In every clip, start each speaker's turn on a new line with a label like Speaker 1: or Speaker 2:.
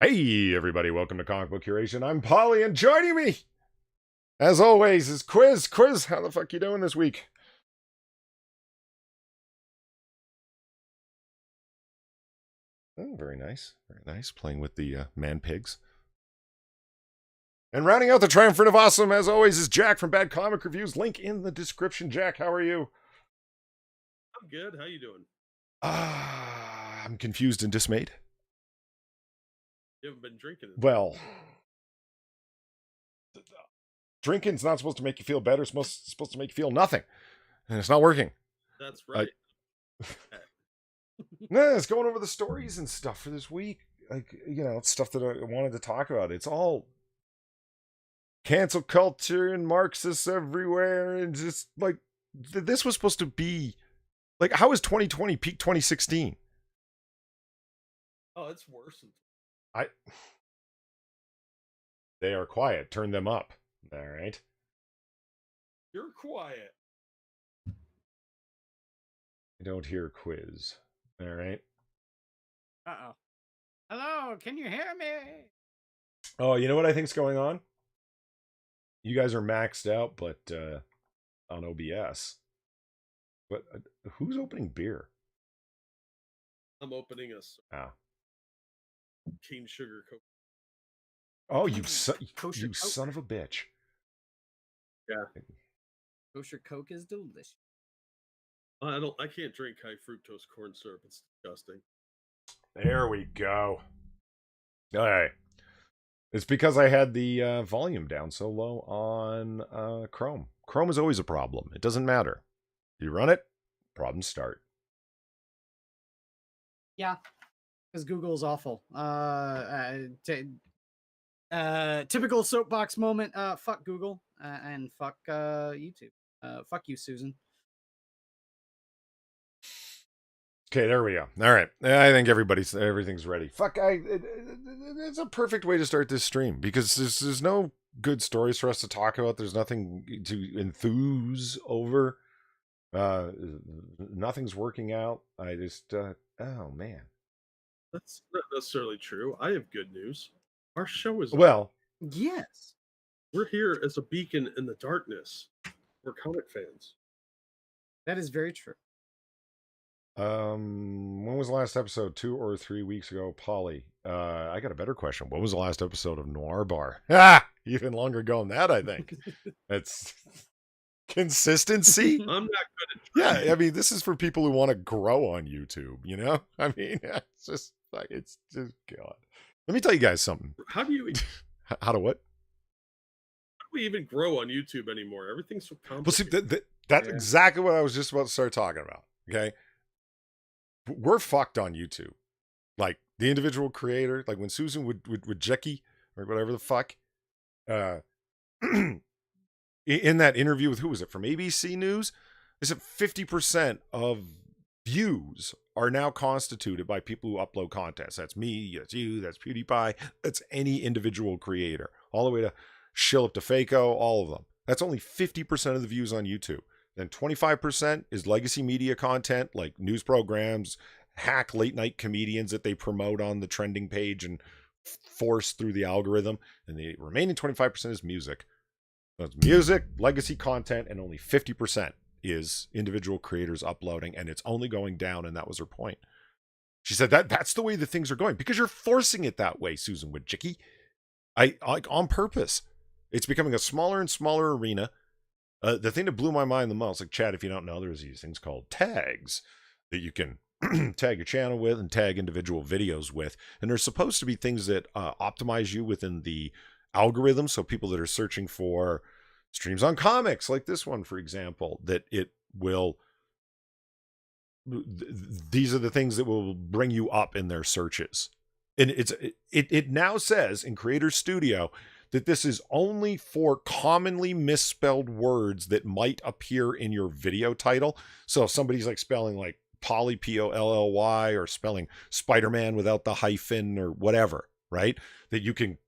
Speaker 1: Hey, everybody, welcome to Comic Book Curation. I'm Polly, and joining me, as always, is Quiz. Quiz, how the fuck you doing this week? Oh, very nice. Very nice. Playing with the man pigs. And rounding out the triumvirate of awesome, as always, is Jack from Bad Comic Reviews. Link in the description. Jack, how are you?
Speaker 2: I'm good. How you doing?
Speaker 1: I'm confused and dismayed.
Speaker 2: You haven't been drinking.
Speaker 1: Well, drinking's not supposed to make you feel better. It's supposed to make you feel nothing. And it's not working.
Speaker 2: That's right.
Speaker 1: Yeah, it's going over the stories and stuff for this week. Like, you know, stuff that I wanted to talk about. It's all cancel culture and Marxists everywhere. And just like, this was supposed to be like, how is 2020 peak 2016?
Speaker 2: Oh, it's worse.
Speaker 1: They are quiet. Turn them up. All right.
Speaker 2: You're quiet.
Speaker 1: I don't hear Quiz. All right.
Speaker 3: Uh-oh. Hello, can you hear me?
Speaker 1: Oh, you know what I think's going on? You guys are maxed out, but on OBS. But who's opening beer?
Speaker 2: I'm opening a cane sugar Coke.
Speaker 1: Oh, you son of a bitch.
Speaker 2: Yeah.
Speaker 3: Kosher Coke is delicious.
Speaker 2: I can't drink high fructose corn syrup. It's disgusting.
Speaker 1: There we go. All right. It's because I had the volume down so low on Chrome. Chrome is always a problem. It doesn't matter. You run it, problems start.
Speaker 3: Yeah, because Google's awful. Typical soapbox moment. Fuck Google and fuck YouTube. Fuck you, Susan.
Speaker 1: Okay, there we go. All right. I think everything's ready. Fuck, it's a perfect way to start this stream because there's no good stories for us to talk about. There's nothing to enthuse over. Nothing's working out. I just, oh man.
Speaker 2: That's not necessarily true. I have good news. Our show is
Speaker 3: Yes.
Speaker 2: We're here as a beacon in the darkness. We're comic fans.
Speaker 3: That is very true.
Speaker 1: When was the last episode? 2 or 3 weeks ago, Polly? I got a better question. What was the last episode of Noir Bar? Even longer ago than that, I think. It's consistency.
Speaker 2: I'm not good
Speaker 1: at I mean, this is for people who want to grow on YouTube, you know? I mean, it's just like, it's just, God. Let me tell you guys something.
Speaker 2: How do you
Speaker 1: How to what?
Speaker 2: How do we even grow on YouTube anymore? Everything's so complicated.
Speaker 1: Well, see, that's exactly what I was just about to start talking about. Okay. We're fucked on YouTube. Like the individual creator, like when Susan would Jackie or whatever the fuck, in that interview with, who was it, from ABC News? They said 50% of views are now constituted by people who upload content. That's me, that's you, that's PewDiePie, that's any individual creator, all the way to shill up to Faco, all of them. That's only 50% of the views on YouTube. Then 25% is legacy media content like news programs, hack late night comedians that they promote on the trending page and force through the algorithm. And the remaining 25% is music. So it's music, legacy content, and only 50% is individual creators uploading, and it's only going down, and that was her point. She said that's the way the things are going because you're forcing it that way, Susan Wojcicki. I like on purpose. It's becoming a smaller and smaller arena. The thing that blew my mind the most, like, Chad, if you don't know, there's these things called tags that you can tag your channel with and tag individual videos with. And there's supposed to be things that optimize you within the algorithm. So people that are searching for streams on comics, like this one, for example, that it will, these are the things that will bring you up in their searches. And it now says in Creator Studio that this is only for commonly misspelled words that might appear in your video title. So if somebody's like spelling like Polly, P-O-L-L-Y, or spelling Spider-Man without the hyphen or whatever, right? That you can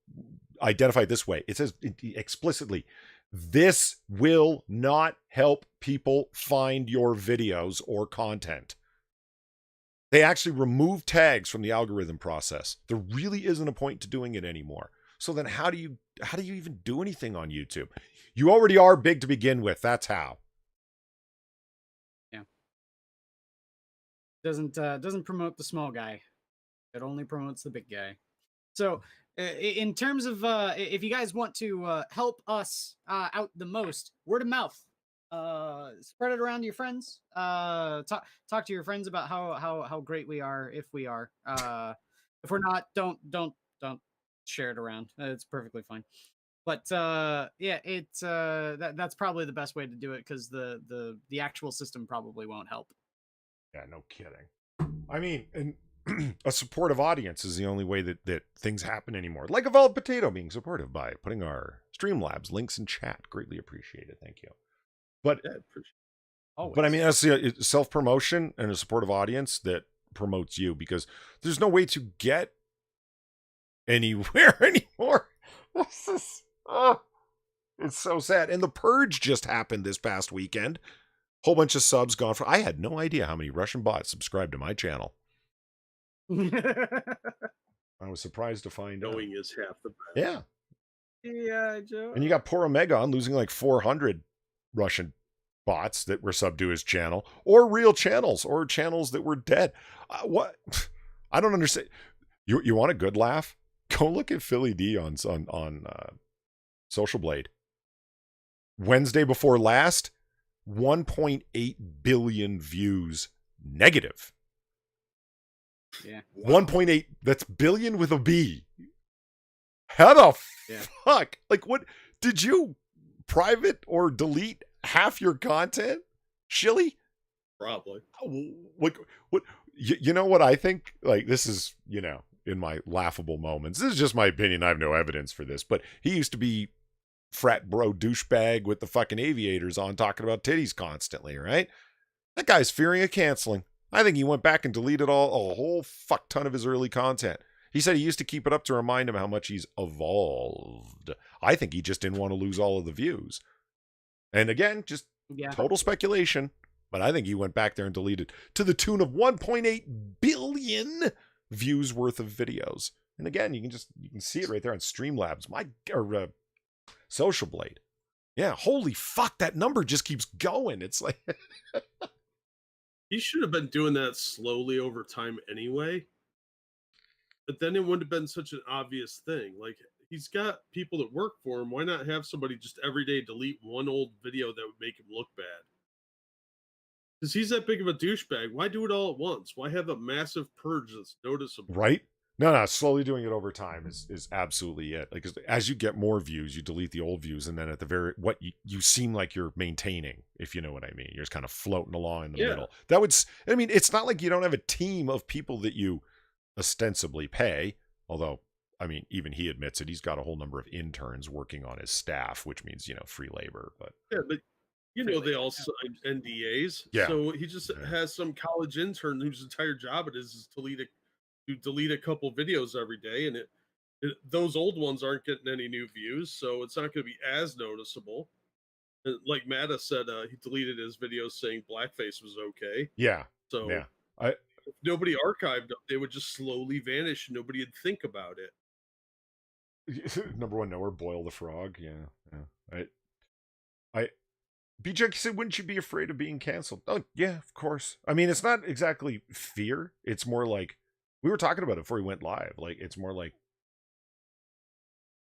Speaker 1: identify it this way. It says explicitly, this will not help people find your videos or content. They actually removed tags from the algorithm process. There really isn't a point to doing it anymore. So then how do you even do anything on YouTube? You already are big to begin with. That's how.
Speaker 3: Yeah. Doesn't promote the small guy. It only promotes the big guy. So in terms of if you guys want to help us out the most, word of mouth. Spread it around to your friends. Talk to your friends about how great we are, if we are. If we're not, don't share it around. It's perfectly fine. But yeah, it's that's probably the best way to do it, because the actual system probably won't help.
Speaker 1: Yeah, no kidding. I mean, and a supportive audience is the only way that things happen anymore. Like Evolved Potato being supportive by putting our Streamlabs links in chat. Greatly appreciated. Thank you. But
Speaker 3: Always.
Speaker 1: But I mean, that's the self-promotion and a supportive audience that promotes you, because there's no way to get anywhere anymore. This is, it's so sad. And the purge just happened this past weekend. Whole bunch of subs gone for. I had no idea how many Russian bots subscribed to my channel. I was surprised to find out.
Speaker 2: Knowing is half the
Speaker 1: Yeah.
Speaker 2: battle.
Speaker 3: Yeah, Joe.
Speaker 1: And you got poor Omegon losing like 400 Russian bots that were subbed to his channel, or real channels, or channels that were dead. What? I don't understand. You want a good laugh? Go look at Philly D on Social Blade. Wednesday before last, 1.8 billion views negative.
Speaker 3: Yeah.
Speaker 2: Wow.
Speaker 1: 1.8. That's billion with a B. How the fuck? Like, what? Did you private or delete half your content? Shilly?
Speaker 2: Probably.
Speaker 1: What? You know what I think? Like, this is, in my laughable moments. This is just my opinion. I have no evidence for this, but he used to be frat bro douchebag with the fucking aviators on, talking about titties constantly, right? That guy's fearing of canceling. I think he went back and deleted a whole fuck ton of his early content. He said he used to keep it up to remind him how much he's evolved. I think he just didn't want to lose all of the views. And again, just total speculation, but I think he went back there and deleted to the tune of 1.8 billion views worth of videos. And again, you can see it right there on Streamlabs, or Social Blade. Yeah, holy fuck, that number just keeps going. It's like
Speaker 2: He should have been doing that slowly over time anyway. But then it wouldn't have been such an obvious thing. Like, he's got people that work for him. Why not have somebody just every day delete one old video that would make him look bad? Because he's that big of a douchebag. Why do it all at once? Why have a massive purge that's noticeable?
Speaker 1: right? No, slowly doing it over time is absolutely it. Like, as you get more views, you delete the old views, and then at the very you seem like you're maintaining, if you know what I mean. You're just kind of floating along in the middle. That would, I mean, it's not like you don't have a team of people that you ostensibly pay, although, I mean, even he admits it. He's got a whole number of interns working on his staff, which means, free labor. But
Speaker 2: but they all signed NDAs.
Speaker 1: Yeah.
Speaker 2: So he just has some college intern whose entire job it is to delete a couple videos every day, and those old ones aren't getting any new views, so it's not going to be as noticeable. And like Matta said, he deleted his videos saying blackface was okay.
Speaker 1: Yeah.
Speaker 2: So
Speaker 1: yeah.
Speaker 2: if nobody archived them, they would just slowly vanish, and nobody would think about it.
Speaker 1: Number one, nowhere, boil the frog. Yeah. I BJ said, wouldn't you be afraid of being canceled? Oh, yeah, of course. I mean, it's not exactly fear. It's more like, we were talking about it before we went live. Like, it's more like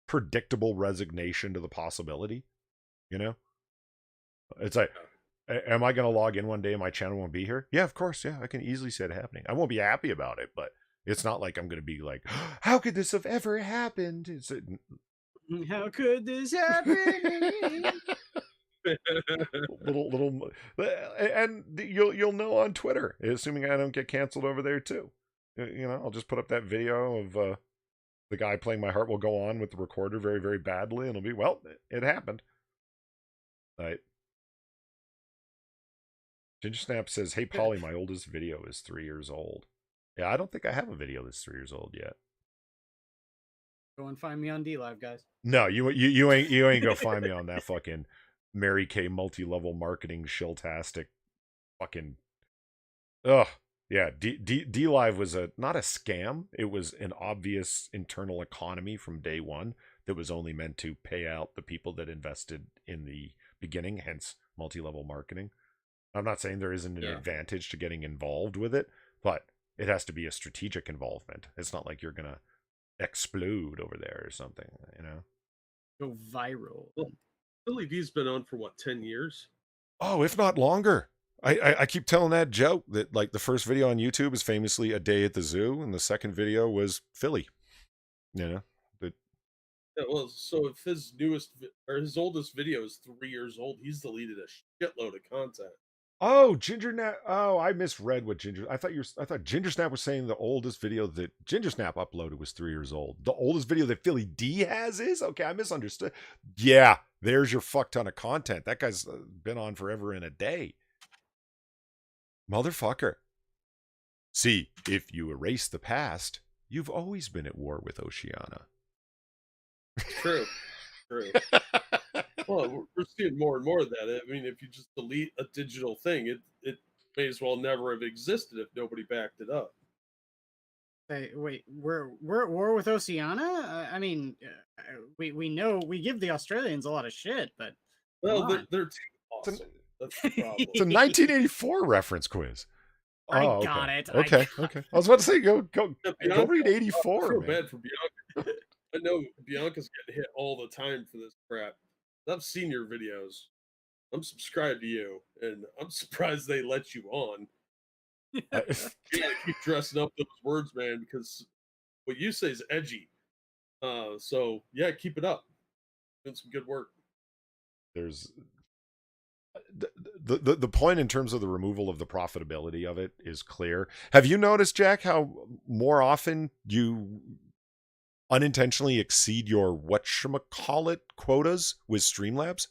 Speaker 1: predictable resignation to the possibility. It's like, am I going to log in one day and my channel won't be here? Yeah, of course. Yeah, I can easily see it happening. I won't be happy about it, but it's not like I'm going to be like, how could this have ever happened?
Speaker 3: How could this happen?
Speaker 1: little, and you'll know on Twitter, assuming I don't get canceled over there too. I'll just put up that video of the guy playing My Heart Will Go On with the recorder very, very badly, and it'll be, well, it happened. Right. Ginger Snap says, hey, Polly, my oldest video is 3 years old. Yeah, I don't think I have a video that's 3 years old yet.
Speaker 3: Go and find me on DLive, guys.
Speaker 1: No, you ain't go find me on that fucking Mary Kay multi-level marketing shiltastic fucking. Ugh. Yeah, D Live was not a scam. It was an obvious internal economy from day one that was only meant to pay out the people that invested in the beginning, hence multi-level marketing. I'm not saying there isn't an
Speaker 3: Yeah.
Speaker 1: advantage to getting involved with it, but it has to be a strategic involvement. It's not like you're gonna explode over there or something, you know?
Speaker 3: Go viral.
Speaker 2: Well, Billy D's been on for what, 10 years?
Speaker 1: Oh, if not longer. I keep telling that joke that like the first video on YouTube is famously a day at the zoo, and the second video was Philly. You know, but
Speaker 2: Yeah, well, so if his newest or his oldest video is 3 years old, he's deleted a shitload of content.
Speaker 1: oh, Ginger Snap. Oh, I misread what Ginger. I thought Ginger Snap was saying the oldest video that Ginger Snap uploaded was 3 years old. The oldest video that Philly D has is okay. I misunderstood. Yeah, there's your fuck ton of content. That guy's been on forever in a day. Motherfucker. See, if you erase the past, you've always been at war with Oceania.
Speaker 2: True. True. Well, we're seeing more and more of that. I mean, if you just delete a digital thing, it may as well never have existed if nobody backed it up.
Speaker 3: Hey, wait, we're at war with Oceania? I mean, we know we give the Australians a lot of shit, but
Speaker 2: Well,
Speaker 3: come
Speaker 2: they're,
Speaker 3: on.
Speaker 2: they're too awesome. That's the problem.
Speaker 1: It's a 1984 reference quiz.
Speaker 3: I
Speaker 1: Oh,
Speaker 3: got
Speaker 1: okay.
Speaker 3: it.
Speaker 1: Okay, okay. I was about to say, go
Speaker 2: Yeah,
Speaker 1: go read
Speaker 2: I
Speaker 1: 84,
Speaker 2: feel
Speaker 1: man.
Speaker 2: bad for Bianca. I know Bianca's getting hit all the time for this crap. I've seen your videos. I'm subscribed to you, and I'm surprised they let you on. You gotta keep dressing up those words, man, because what you say is edgy. So yeah, keep it up. Doing some good work.
Speaker 1: There's the point in terms of the removal of the profitability of it is clear. Have you noticed, Jack, how more often you unintentionally exceed your whatchamacallit quotas with Streamlabs?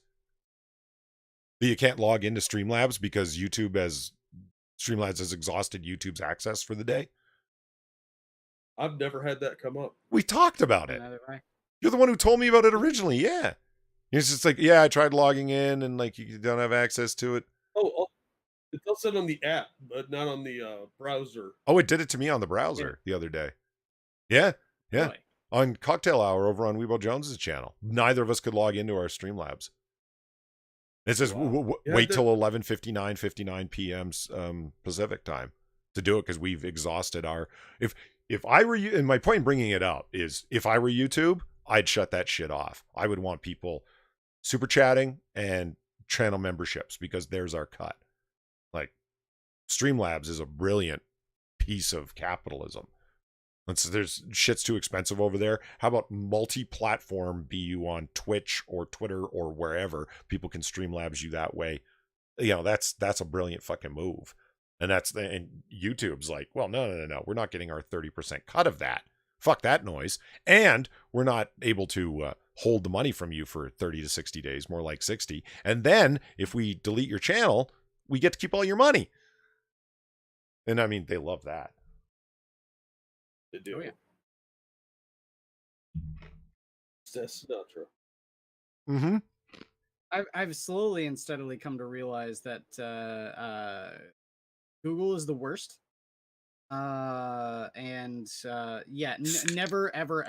Speaker 1: That you can't log into Streamlabs because Streamlabs has exhausted YouTube's access for the day?
Speaker 2: I've never had that come up.
Speaker 1: We talked about it.
Speaker 3: Another way.
Speaker 1: You're the one who told me about it originally. Yeah. It's just like, yeah, I tried logging in and like you don't have access to it.
Speaker 2: Oh, it does it on the app, but not on the browser.
Speaker 1: Oh, it did it to me on the browser the other day. Yeah. Yeah.
Speaker 3: Really?
Speaker 1: On Cocktail Hour over on Weebo Jones's channel. Neither of us could log into our Streamlabs. It says
Speaker 2: Wow.
Speaker 1: wait till 11:59 p.m. Pacific time to do it because we've exhausted our. If I were you, and my point in bringing it up is, if I were YouTube, I'd shut that shit off. I would want people super chatting and channel memberships because there's our cut. Like Streamlabs is a brilliant piece of capitalism. There's shit's too expensive over there. How about multi-platform, be you on Twitch or Twitter or wherever, people can Streamlabs you that way. You know, that's a brilliant fucking move. And and YouTube's like, well, no. We're not getting our 30% cut of that. Fuck that noise. And we're not able to hold the money from you for 30 to 60 days, more like 60. And then if we delete your channel, we get to keep all your money. And I mean, they love that.
Speaker 2: They do.
Speaker 3: Oh, yeah.
Speaker 2: That's Sinatra.
Speaker 1: Mm-hmm.
Speaker 3: I've slowly and steadily come to realize that Google is the worst. Yeah, never ever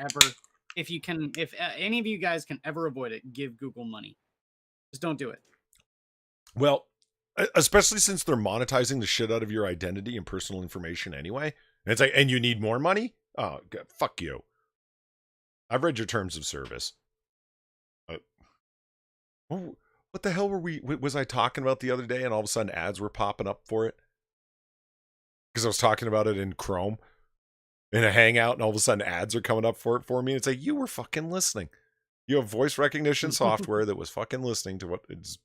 Speaker 3: if any of you guys can ever avoid it, give Google money. Just don't do it.
Speaker 1: Well, especially since they're monetizing the shit out of your identity and personal information anyway. And it's like, and you need more money? Oh, God, fuck you. I've read your terms of service. What the hell was I talking about the other day and all of a sudden ads were popping up for it? Because I was talking about it in Chrome in a Hangout and all of a sudden ads are coming up for it for me. And it's like, you were fucking listening. You have voice recognition software that was fucking listening to what it's.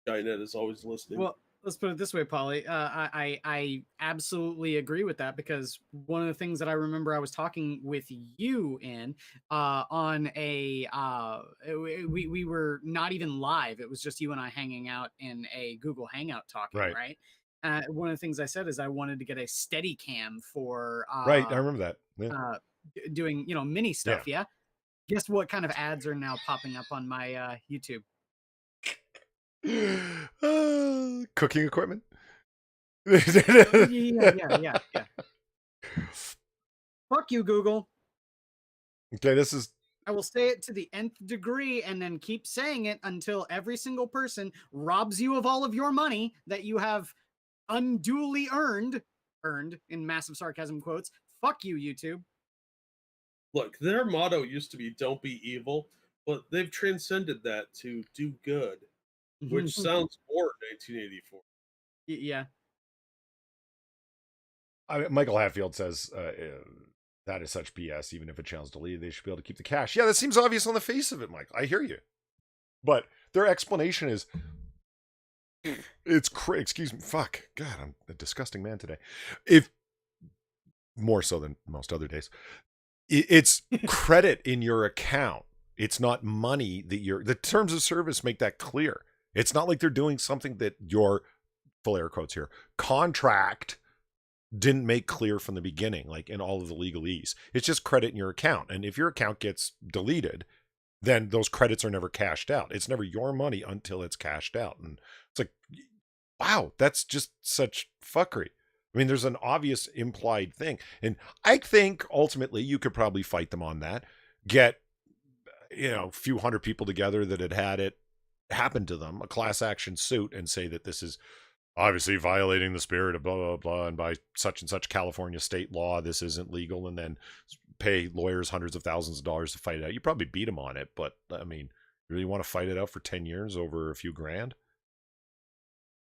Speaker 2: Skynet is always listening.
Speaker 3: Well, let's put it this way, Polly. I absolutely agree with that, because one of the things that I remember I was talking with you in on a we were not even live. It was just you and I hanging out in a Google Hangout talking, right? One of the things I said is I wanted to get a steady cam for
Speaker 1: right. I remember that. Yeah.
Speaker 3: Doing mini stuff. Yeah. Guess what kind of ads are now popping up on my YouTube?
Speaker 1: Cooking equipment.
Speaker 3: Yeah. Fuck you, Google.
Speaker 1: Okay, this is
Speaker 3: I will say it to the nth degree and then keep saying it until every single person robs you of all of your money that you have unduly earned in massive sarcasm quotes. Fuck you, YouTube.
Speaker 2: Look, their motto used to be "Don't be evil," but they've transcended that to "Do good," which sounds more 1984.
Speaker 3: Yeah.
Speaker 1: Michael Hatfield says that is such BS. Even if a channel's deleted, they should be able to keep the cache. Yeah, that seems obvious on the face of it, Michael. I hear you, but their explanation is it's excuse me. Fuck, God, I'm a disgusting man today. If more so than most other days, it's credit in your account. It's not money that the terms of service make that clear. It's not like they're doing something that your, full air quotes here, contract didn't make clear from the beginning, like in all of the legalese. It's just credit in your account. And if your account gets deleted, then those credits are never cashed out. It's never your money until it's cashed out. And it's like, wow, that's just such fuckery. I mean, there's an obvious implied thing. And I think ultimately you could probably fight them on that. Get, a few hundred people together that had it happen to them, a class action suit, and say that this is obviously violating the spirit of blah, blah, blah, and by such and such California state law, this isn't legal, and then pay lawyers hundreds of thousands of dollars to fight it out. You probably beat them on it, but, I mean, you really want to fight it out for 10 years over a few grand?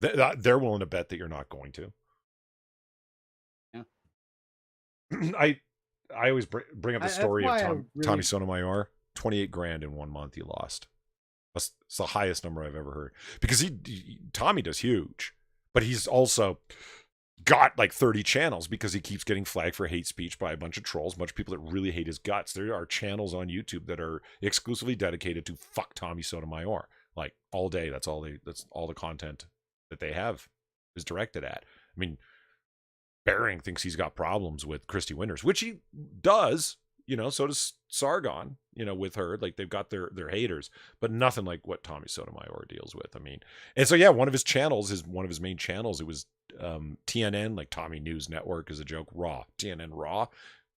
Speaker 1: They're willing to bet that you're not going to.
Speaker 3: Yeah.
Speaker 1: I always bring up the story of Tommy
Speaker 3: really...
Speaker 1: Sotomayor. 28 grand in 1 month he lost. That's the highest number I've ever heard. Because Tommy does huge. But he's also got like 30 channels because he keeps getting flagged for hate speech by a bunch of trolls, a bunch of people that really hate his guts. There are channels on YouTube that are exclusively dedicated to fuck Tommy Sotomayor. Like all day. That's all the content that they have is directed at. I mean, Bering thinks he's got problems with Christy Winters, which he does, so does Sargon, with her. Like they've got their haters, but nothing like what Tommy Sotomayor deals with. I mean, and so, yeah, one of his main channels, it was TNN, like Tommy News Network is a joke, Raw, TNN Raw.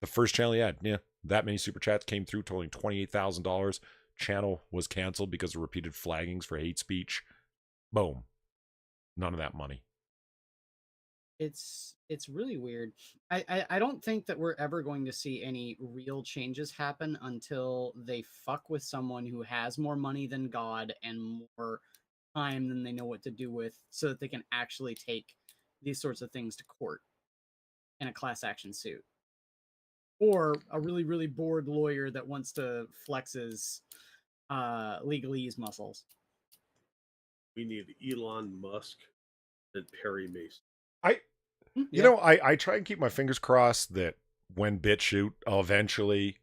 Speaker 1: The first channel he had, that many super chats came through totaling $28,000. Channel was canceled because of repeated flaggings for hate speech. Boom. None of that money.
Speaker 3: It's really weird. I don't think that we're ever going to see any real changes happen until they fuck with someone who has more money than God and more time than they know what to do with, so that they can actually take these sorts of things to court in a class action suit. Or a really, really bored lawyer that wants to flex his legalese muscles.
Speaker 2: We need Elon Musk and Perry Mason.
Speaker 1: I try and keep my fingers crossed that when BitChute eventually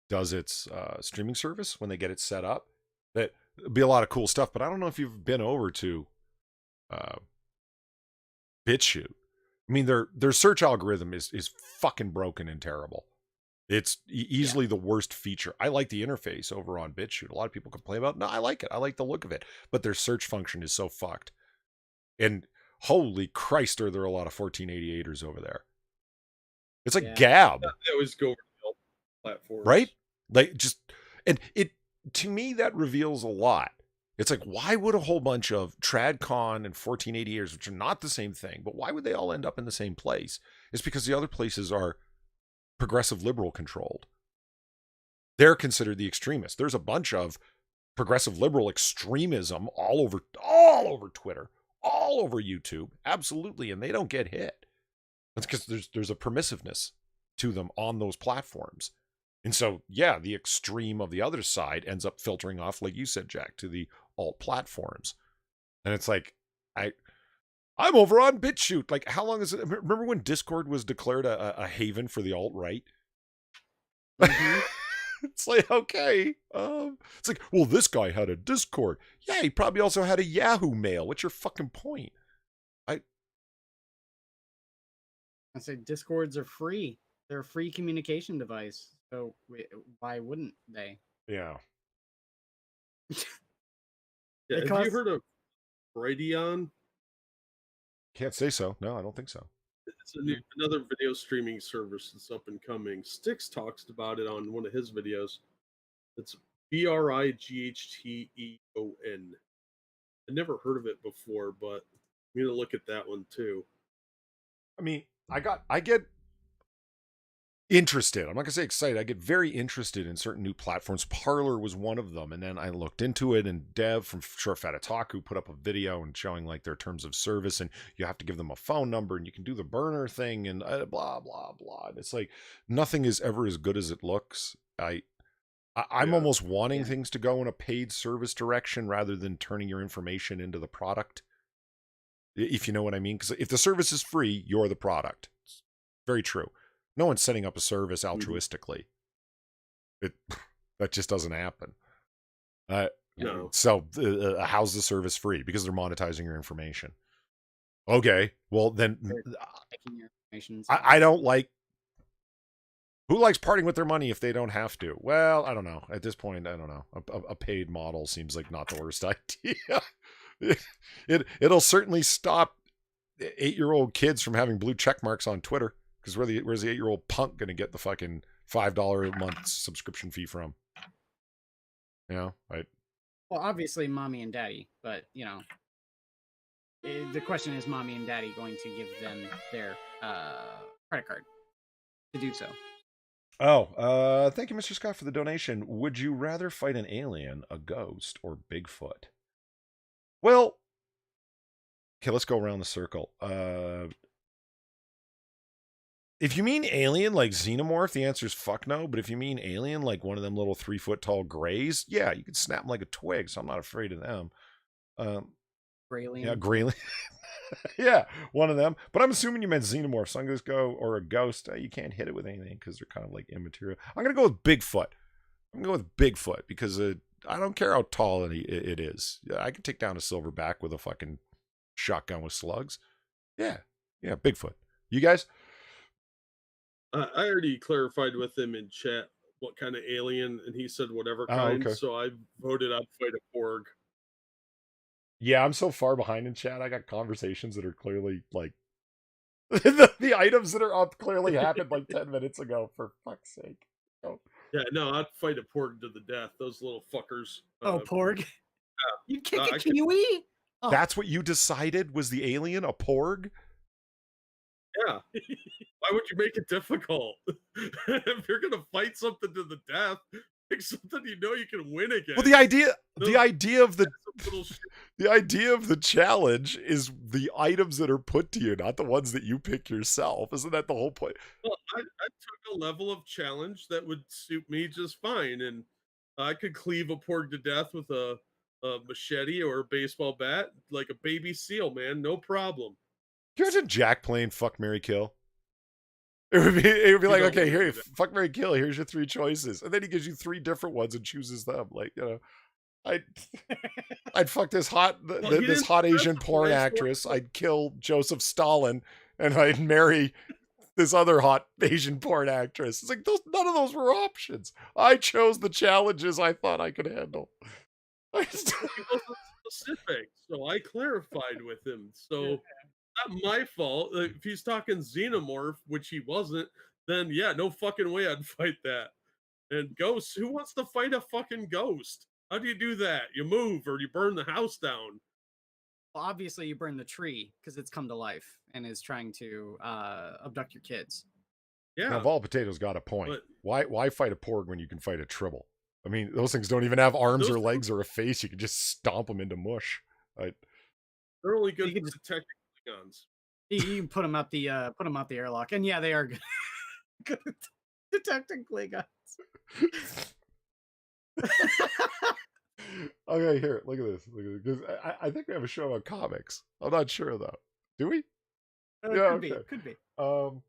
Speaker 1: does its streaming service, when they get it set up, that it'll be a lot of cool stuff. But I don't know if you've been over to BitChute. I mean, their search algorithm is fucking broken and terrible. It's easily the worst feature. I like the interface over on BitChute. A lot of people complain about it. No, I like it. I like the look of it. But their search function is so fucked. And holy Christ, are there a lot of 1488ers over there. It's like Gab.
Speaker 2: They always go over the platforms.
Speaker 1: Right? Like and it, to me, that reveals a lot. It's like, why would a whole bunch of TradCon and 1488ers, which are not the same thing, but why would they all end up in the same place? It's because the other places are progressive liberal controlled. They're considered the extremists. There's a bunch of progressive liberal extremism all over Twitter, all over YouTube, absolutely, and they don't get hit. That's because there's a permissiveness to them on those platforms. And so, yeah, the extreme of the other side ends up filtering off, like you said, Jack, to the alt platforms. And it's like, I'm over on BitChute. Like, how long is it? Remember when Discord was declared a haven for the alt-right? Mm-hmm. It's like, okay. It's like, well, this guy had a Discord. Yeah, he probably also had a Yahoo Mail. What's your fucking point? I
Speaker 3: say Discords are free. They're a free communication device. So why wouldn't they?
Speaker 1: Yeah.
Speaker 2: Have you heard of Brighteon?
Speaker 1: Can't say so. No, I don't think so.
Speaker 2: It's another video streaming service that's up and coming. Styx talks about it on one of his videos. It's BRIGHTEON. I never heard of it before, but I'm gonna look at that one too.
Speaker 1: I mean, I get interested. I'm not gonna say excited. I get very interested in certain new platforms. Parler was one of them, and then I looked into it. And Dev from Short Fat Otaku put up a video and showing like their terms of service, and you have to give them a phone number, and you can do the burner thing, and blah blah blah. And it's like nothing is ever as good as it looks. I'm almost wanting things to go in a paid service direction rather than turning your information into the product. If you know what I mean, because if the service is free, you're the product. It's very true. No one's setting up a service altruistically. That just doesn't happen.
Speaker 2: No.
Speaker 1: So how's the service free? Because they're monetizing your information. Okay, well then I don't like. Who likes parting with their money if they don't have to? Well, I don't know. At this point, I don't know. A paid model seems like not the worst idea. It'll certainly stop 8-year-old kids from having blue check marks on Twitter. Because where's the 8-year-old punk going to get the fucking $5 a month subscription fee from? You know, right?
Speaker 3: Well, obviously, mommy and daddy, but you know, the question is, mommy and daddy going to give them their credit card to do so?
Speaker 1: Oh, thank you, Mr. Scott, for the donation. Would you rather fight an alien, a ghost, or Bigfoot? Well, okay, let's go around the circle. If you mean alien like xenomorph, the answer is fuck no. But if you mean alien like one of them little 3-foot tall grays, yeah, you can snap them like a twig, so I'm not afraid of them.
Speaker 3: Graylien?
Speaker 1: Yeah, Graylien. Yeah, one of them. But I'm assuming you meant xenomorph, so I'm going to go, or a ghost. You can't hit it with anything because they're kind of like immaterial. I'm going to go with Bigfoot. I'm going to go with Bigfoot because I don't care how tall it is. I can take down a silverback with a fucking shotgun with slugs. Yeah, Bigfoot. You guys?
Speaker 2: I already clarified with him in chat what kind of alien, and he said whatever kind.
Speaker 1: Okay.
Speaker 2: So I voted I'd fight a porg.
Speaker 1: Yeah, I'm so far behind in chat. I got conversations that are clearly like the items that are up clearly happened like 10 minutes ago. For fuck's sake. Oh.
Speaker 2: Yeah, no, I'd fight a porg to the death. Those little fuckers.
Speaker 3: Porg.
Speaker 2: Yeah.
Speaker 3: You'd kick a kiwi. Oh.
Speaker 1: That's what you decided was the alien, a porg?
Speaker 2: Yeah. Why would you make it difficult? If you're gonna fight something to the death, pick something you know you can win against.
Speaker 1: Well, the idea of the challenge is the items that are put to you, not the ones that you pick yourself. Isn't that the whole point?
Speaker 2: Well, I took a level of challenge that would suit me just fine, and I could cleave a porg to death with a machete or a baseball bat like a baby seal, man. No problem.
Speaker 1: Can you imagine Jack playing Fuck, Marry, Kill? It would be like, okay, here, fuck, marry, kill. Here's your 3 choices, and then he gives you 3 different ones and chooses them. Like, you know, I'd fuck this hot Asian porn actress. I'd kill Joseph Stalin, and I'd marry this other hot Asian porn actress. It's like none of those were options. I chose the challenges I thought I could handle.
Speaker 2: He wasn't specific, so I clarified with him. So. Not my fault. If he's talking xenomorph, which he wasn't, then yeah, no fucking way I'd fight that. And ghosts, who wants to fight a fucking ghost? How do you do that? You move or you burn the house down.
Speaker 3: Well, obviously you burn the tree because it's come to life and is trying to abduct your kids.
Speaker 2: Yeah.
Speaker 1: Now, Vol Potato's got a point.
Speaker 2: But,
Speaker 1: why fight a porg when you can fight a tribble? I mean, those things don't even have arms or legs or a face. You can just stomp them into mush. Right?
Speaker 2: They're only good for detecting guns.
Speaker 3: You can put them out the airlock, and yeah, they are good at detecting Klingons.
Speaker 1: Okay, here, look at this. Because I think we have a show about comics. I'm not sure though. Do we?
Speaker 3: Yeah, could be.
Speaker 2: Look,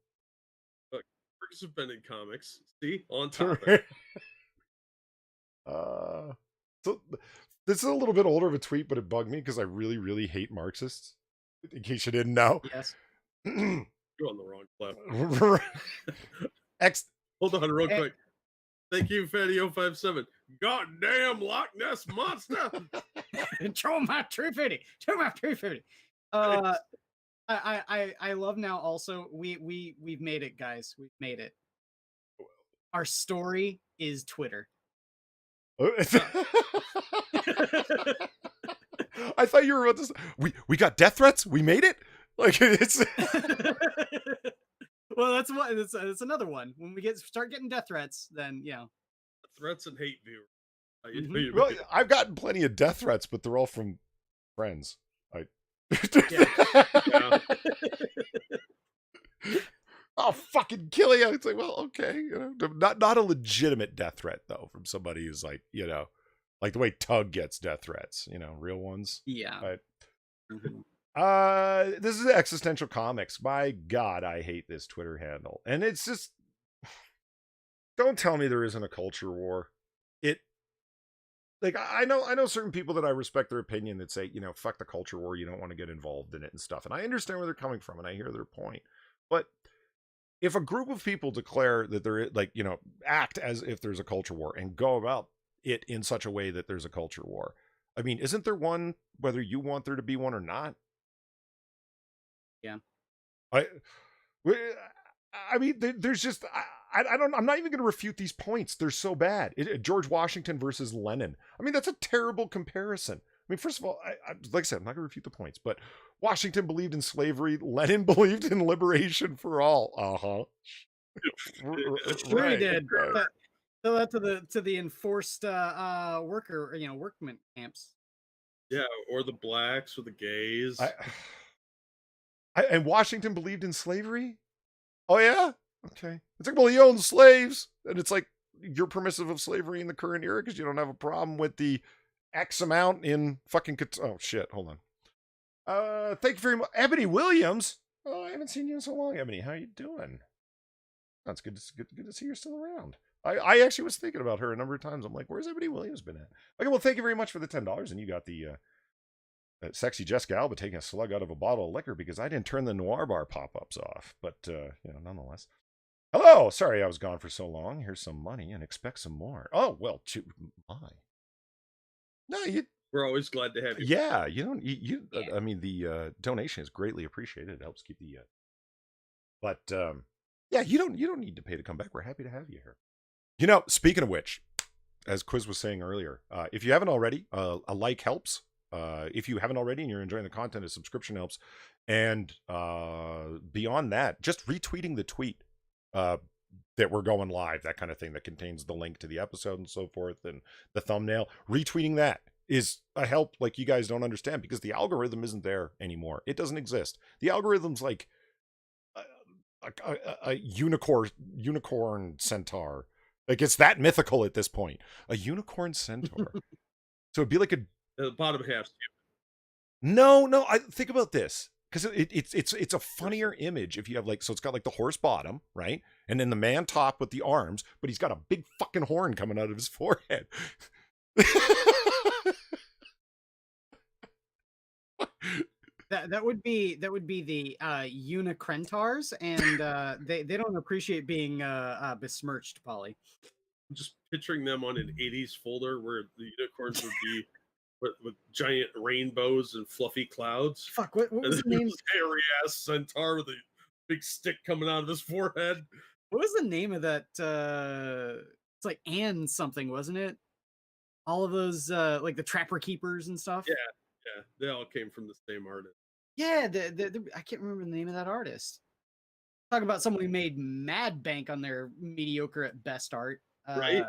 Speaker 2: Brooks have been in comics. See, on topic.
Speaker 1: So this is a little bit older of a tweet, but it bugged me because I really, really hate Marxists. In case you didn't know.
Speaker 3: Yes.
Speaker 2: You're on the wrong platform. Hold on real quick. Thank you, Fatty057. Goddamn Loch Ness monster.
Speaker 3: Show my 350. Show my 350. I love now. Also, we've made it, guys. We've made it. Our story is Twitter.
Speaker 1: I thought you were about to say, we got death threats. We made it. Like it's.
Speaker 3: Well, that's what it's another one. When we start getting death threats, then
Speaker 2: Threats and hate viewers.
Speaker 1: Well, I've gotten plenty of death threats, but they're all from friends.
Speaker 2: Yeah.
Speaker 1: I'll fucking kill you. It's like, well, okay, not a legitimate death threat though, from somebody who's like, like the way Tug gets death threats, real ones.
Speaker 3: Yeah.
Speaker 1: But
Speaker 3: Mhm.
Speaker 1: this is Existential Comics. My God, I hate this Twitter handle, and it's just, don't tell me there isn't a culture war. Like, I know certain people that I respect their opinion that say, fuck the culture war, you don't want to get involved in it and stuff. And I understand where they're coming from and I hear their point. But if a group of people declare that they're like, act as if there's a culture war and go about it in such a way that there's a culture war, I mean, isn't there one, whether you want there to be one or not?
Speaker 3: Yeah.
Speaker 1: I mean, there's just, I'm not even going to refute these points. They're so bad. George Washington versus Lenin. I mean, that's a terrible comparison. I mean, first of all, like I said, I'm not going to refute the points, but Washington believed in slavery. Lenin believed in liberation for all.
Speaker 3: Sure he did. Tell that to the enforced workman camps.
Speaker 2: Yeah, or the blacks or the gays.
Speaker 1: And Washington believed in slavery? Oh, yeah? Okay. It's like, well, he owned slaves. And it's like, you're permissive of slavery in the current era because you don't have a problem with the X amount in fucking... Oh, shit. Hold on. Thank you very much. Ebony Williams? Oh, I haven't seen you in so long, Ebony. How you doing? That's good to see you're still around. I actually was thinking about her a number of times. I'm like, where's Ebony Williams been at? Okay, well, thank you very much for the $10. And you got the... sexy Jessica Alba taking a slug out of a bottle of liquor because I didn't turn the Noir Bar pop-ups off. But, nonetheless. Hello! Sorry I was gone for so long. Here's some money and expect some more. Oh, well, my. No,
Speaker 2: We're always glad to have you.
Speaker 1: Yeah, I mean, the donation is greatly appreciated. It helps keep the... But, yeah, you don't need to pay to come back. We're happy to have you here. Speaking of which, as Quiz was saying earlier, if you haven't already, a like helps. If you haven't already and you're enjoying the content, a subscription helps. And beyond that, just retweeting the tweet that we're going live, that kind of thing that contains the link to the episode and so forth and the thumbnail, retweeting that is a help like you guys don't understand because the algorithm isn't there anymore. It doesn't exist. The algorithm's like a unicorn centaur. Like, it's that mythical at this point. A unicorn centaur. So it'd be like
Speaker 2: The bottom half.
Speaker 1: No. I think about this because it's a funnier image if you have so it's got like the horse bottom, right, and then the man top with the arms, but he's got a big fucking horn coming out of his forehead.
Speaker 3: That would be the Unicrentars, and they don't appreciate being besmirched, Polly.
Speaker 2: I'm just picturing them on an 80s folder where the unicorns would be with giant rainbows and fluffy clouds.
Speaker 3: Fuck, what was the name?
Speaker 2: Hairy ass centaur with a big stick coming out of his forehead.
Speaker 3: What was the name of that? It's like Anne something, wasn't it? All of those like the Trapper Keepers and stuff.
Speaker 2: Yeah, they all came from the same artist.
Speaker 3: Yeah, I can't remember the name of that artist. Talk about someone who made mad bank on their mediocre at best art.
Speaker 2: Right?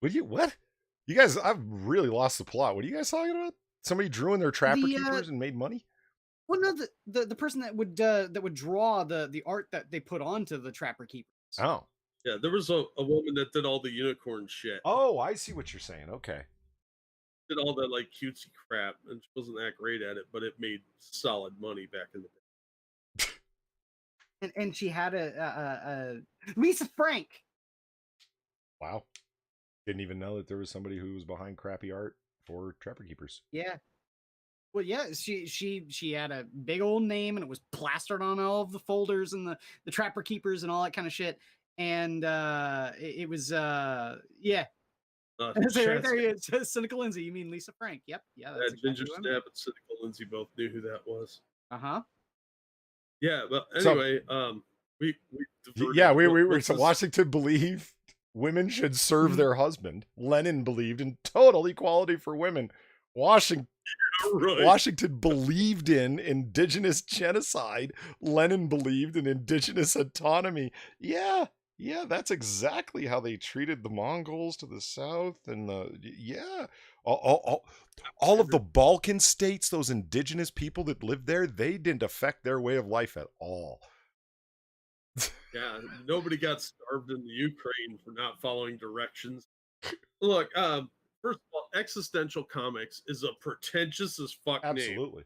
Speaker 1: What? You guys, I've really lost the plot. What are you guys talking about? Somebody drew in their Trapper Keepers and made money?
Speaker 3: Well, no, the person that would draw the art that they put onto the Trapper Keepers.
Speaker 1: Oh.
Speaker 2: Yeah, there was a woman that did all the unicorn shit.
Speaker 1: Oh, I see what you're saying. Okay.
Speaker 2: Did all that like cutesy crap, and she wasn't that great at it, but it made solid money back in the day.
Speaker 3: And she had a Lisa Frank.
Speaker 1: Wow. Didn't even know that there was somebody who was behind crappy art for Trapper Keepers.
Speaker 3: Yeah. Well, yeah, she had a big old name, and it was plastered on all of the folders and the Trapper Keepers and all that kind of shit. And it was yeah. So right there, it says Cynical Lindsay. You mean Lisa Frank? Yep. Yeah.
Speaker 2: That's Ginger Snap and Cynical Lindsay both knew who that was.
Speaker 3: Uh-huh.
Speaker 2: Yeah, but
Speaker 1: So-
Speaker 2: anyway, we diverted.
Speaker 1: Yeah, we
Speaker 2: Let's
Speaker 1: so
Speaker 2: just-
Speaker 1: Washington believed women should serve
Speaker 3: Mhm.
Speaker 1: their husband. Lenin believed in total equality for women.
Speaker 2: right.
Speaker 1: Washington believed in indigenous genocide. Lenin believed in indigenous autonomy. Yeah, that's exactly how they treated the Mongols to the south, and all of the Balkan states, those indigenous people that lived there, they didn't affect their way of life at all.
Speaker 2: Yeah, nobody got starved in the Ukraine for not following directions. Look, first of all, existential comics is a pretentious as fuck name.
Speaker 1: Absolutely.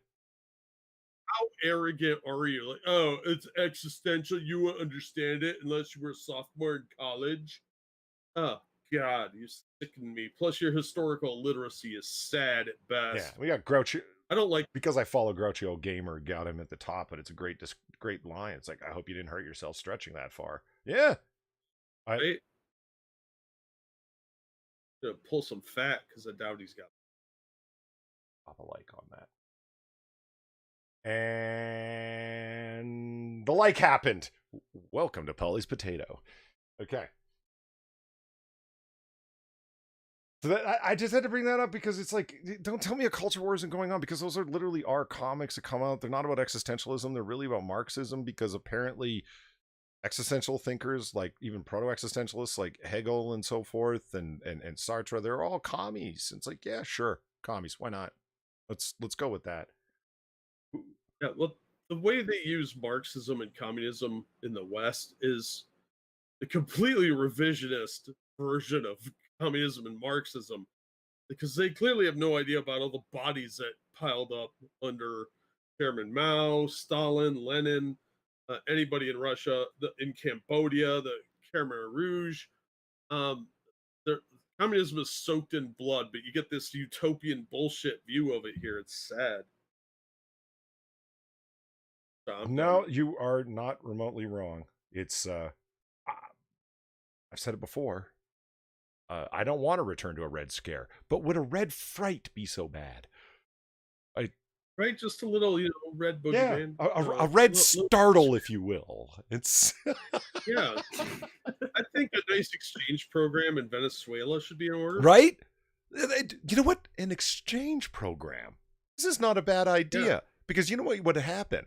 Speaker 2: How arrogant are you? Like, oh, it's existential. You won't understand it unless you were a sophomore in college. Oh God, you sicken me. Plus, your historical literacy is sad at best.
Speaker 1: Yeah, we got Groucho.
Speaker 2: I don't like.
Speaker 1: Because I follow Groucho Gamer, got him at the top, but it's a great line. It's like, I hope you didn't hurt yourself stretching that far. Yeah.
Speaker 2: Right? Gonna pull some fat because I doubt he's got.
Speaker 1: Pop a like on that. And the like happened. Welcome to Polly's Potato. Okay. So I just had to bring that up because it's like, don't tell me a culture war isn't going on, because those are literally our comics that come out. They're not about existentialism. They're really about Marxism, because apparently existential thinkers, like even proto-existentialists like Hegel and so forth, and Sartre, they're all commies. It's like, yeah, sure, commies. Why not? Let's go with that.
Speaker 2: Yeah, well, the way they use Marxism and communism in the West is the completely revisionist version of communism and Marxism, because they clearly have no idea about all the bodies that piled up under Chairman Mao, Stalin, Lenin, anybody in Russia, in Cambodia, the Khmer Rouge. Communism is soaked in blood, but you get this utopian bullshit view of it here. It's sad. So
Speaker 1: No, you are not remotely wrong. It's I've said it before. I don't want to return to a red scare, but would a red fright be so bad?
Speaker 2: Right, just a little, red boogeyman.
Speaker 1: A red startle, if you will. It's
Speaker 2: yeah. I think a nice exchange program in Venezuela should be in order.
Speaker 1: right. You know what? An exchange program. This is not a bad idea, because you know what would happen?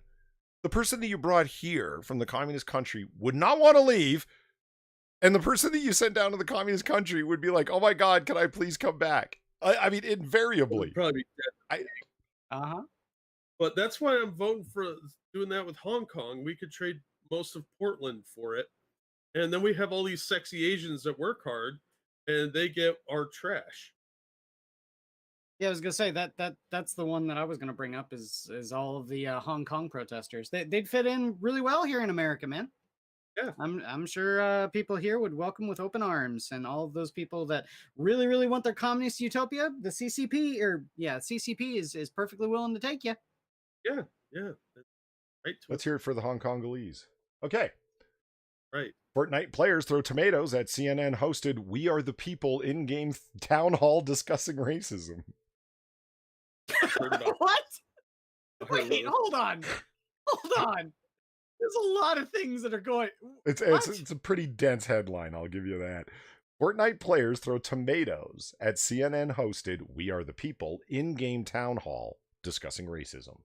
Speaker 1: The person that you brought here from the communist country would not want to leave. And the person that you sent down to the communist country would be like, oh my God, can I please come back? I mean, invariably.
Speaker 2: Probably dead. But that's why I'm voting for doing that with Hong Kong. We could trade most of Portland for it. And then we have all these sexy Asians that work hard, and they get our trash.
Speaker 3: Yeah, I was gonna say that's the one that I was gonna bring up is all of the Hong Kong protesters. They'd fit in really well here in America, man.
Speaker 2: Yeah,
Speaker 3: I'm sure people here would welcome with open arms, and all of those people that really want their communist utopia. The CCP is perfectly willing to take you.
Speaker 2: Yeah. Right.
Speaker 1: Let's hear it for the Hong Kongolese. Okay.
Speaker 2: Right.
Speaker 1: Fortnite players throw tomatoes at CNN hosted "We Are the People" in-game town hall discussing racism.
Speaker 3: What? Wait, hold on. There's a lot of things that are going.
Speaker 1: It's a pretty dense headline, I'll give you that. Fortnite players throw tomatoes at CNN hosted "We Are the People" in-game town hall discussing racism.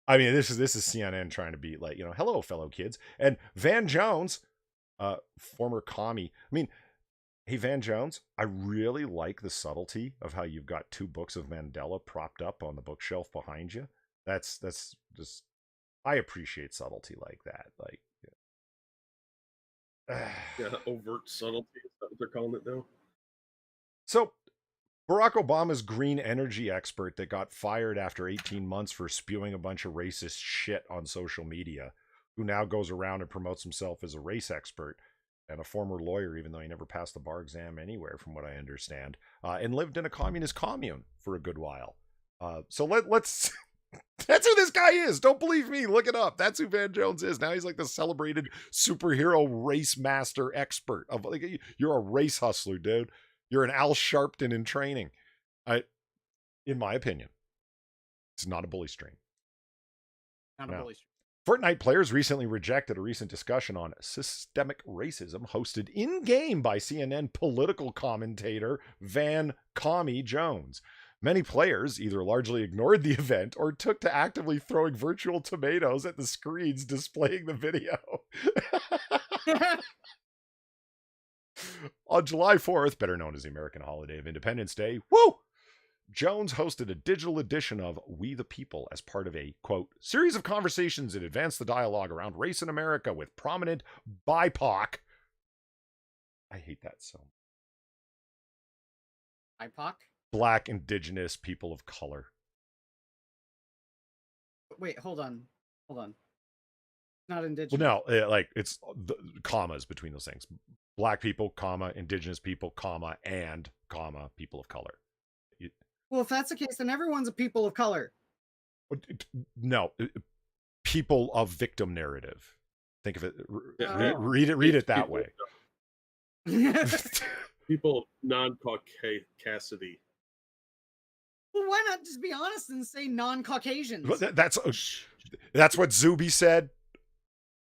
Speaker 1: I mean, this is CNN trying to be like, hello, fellow kids. And Van Jones, former commie. I mean, hey, Van Jones, I really like the subtlety of how you've got 2 books of Mandela propped up on the bookshelf behind you. That's just, I appreciate subtlety like that. Like,
Speaker 2: yeah, overt subtlety. Is that what they're calling it now?
Speaker 1: So, Barack Obama's green energy expert that got fired after 18 months for spewing a bunch of racist shit on social media, who now goes around and promotes himself as a race expert and a former lawyer, even though he never passed the bar exam anywhere, from what I understand, and lived in a communist commune for a good while. So let's... That's who this guy is. Don't believe me. Look it up. That's who Van Jones is. Now he's like the celebrated superhero race master expert. You're a race hustler, dude. You're an Al Sharpton in training. In my opinion, it's not a bully stream.
Speaker 3: Not a
Speaker 1: No.
Speaker 3: bully stream.
Speaker 1: Fortnite players recently rejected a recent discussion on systemic racism hosted in-game by CNN political commentator Van Commie Jones. Many players either largely ignored the event or took to actively throwing virtual tomatoes at the screens displaying the video. On July 4th, better known as the American holiday of Independence Day, Jones hosted a digital edition of We the People as part of a, quote, series of conversations that advanced the dialogue around race in America with prominent BIPOC. I hate that so much.
Speaker 3: BIPOC?
Speaker 1: Black, indigenous, people of color.
Speaker 3: Wait, hold on. Not indigenous.
Speaker 1: Well, no, like it's the commas between those things. Black people, comma, indigenous people, comma, and, comma, people of color.
Speaker 3: Well, if that's the case, then everyone's a people of color.
Speaker 1: No, people of victim narrative. Think of it. Read it that way.
Speaker 2: People of non-caucasity.
Speaker 3: Well, why not just be honest and say non-Caucasians?
Speaker 1: That's what Zuby said.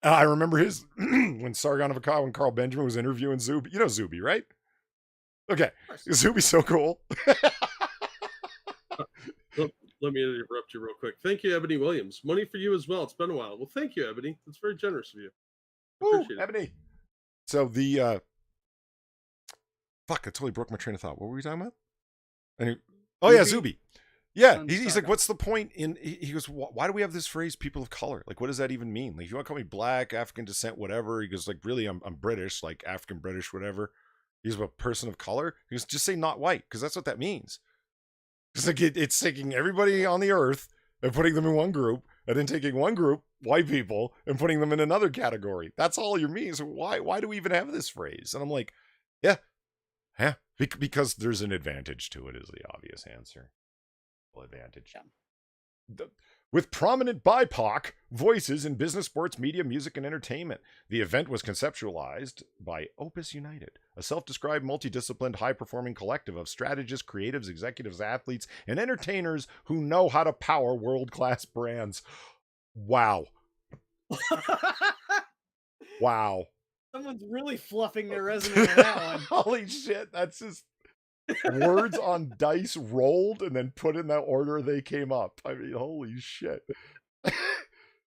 Speaker 1: I remember his when Sargon of Akkad, when Carl Benjamin was interviewing Zuby. You know Zuby, right? Okay, Zuby's so cool.
Speaker 2: Let me interrupt you real quick. Thank you, Ebony Williams. Money for you as well. It's been a while. Well, thank you, Ebony. That's very generous of you.
Speaker 1: Appreciate it. Ebony. So the fuck, I totally broke my train of thought. What were we talking about? Yeah, Zuby. Yeah, he's like, what's the point in? He goes, why do we have this phrase, people of color? Like, what does that even mean? Like, you want to call me black, African descent, whatever? He goes, like, really, I'm British, like African, British, whatever. He's a person of color. He goes, just say not white, because that's what that means. It's like it's taking everybody on the earth and putting them in one group, and then taking one group, white people, and putting them in another category. That's all you mean. So why do we even have this phrase? And I'm like, yeah, because there's an advantage to it is the obvious answer. Advantage. Yeah. With prominent BIPOC voices in business, sports, media, music, and entertainment. The event was conceptualized by Opus United, a self-described multidisciplined high-performing collective of strategists, creatives, executives, athletes, and entertainers who know how to power world-class brands. Wow. Wow.
Speaker 3: Someone's really fluffing their resume on that one.
Speaker 1: Holy shit, that's just words on dice rolled and then put in that order they came up. I mean, holy shit.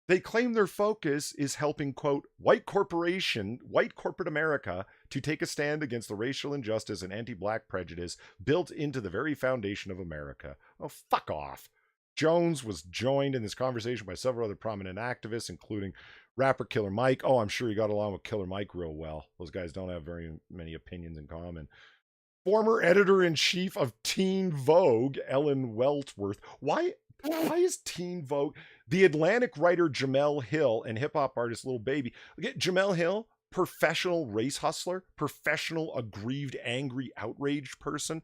Speaker 1: They claim their focus is helping, quote, white corporate America to take a stand against the racial injustice and anti-black prejudice built into the very foundation of America. Oh, fuck off. Jones was joined in this conversation by several other prominent activists, including rapper Killer Mike. Oh, I'm sure he got along with Killer Mike real well. Those guys don't have very many opinions in common. Former editor-in-chief of Teen Vogue, Ellen Weltworth. Why is Teen Vogue? The Atlantic writer Jamel Hill and hip-hop artist Lil Baby. Look at Jamel Hill, professional race hustler, professional aggrieved, angry, outraged person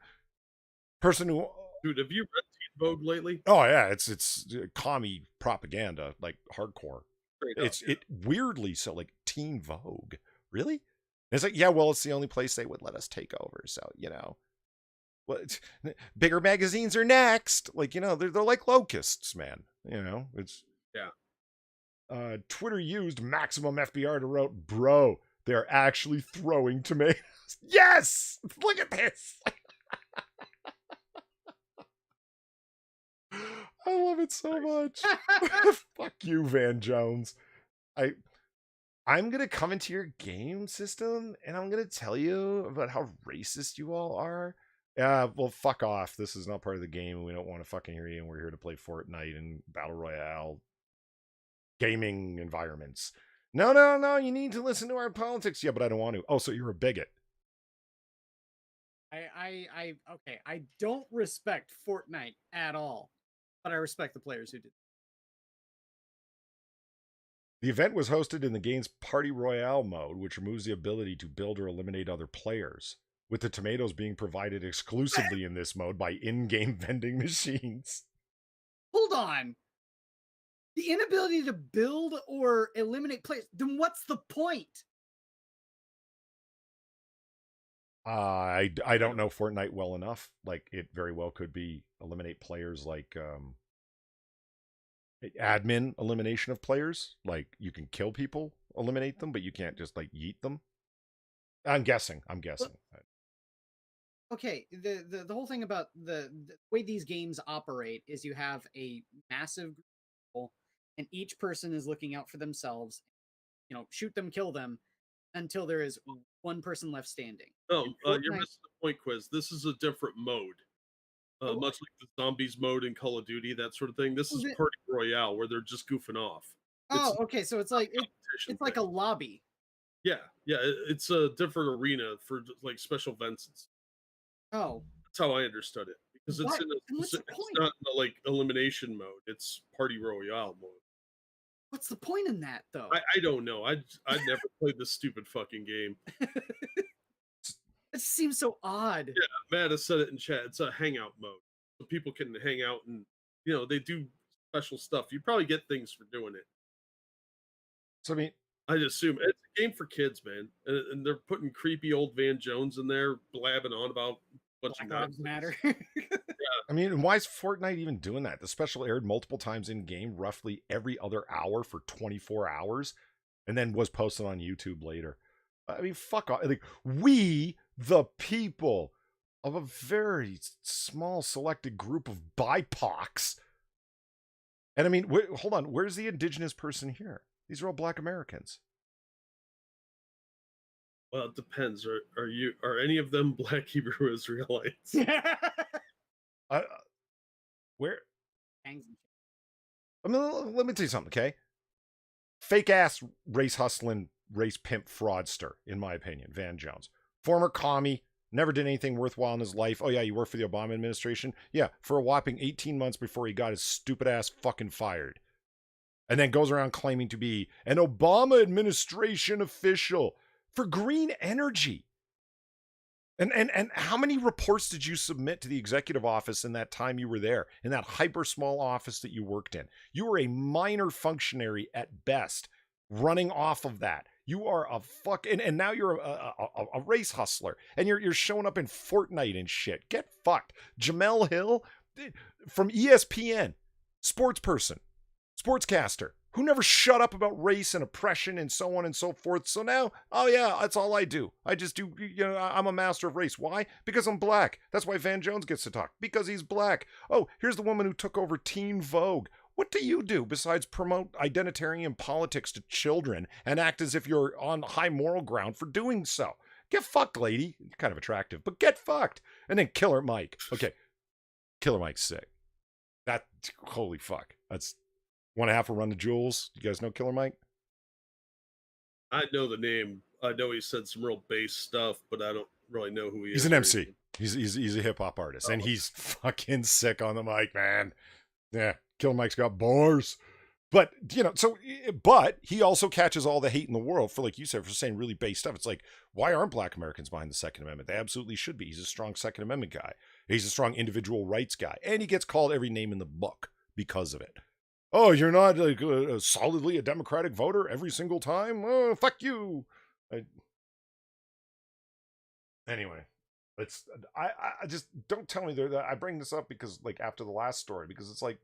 Speaker 1: who...
Speaker 2: Dude, have you read Teen Vogue lately?
Speaker 1: Oh, yeah, it's commie propaganda, like hardcore. It weirdly so, like Teen Vogue. Really? It's like, yeah, well, it's the only place they would let us take over. So, bigger magazines are next. Like, they're like locusts, man. It's yeah. Twitter used Maximum FBR to wrote, bro, they're actually throwing tomatoes. Yes, look at this. I love it so much. Fuck you, Van Jones. I'm going to come into your game system and I'm going to tell you about how racist you all are. Well, fuck off. This is not part of the game and we don't want to fucking hear you, and we're here to play Fortnite and Battle Royale gaming environments. No, you need to listen to our politics. Yeah, but I don't want to. Oh, so you're a bigot.
Speaker 3: Okay, I don't respect Fortnite at all, but I respect the players who did.
Speaker 1: The event was hosted in the game's Party Royale mode, which removes the ability to build or eliminate other players, with the tomatoes being provided exclusively in this mode by in-game vending machines.
Speaker 3: Hold on. The inability to build or eliminate players, then what's the point?
Speaker 1: I don't know Fortnite well enough. Like, it very well could be eliminate players like admin elimination of players. Like you can kill people, eliminate them, but you can't just like yeet them. I'm guessing.
Speaker 3: Okay, the whole thing about the way these games operate is you have a massive group of people, and each person is looking out for themselves. Shoot them, kill them, until there is one person left standing.
Speaker 2: No,
Speaker 3: In
Speaker 2: you're
Speaker 3: Fortnite-
Speaker 2: missing the point, Quiz. This is a different mode.
Speaker 3: Oh,
Speaker 2: Much like the zombies mode in Call of Duty, that sort of thing. This is
Speaker 3: is it-
Speaker 2: Party Royale, where they're just goofing off.
Speaker 3: Oh,
Speaker 2: It's
Speaker 3: okay, so it's like
Speaker 2: competition
Speaker 3: like a
Speaker 2: thing.
Speaker 3: lobby.
Speaker 2: Yeah, it's a different arena for like special events.
Speaker 3: Oh,
Speaker 2: That's how I understood it, because it's
Speaker 3: What?
Speaker 2: in
Speaker 3: Then what's the
Speaker 2: it's
Speaker 3: point?
Speaker 2: not in the like elimination mode. It's Party Royale mode.
Speaker 3: what's the point in that though?
Speaker 2: I don't know. I never played this stupid fucking game.
Speaker 3: It seems so odd.
Speaker 2: Yeah, Matt has said it in chat. It's a hangout mode, so people can hang out and they do special stuff. You probably get things for doing it.
Speaker 1: So I mean,
Speaker 2: I assume it's a game for kids, man, and they're putting creepy old Van Jones in there blabbing on about a bunch of
Speaker 3: Black Lives
Speaker 2: nonsense.
Speaker 3: Matter.
Speaker 1: I mean, why is Fortnite even doing that? The special aired multiple times in game, roughly every other hour for 24 hours, and then was posted on YouTube later. I mean, fuck off. Like, we, the people of a very small selected group of BIPOCs. And I mean, hold on, where's the indigenous person here? These are all Black Americans.
Speaker 2: Well, it depends. Are any of them Black Hebrew Israelites?
Speaker 1: Where?
Speaker 3: Hangs and
Speaker 1: I mean, let me tell you something, okay? Fake ass race hustling, race pimp fraudster, in my opinion, Van Jones. Former commie, never did anything worthwhile in his life. Oh, yeah, you worked for the Obama administration? Yeah, for a whopping 18 months before he got his stupid ass fucking fired. And then goes around claiming to be an Obama administration official for green energy. And how many reports did you submit to the executive office in that time you were there, in that hyper small office that you worked in? You were a minor functionary at best, running off of that. You are a and now you're a race hustler, and you're showing up in Fortnite and shit. Get fucked. Jamel Hill from ESPN, sports person, sportscaster, who never shut up about race and oppression and so on and so forth. So now, oh yeah, that's all I do. I just do, I'm a master of race. Why? Because I'm black. That's why Van Jones gets to talk. Because he's black. Oh, here's the woman who took over Teen Vogue. What do you do besides promote identitarian politics to children and act as if you're on high moral ground for doing so? Get fucked, lady. You're kind of attractive, but get fucked. And then Killer Mike. Okay, Killer Mike's sick. That, holy fuck. That's 1.5 a Run the Jewels. You guys know Killer Mike?
Speaker 2: I know the name. I know he said some real base stuff, but I don't really know who he is.
Speaker 1: He's an MC. He's a hip hop artist, and he's fucking sick on the mic, man. Yeah, Killer Mike's got bars. But, but he also catches all the hate in the world for, like you said, for saying really base stuff. It's like, why aren't Black Americans behind the Second Amendment? They absolutely should be. He's a strong Second Amendment guy. He's a strong individual rights guy. And he gets called every name in the book because of it. Oh, you're not like solidly a Democratic voter every single time? Oh, fuck you. Anyway, I just, don't tell me that. I bring this up because, like, after the last story, because it's like,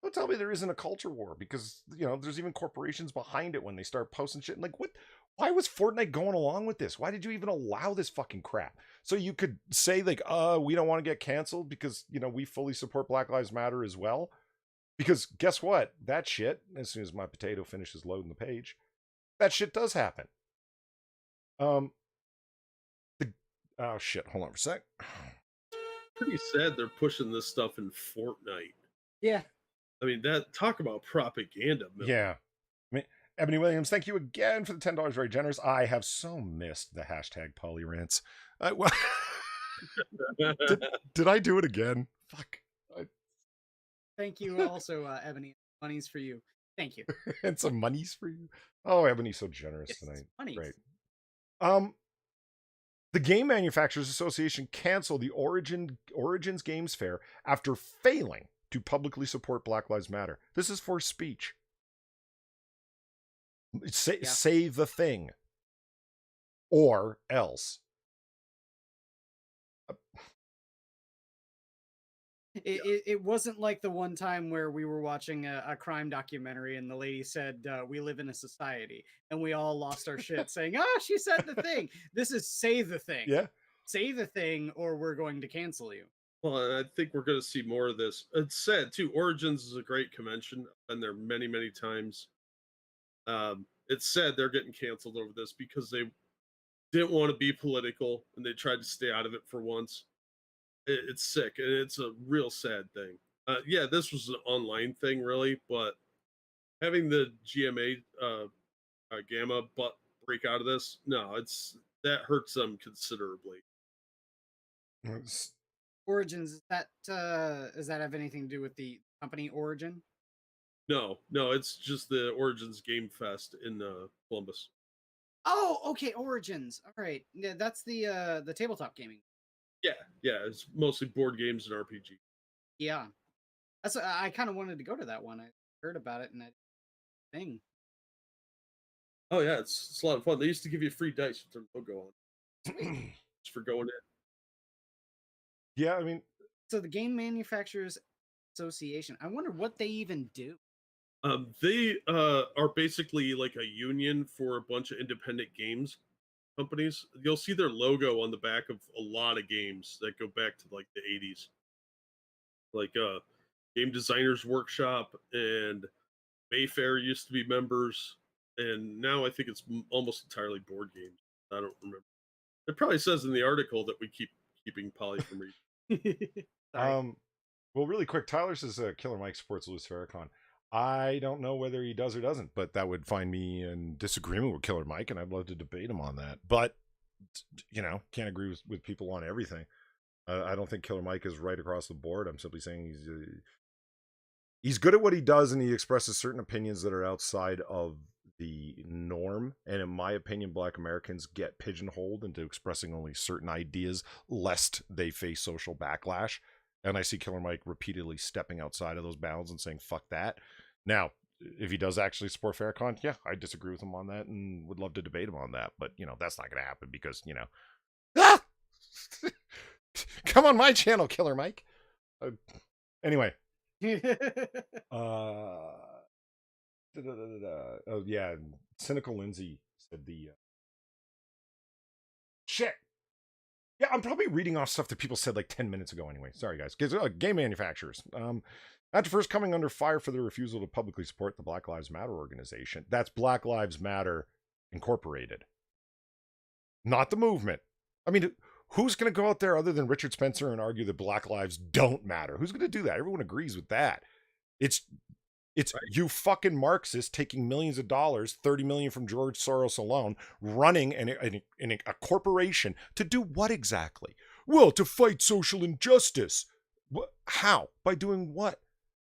Speaker 1: don't tell me there isn't a culture war, because, there's even corporations behind it when they start posting shit. And like, what? Why was Fortnite going along with this? Why did you even allow this fucking crap? So you could say, like, we don't want to get canceled because, we fully support Black Lives Matter as well. Because guess what? That shit, as soon as my potato finishes loading the page, that shit does happen. Oh shit, hold on for a sec.
Speaker 2: Pretty sad they're pushing this stuff in Fortnite.
Speaker 3: Yeah.
Speaker 2: I mean, talk about propaganda.
Speaker 1: Yeah. I mean, Ebony Williams, thank you again for the $10. Very generous. I have so missed the hashtag polyrants. Well, did I do it again? Fuck.
Speaker 3: Thank you also, Ebony. Money's for you. Thank you.
Speaker 1: And some monies for you. Oh, Ebony's so generous tonight.
Speaker 3: Money's.
Speaker 1: Great. The Game Manufacturers Association canceled the Origins Games Fair after failing to publicly support Black Lives Matter. This is for speech. Say the thing. Or else.
Speaker 3: It wasn't like the one time where we were watching a crime documentary and the lady said, "We live in a society," and we all lost our shit saying, "Ah, she said the thing." This is say the thing.
Speaker 1: Yeah.
Speaker 3: Say the thing, or we're going to cancel you.
Speaker 2: Well, and I think we're going to see more of this. It's sad too. Origins is a great convention. I've been there many, many times. It's sad they're getting canceled over this because they didn't want to be political and they tried to stay out of it for once. It's sick and it's a real sad thing. Yeah, this was an online thing, really, but having the GMA Gamma but break out of this, no, that hurts them considerably.
Speaker 1: It's-
Speaker 3: Origins, does that have anything to do with the company Origin?
Speaker 2: No, it's just the Origins Game Fest in Columbus.
Speaker 3: Oh, okay, Origins. All right, yeah, that's the tabletop gaming.
Speaker 2: Yeah, it's mostly board games and RPG.
Speaker 3: Yeah, I kind of wanted to go to that one. I heard about it and that thing.
Speaker 2: Oh yeah, it's a lot of fun. They used to give you free dice with their logo on just for going in.
Speaker 1: yeah, I mean,
Speaker 3: So the Game Manufacturers Association. I wonder what they even do.
Speaker 2: They are basically like a union for a bunch of independent games companies. You'll see their logo on the back of a lot of games that go back to like the 80s. Like Game Designers Workshop and Mayfair used to be members, and now I think it's almost entirely board games. I don't remember. It probably says in the article that we keeping Polly from reading.
Speaker 3: Sorry.
Speaker 1: Well, really quick, Tyler says Killer Mike supports Louis Farrakhan. I don't know whether he does or doesn't, but that would find me in disagreement with Killer Mike, and I'd love to debate him on that. But, can't agree with people on everything. I don't think Killer Mike is right across the board. I'm simply saying he's good at what he does, and he expresses certain opinions that are outside of the norm. And in my opinion, Black Americans get pigeonholed into expressing only certain ideas lest they face social backlash. And I see Killer Mike repeatedly stepping outside of those bounds and saying, fuck that. Now, if he does actually support Farrakhan, yeah, I disagree with him on that and would love to debate him on that. But, that's not going to happen because, ah! Come on my channel, Killer Mike. Anyway. Oh, yeah. Cynical Lindsay said shit. Yeah, I'm probably reading off stuff that people said like 10 minutes ago anyway. Sorry, guys. Game manufacturers. After first coming under fire for their refusal to publicly support the Black Lives Matter organization. That's Black Lives Matter Incorporated. Not the movement. I mean, who's going to go out there other than Richard Spencer and argue that Black lives don't matter? Who's going to do that? Everyone agrees with that. It's right. You fucking Marxists taking millions of dollars, 30 million from George Soros alone, running a corporation to do what exactly? Well, to fight social injustice. How? By doing what?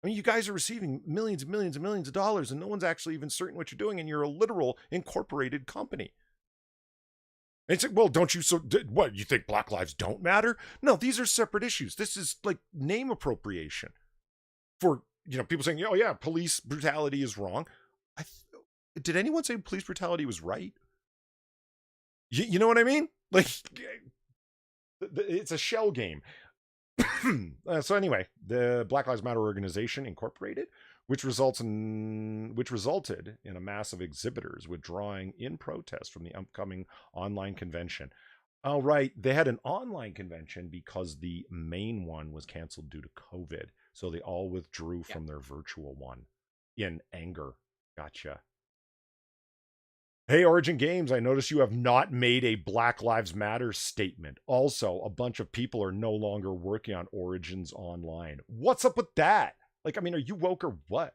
Speaker 1: I mean, you guys are receiving millions and millions and millions of dollars, and no one's actually even certain what you're doing, and you're a literal incorporated company. And it's like, well, don't you, what, you think Black lives don't matter? No, these are separate issues. This is like name appropriation for, people saying, oh yeah, police brutality is wrong. Did anyone say police brutality was right? You know what I mean? Like, it's a shell game. So anyway, the Black Lives Matter organization Incorporated, which resulted in a mass of exhibitors withdrawing in protest from the upcoming online convention. Oh, right. They had an online convention because the main one was canceled due to COVID. So they all withdrew from their virtual one in anger. Gotcha. Hey, Origin Games, I notice you have not made a Black Lives Matter statement. Also, a bunch of people are no longer working on Origins Online. What's up with that? Like, I mean, are you woke or what?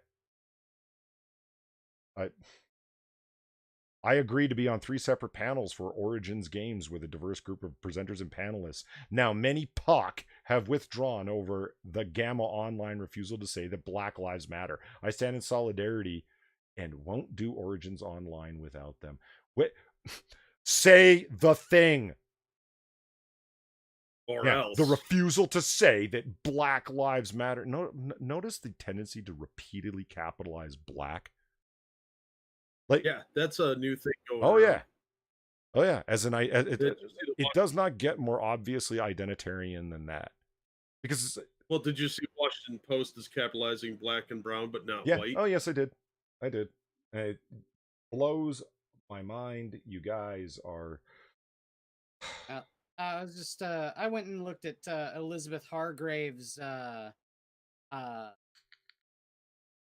Speaker 1: I agree to be on 3 separate panels for Origins Games with a diverse group of presenters and panelists. Now, many POC have withdrawn over the Gamma Online refusal to say that Black Lives Matter. I stand in solidarity and won't do Origins Online without them. Say the thing.
Speaker 2: Or else.
Speaker 1: The refusal to say that Black Lives Matter. Notice the tendency to repeatedly capitalize black. Like,
Speaker 2: yeah, that's a new thing going on.
Speaker 1: Oh yeah. It does not get more obviously identitarian than that. because
Speaker 2: Well, did you see Washington Post is capitalizing black and brown, but not
Speaker 1: yeah.
Speaker 2: white?
Speaker 1: Oh yes, I did. It blows my mind. You guys are.
Speaker 3: I was just I went and looked at Elizabeth Hargrave's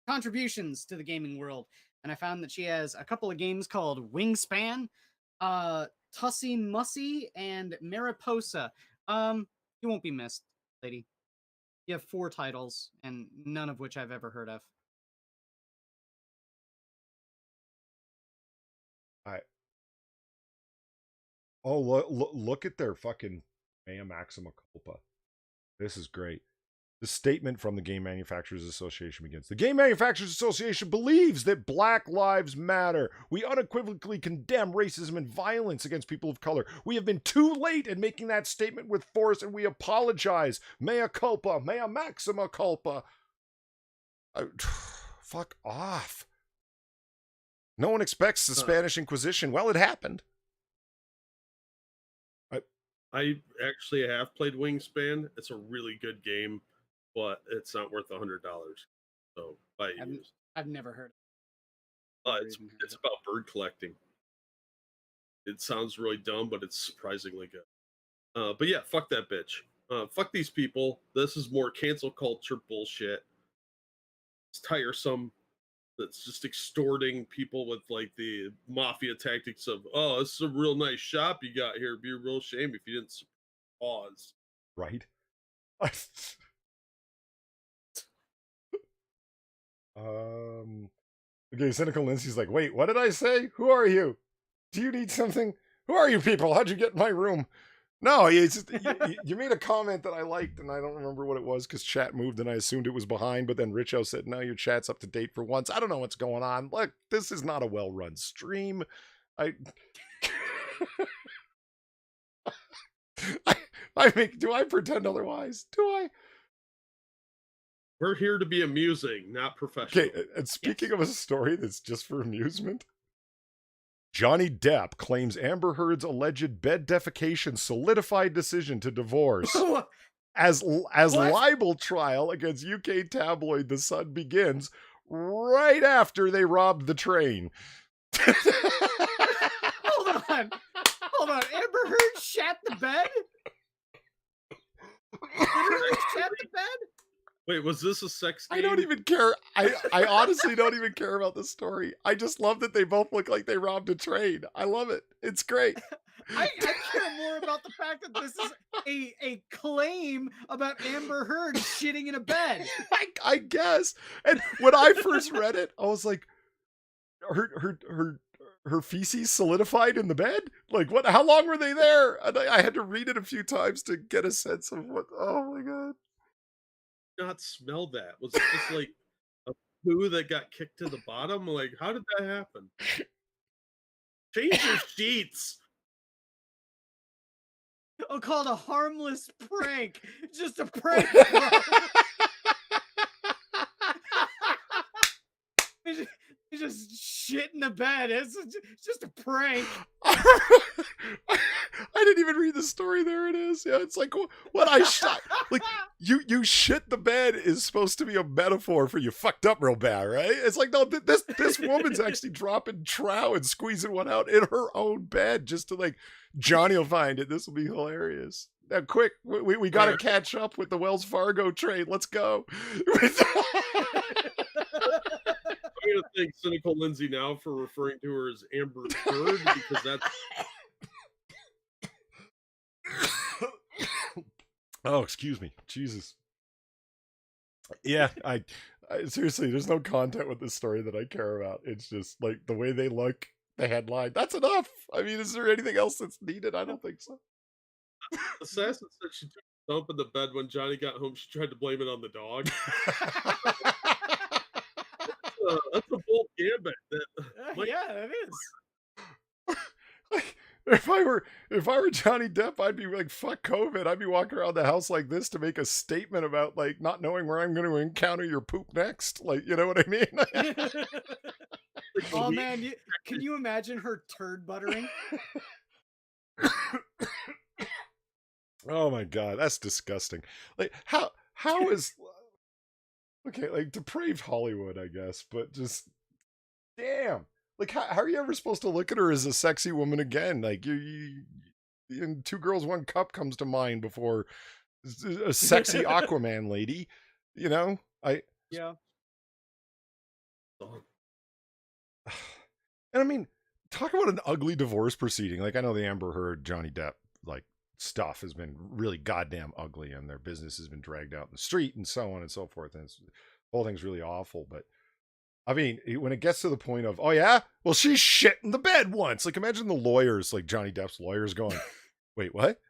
Speaker 3: contributions to the gaming world, and I found that she has a couple of games called Wingspan, Tussie Mussy, and Mariposa. You won't be missed, lady. You have 4 titles, and none of which I've ever heard of.
Speaker 1: Oh, look at their fucking mea maxima culpa. This is great. The statement from the Game Manufacturers Association begins. The Game Manufacturers Association believes that Black Lives Matter. We unequivocally condemn racism and violence against people of color. We have been too late in making that statement with force, and we apologize. Mea culpa, mea maxima culpa. Fuck off. No one expects the Spanish Inquisition. Well, it happened.
Speaker 2: I actually have played Wingspan. It's a really good game, but it's not worth $100. So buy it used.
Speaker 3: I've never heard
Speaker 2: of it. It's about bird collecting. It sounds really dumb, but it's surprisingly good. But yeah, fuck that bitch. Fuck these people. This is more cancel culture bullshit. It's tiresome. That's just extorting people with like the mafia tactics of, oh, this is a real nice shop you got here. It'd be a real shame if you didn't pause.
Speaker 1: Right. Okay, Cynical Lindsay's like, wait, what did I say? Who are you? Do you need something? Who are you people? How'd you get in my room? No, it's just, you made a comment that I liked, and I don't remember what it was because chat moved and I assumed it was behind, but then Richo said, no, your chat's up to date for once. I don't know what's going on. Look, this is not a well-run stream. Do I pretend otherwise? Do I?
Speaker 2: We're here to be amusing, not professional.
Speaker 1: Okay, and speaking of a story that's just for amusement, Johnny Depp claims Amber Heard's alleged bed defecation solidified decision to divorce. As libel trial against UK tabloid The Sun begins right after they robbed the train.
Speaker 3: Hold on. Amber Heard shat the bed? Literally shat the bed?
Speaker 2: Wait, was this a sex game?
Speaker 1: I don't even care. I honestly don't even care about this story. I just love that they both look like they robbed a train. I love it. It's great.
Speaker 3: I care more about the fact that this is a claim about Amber Heard shitting in a bed.
Speaker 1: I guess. And when I first read it, I was like, her feces solidified in the bed? Like, what? How long were they there? And I had to read it a few times to get a sense of what. Oh my god.
Speaker 2: Not smell that? Was it just like a poo that got kicked to the bottom? Like, how did that happen? Change your sheets.
Speaker 3: Oh, called a harmless prank. Just a prank. He's just shit in the bed. It's just a prank.
Speaker 1: I didn't even read the story. There it is. Yeah, it's like what I shot. Like you shit the bed is supposed to be a metaphor for you fucked up real bad, right? It's like, no, this woman's actually dropping trow and squeezing one out in her own bed just to like, Johnny will find it. This will be hilarious. Now, quick, we got to catch up with the Wells Fargo train. Let's go.
Speaker 2: I'm going to thank Cynical Lindsay now for referring to her as Amber Heard because that's...
Speaker 1: Oh, excuse me. Jesus. Yeah, I seriously, there's no content with this story that I care about. It's just like the way they look, the headline. That's enough. I mean, is there anything else that's needed? I don't think so.
Speaker 2: Assassin said she took a dump in the bed when Johnny got home. She tried to blame it on the dog. That's a bold gambit.
Speaker 3: Yeah, it is.
Speaker 1: If I were Johnny Depp, I'd be like, fuck COVID. I'd be walking around the house like this to make a statement about like not knowing where I'm going to encounter your poop next. Like, you know what I mean?
Speaker 3: Oh man, can you imagine her turd buttering?
Speaker 1: Oh my god, that's disgusting. Like how is okay, like depraved Hollywood, I guess, but just damn. Like how are you ever supposed to look at her as a sexy woman again? Like you and Two Girls One Cup comes to mind before a sexy Aquaman lady, you know?
Speaker 3: Yeah.
Speaker 1: And I mean, talk about an ugly divorce proceeding. Like I know the Amber Heard, Johnny Depp, like stuff has been really goddamn ugly, and their business has been dragged out in the street and so on and so forth. And the whole thing's really awful. But I mean, when it gets to the point of, oh yeah, well she's shit in the bed once. Like imagine the lawyers, like Johnny Depp's lawyers, going, wait, what?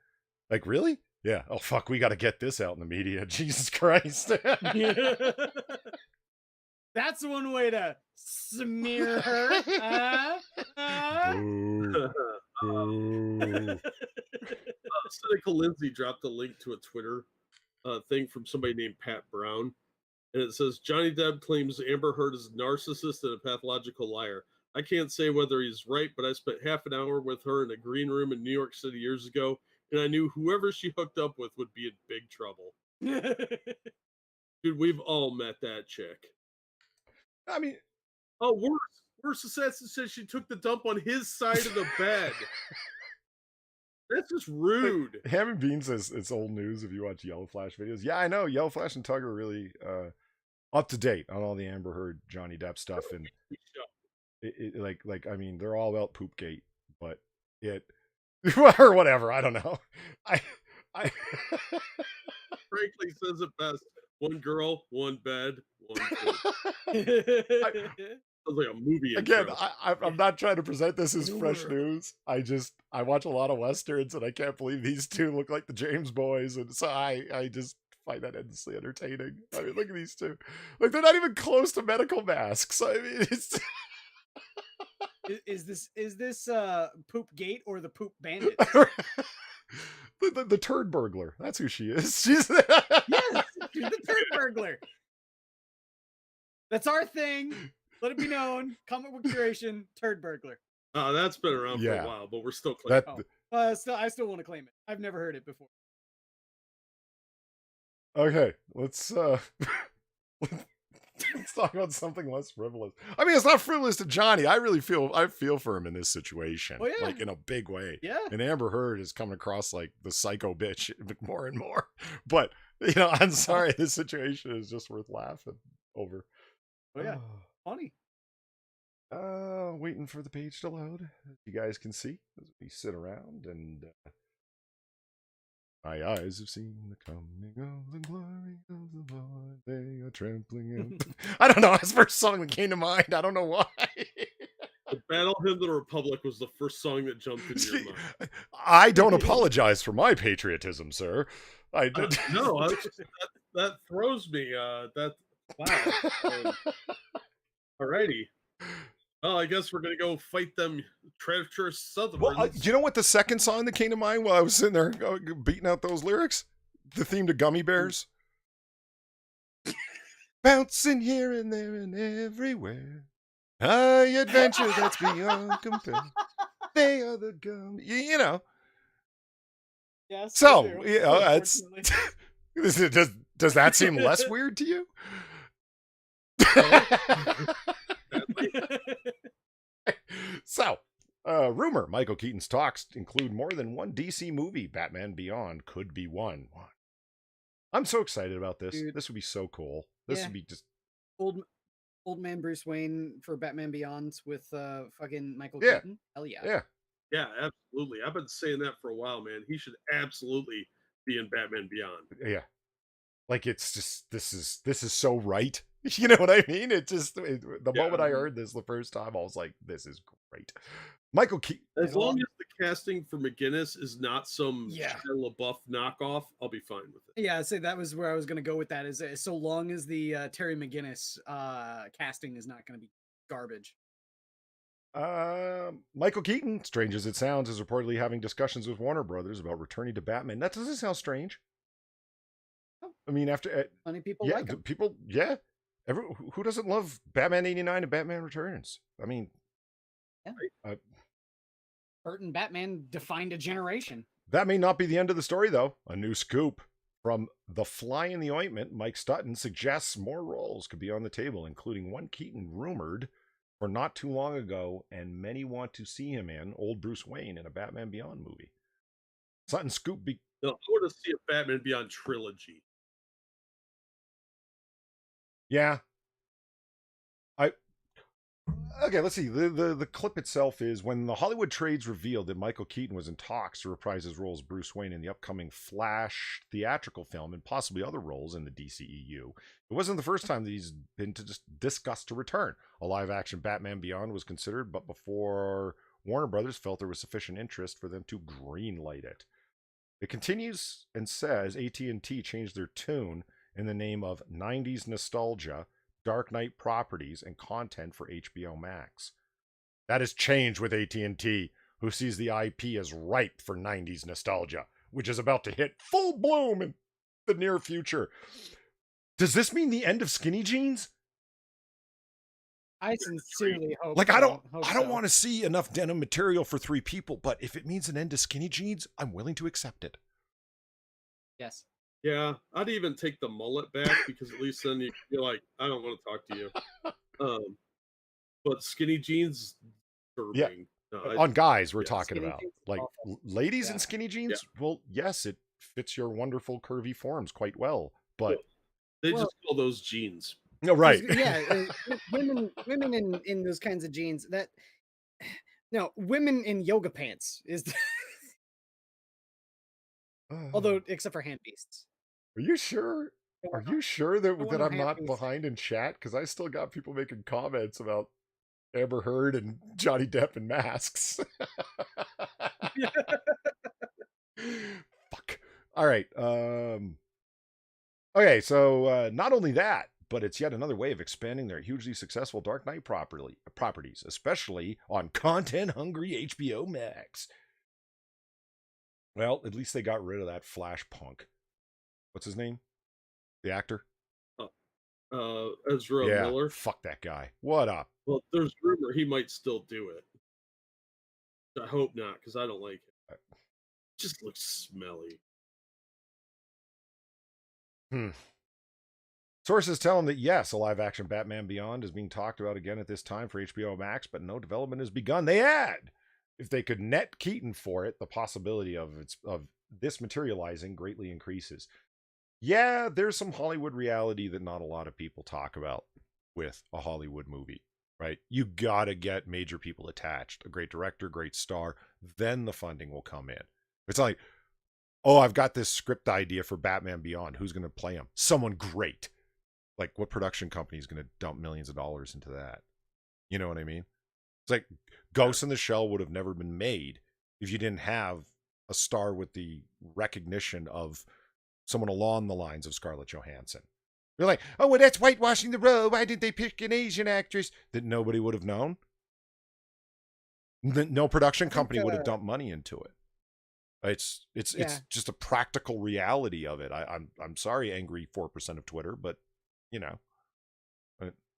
Speaker 1: Like really? Yeah. Oh fuck, we got to get this out in the media. Jesus Christ.
Speaker 3: That's one way to smear her.
Speaker 1: Boo. Boo.
Speaker 2: Cynical Lindsay dropped a link to a Twitter thing from somebody named Pat Brown. And it says, Johnny Depp claims Amber Heard is a narcissist and a pathological liar. I can't say whether he's right, but I spent half an hour with her in a green room in New York City years ago, and I knew whoever she hooked up with would be in big trouble. Dude, we've all met that chick.
Speaker 1: I mean,
Speaker 2: oh, worse. Worse, Assassin says she took the dump on his side of the bed. That's just rude.
Speaker 1: Like, Ham and Bean says it's old news if you watch Yellow Flash videos. Yeah, I know. Yellow Flash and Tug are really up to date on all the Amber Heard, Johnny Depp stuff, and like I mean, they're all about Poopgate, but it or whatever. I don't know. I
Speaker 2: frankly says it best. One girl, one bed, one food. Sounds like a movie.
Speaker 1: Again, I'm not trying to present this as fresh news. I watch a lot of westerns, and I can't believe these two look like the James boys, and so I just find that endlessly entertaining. I mean, look at these two. Like they're not even close to medical masks. I mean, it's
Speaker 3: is this Poop Gate or the Poop Bandit?
Speaker 1: the turd burglar. That's who she is. She's
Speaker 3: yes, she's the turd burglar. That's our thing. Let it be known. Comment with Curation, turd burglar.
Speaker 2: That's been around for a while, but we're still claiming
Speaker 3: it. I still want to claim it. I've never heard it before.
Speaker 1: Okay, let's talk about something less frivolous. I mean, it's not frivolous to Johnny. I feel for him in this situation, like in a big way.
Speaker 3: Yeah.
Speaker 1: And Amber Heard is coming across like the psycho bitch more and more. But I'm sorry, this situation is just worth laughing over.
Speaker 3: Oh yeah, funny.
Speaker 1: Waiting for the page to load. As you guys can see as we sit around, and my eyes have seen the coming of the glory of the Lord. They are trampling out. I don't know. That's the first song that came to mind. I don't know why.
Speaker 2: The Battle Hymn of the Republic was the first song that jumped into your mind.
Speaker 1: I don't apologize for my patriotism, sir. I did.
Speaker 2: No, that throws me. Wow. Alrighty. Well, I guess we're gonna go fight them treacherous Southerners.
Speaker 1: Well, you know what the second song that came to mind while I was sitting there beating out those lyrics? The theme to Gummy Bears. Bouncing here and there and everywhere. High adventure that's beyond compare. They are the gum. You know.
Speaker 3: Yes.
Speaker 1: So, that's. Does that seem less weird to you? So, rumor Michael Keaton's talks include more than one DC movie. Batman Beyond could be one. I'm so excited about this. Dude. This would be so cool. This would be just
Speaker 3: old man Bruce Wayne for Batman Beyond with fucking Michael Keaton. Hell yeah.
Speaker 2: Yeah, absolutely. I've been saying that for a while, man. He should absolutely be in Batman Beyond.
Speaker 1: Yeah. Like it's just this is so right. You know what I mean? The moment I heard this the first time, I was like, this is great. Michael Keaton.
Speaker 2: As long as the casting for McGinnis is not some Shia LaBeouf knockoff, I'll be fine with it.
Speaker 3: Yeah, I'd say that was where I was going to go with that. Is so long as the Terry McGinnis casting is not going to be garbage.
Speaker 1: Michael Keaton, strange as it sounds, is reportedly having discussions with Warner Brothers about returning to Batman. That doesn't sound strange. I mean, after
Speaker 3: many people like him.
Speaker 1: People, who doesn't love Batman 89 and Batman Returns? I mean,
Speaker 3: Burt and Batman defined a generation.
Speaker 1: That may not be the end of the story, though. A new scoop from The Fly in the Ointment, Mike Stutton suggests more roles could be on the table, including one Keaton rumored for not too long ago, and many want to see him in old Bruce Wayne in a Batman Beyond movie. Sutton scoop
Speaker 2: No, I want to see a Batman Beyond trilogy.
Speaker 1: Yeah. Okay, let's see. The clip itself is when the Hollywood trades revealed that Michael Keaton was in talks to reprise his role as Bruce Wayne in the upcoming Flash theatrical film and possibly other roles in the DCEU. It wasn't the first time that he's been discussed to return. A live-action Batman Beyond was considered, but before Warner Brothers felt there was sufficient interest for them to greenlight it. It continues and says AT&T changed their tune in the name of 90s nostalgia, Dark Knight properties, and content for HBO Max. That has changed with AT&T, who sees the IP as ripe for 90s nostalgia, which is about to hit full bloom in the near future. Does this mean the end of skinny jeans?
Speaker 3: I sincerely hope.
Speaker 1: Like, I don't
Speaker 3: so.
Speaker 1: want to see enough denim material for 3 people, but if it means an end to skinny jeans, I'm willing to accept it.
Speaker 3: Yes.
Speaker 2: Yeah, I'd even take the mullet back because at least then you're like, I don't want to talk to you. But skinny jeans, disturbing.
Speaker 1: Yeah.
Speaker 2: No,
Speaker 1: on guys, we're
Speaker 2: yeah,
Speaker 1: talking
Speaker 3: skinny
Speaker 1: about.
Speaker 3: jeans is
Speaker 1: Like,
Speaker 3: awful.
Speaker 1: ladies
Speaker 3: Yeah.
Speaker 1: in skinny jeans? Well, yes, it fits your wonderful curvy forms quite well, but
Speaker 2: they just call those jeans.
Speaker 1: no, right.
Speaker 3: Yeah, women in those kinds of jeans. That no, women in yoga pants is. Although, except for hand beasts.
Speaker 1: Are you sure? Are you sure that I'm not
Speaker 3: beasts.
Speaker 1: behind in chat? Because I still got people making comments about Amber Heard and Johnny Depp and masks. Fuck. All right. Okay, so not only that, but it's yet another way of expanding their hugely successful Dark Knight properties, especially on content-hungry HBO Max. Well, at least they got rid of that Flash punk. What's his name? The actor?
Speaker 2: Ezra Miller.
Speaker 1: Fuck that guy. What up?
Speaker 2: Well, there's rumor he might still do it. I hope not, because I don't like it. Just looks smelly.
Speaker 1: Sources tell him that yes, a live-action Batman Beyond is being talked about again at this time for HBO Max, but no development has begun. They add, if they could net Keaton for it, the possibility of this materializing greatly increases. Yeah, there's some Hollywood reality that not a lot of people talk about with a Hollywood movie, right? You gotta get major people attached, a great director, great star, then the funding will come in. It's like, oh, I've got this script idea for Batman Beyond. Who's going to play him? Someone great. Like, what production company is going to dump millions of dollars into that? You know what I mean? It's like Ghost in the Shell would have never been made if you didn't have a star with the recognition of someone along the lines of Scarlett Johansson. You're like, oh, well, that's whitewashing the role. Why didn't they pick an Asian actress that nobody would have known? No production company would have dumped money into it. It's just a practical reality of it. I'm sorry, angry 4% of Twitter, but you know,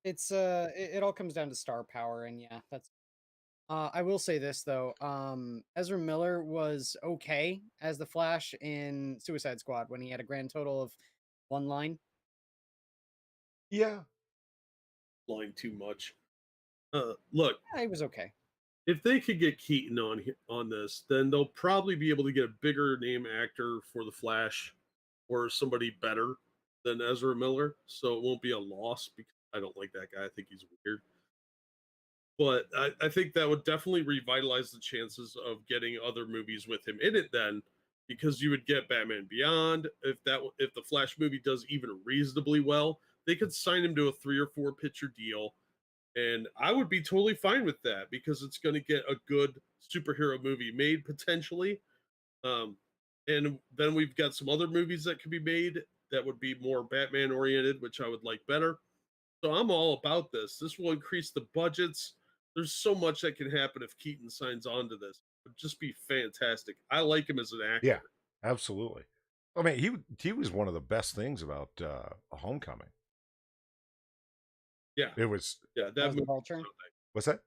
Speaker 3: it's it all comes down to star power, and yeah, that's. I will say this though, Ezra Miller was okay as the Flash in Suicide Squad when he had a grand total of 1 line.
Speaker 1: Yeah,
Speaker 2: lying too much. Look,
Speaker 3: yeah, he was okay.
Speaker 2: If they could get Keaton on this, then they'll probably be able to get a bigger name actor for the Flash, or somebody better than Ezra Miller. So it won't be a loss because I don't like that guy. I think he's weird. But I think that would definitely revitalize the chances of getting other movies with him in it then, because you would get Batman Beyond. If the Flash movie does even reasonably well, they could sign him to a 3 or 4 picture deal. And I would be totally fine with that because it's going to get a good superhero movie made potentially. And then we've got some other movies that could be made that would be more Batman oriented, which I would like better. So I'm all about this. This will increase the budgets. There's so much that can happen if Keaton signs on to this. It would just be fantastic. I like him as an actor.
Speaker 1: Yeah, absolutely. I mean, he was one of the best things about Homecoming.
Speaker 2: Yeah,
Speaker 1: it was.
Speaker 2: Yeah, that
Speaker 3: was Vulture.
Speaker 1: What's that?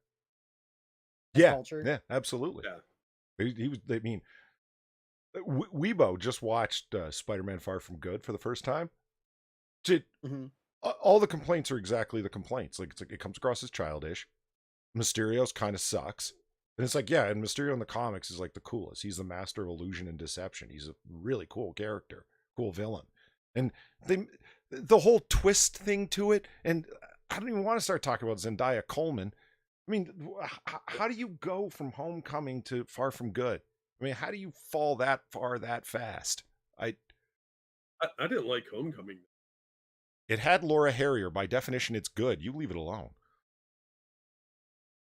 Speaker 3: Yeah,
Speaker 1: yeah, absolutely.
Speaker 2: Yeah,
Speaker 1: he was. I mean, Weibo just watched Spider-Man: Far From Good for the first time.
Speaker 3: Mm-hmm.
Speaker 1: All the complaints are exactly the complaints. Like it's like it comes across as childish. Mysterio's kind of sucks. And it's like, yeah, and Mysterio in the comics is like the coolest. He's the master of illusion and deception. He's a really cool character, cool villain. And the whole twist thing to it, and I don't even want to start talking about Zendaya Coleman. I mean, how do you go from Homecoming to Far From Good? I mean, how do you fall that far that fast?
Speaker 2: I didn't like Homecoming.
Speaker 1: It had Laura Harrier. By definition, it's good. You leave it alone.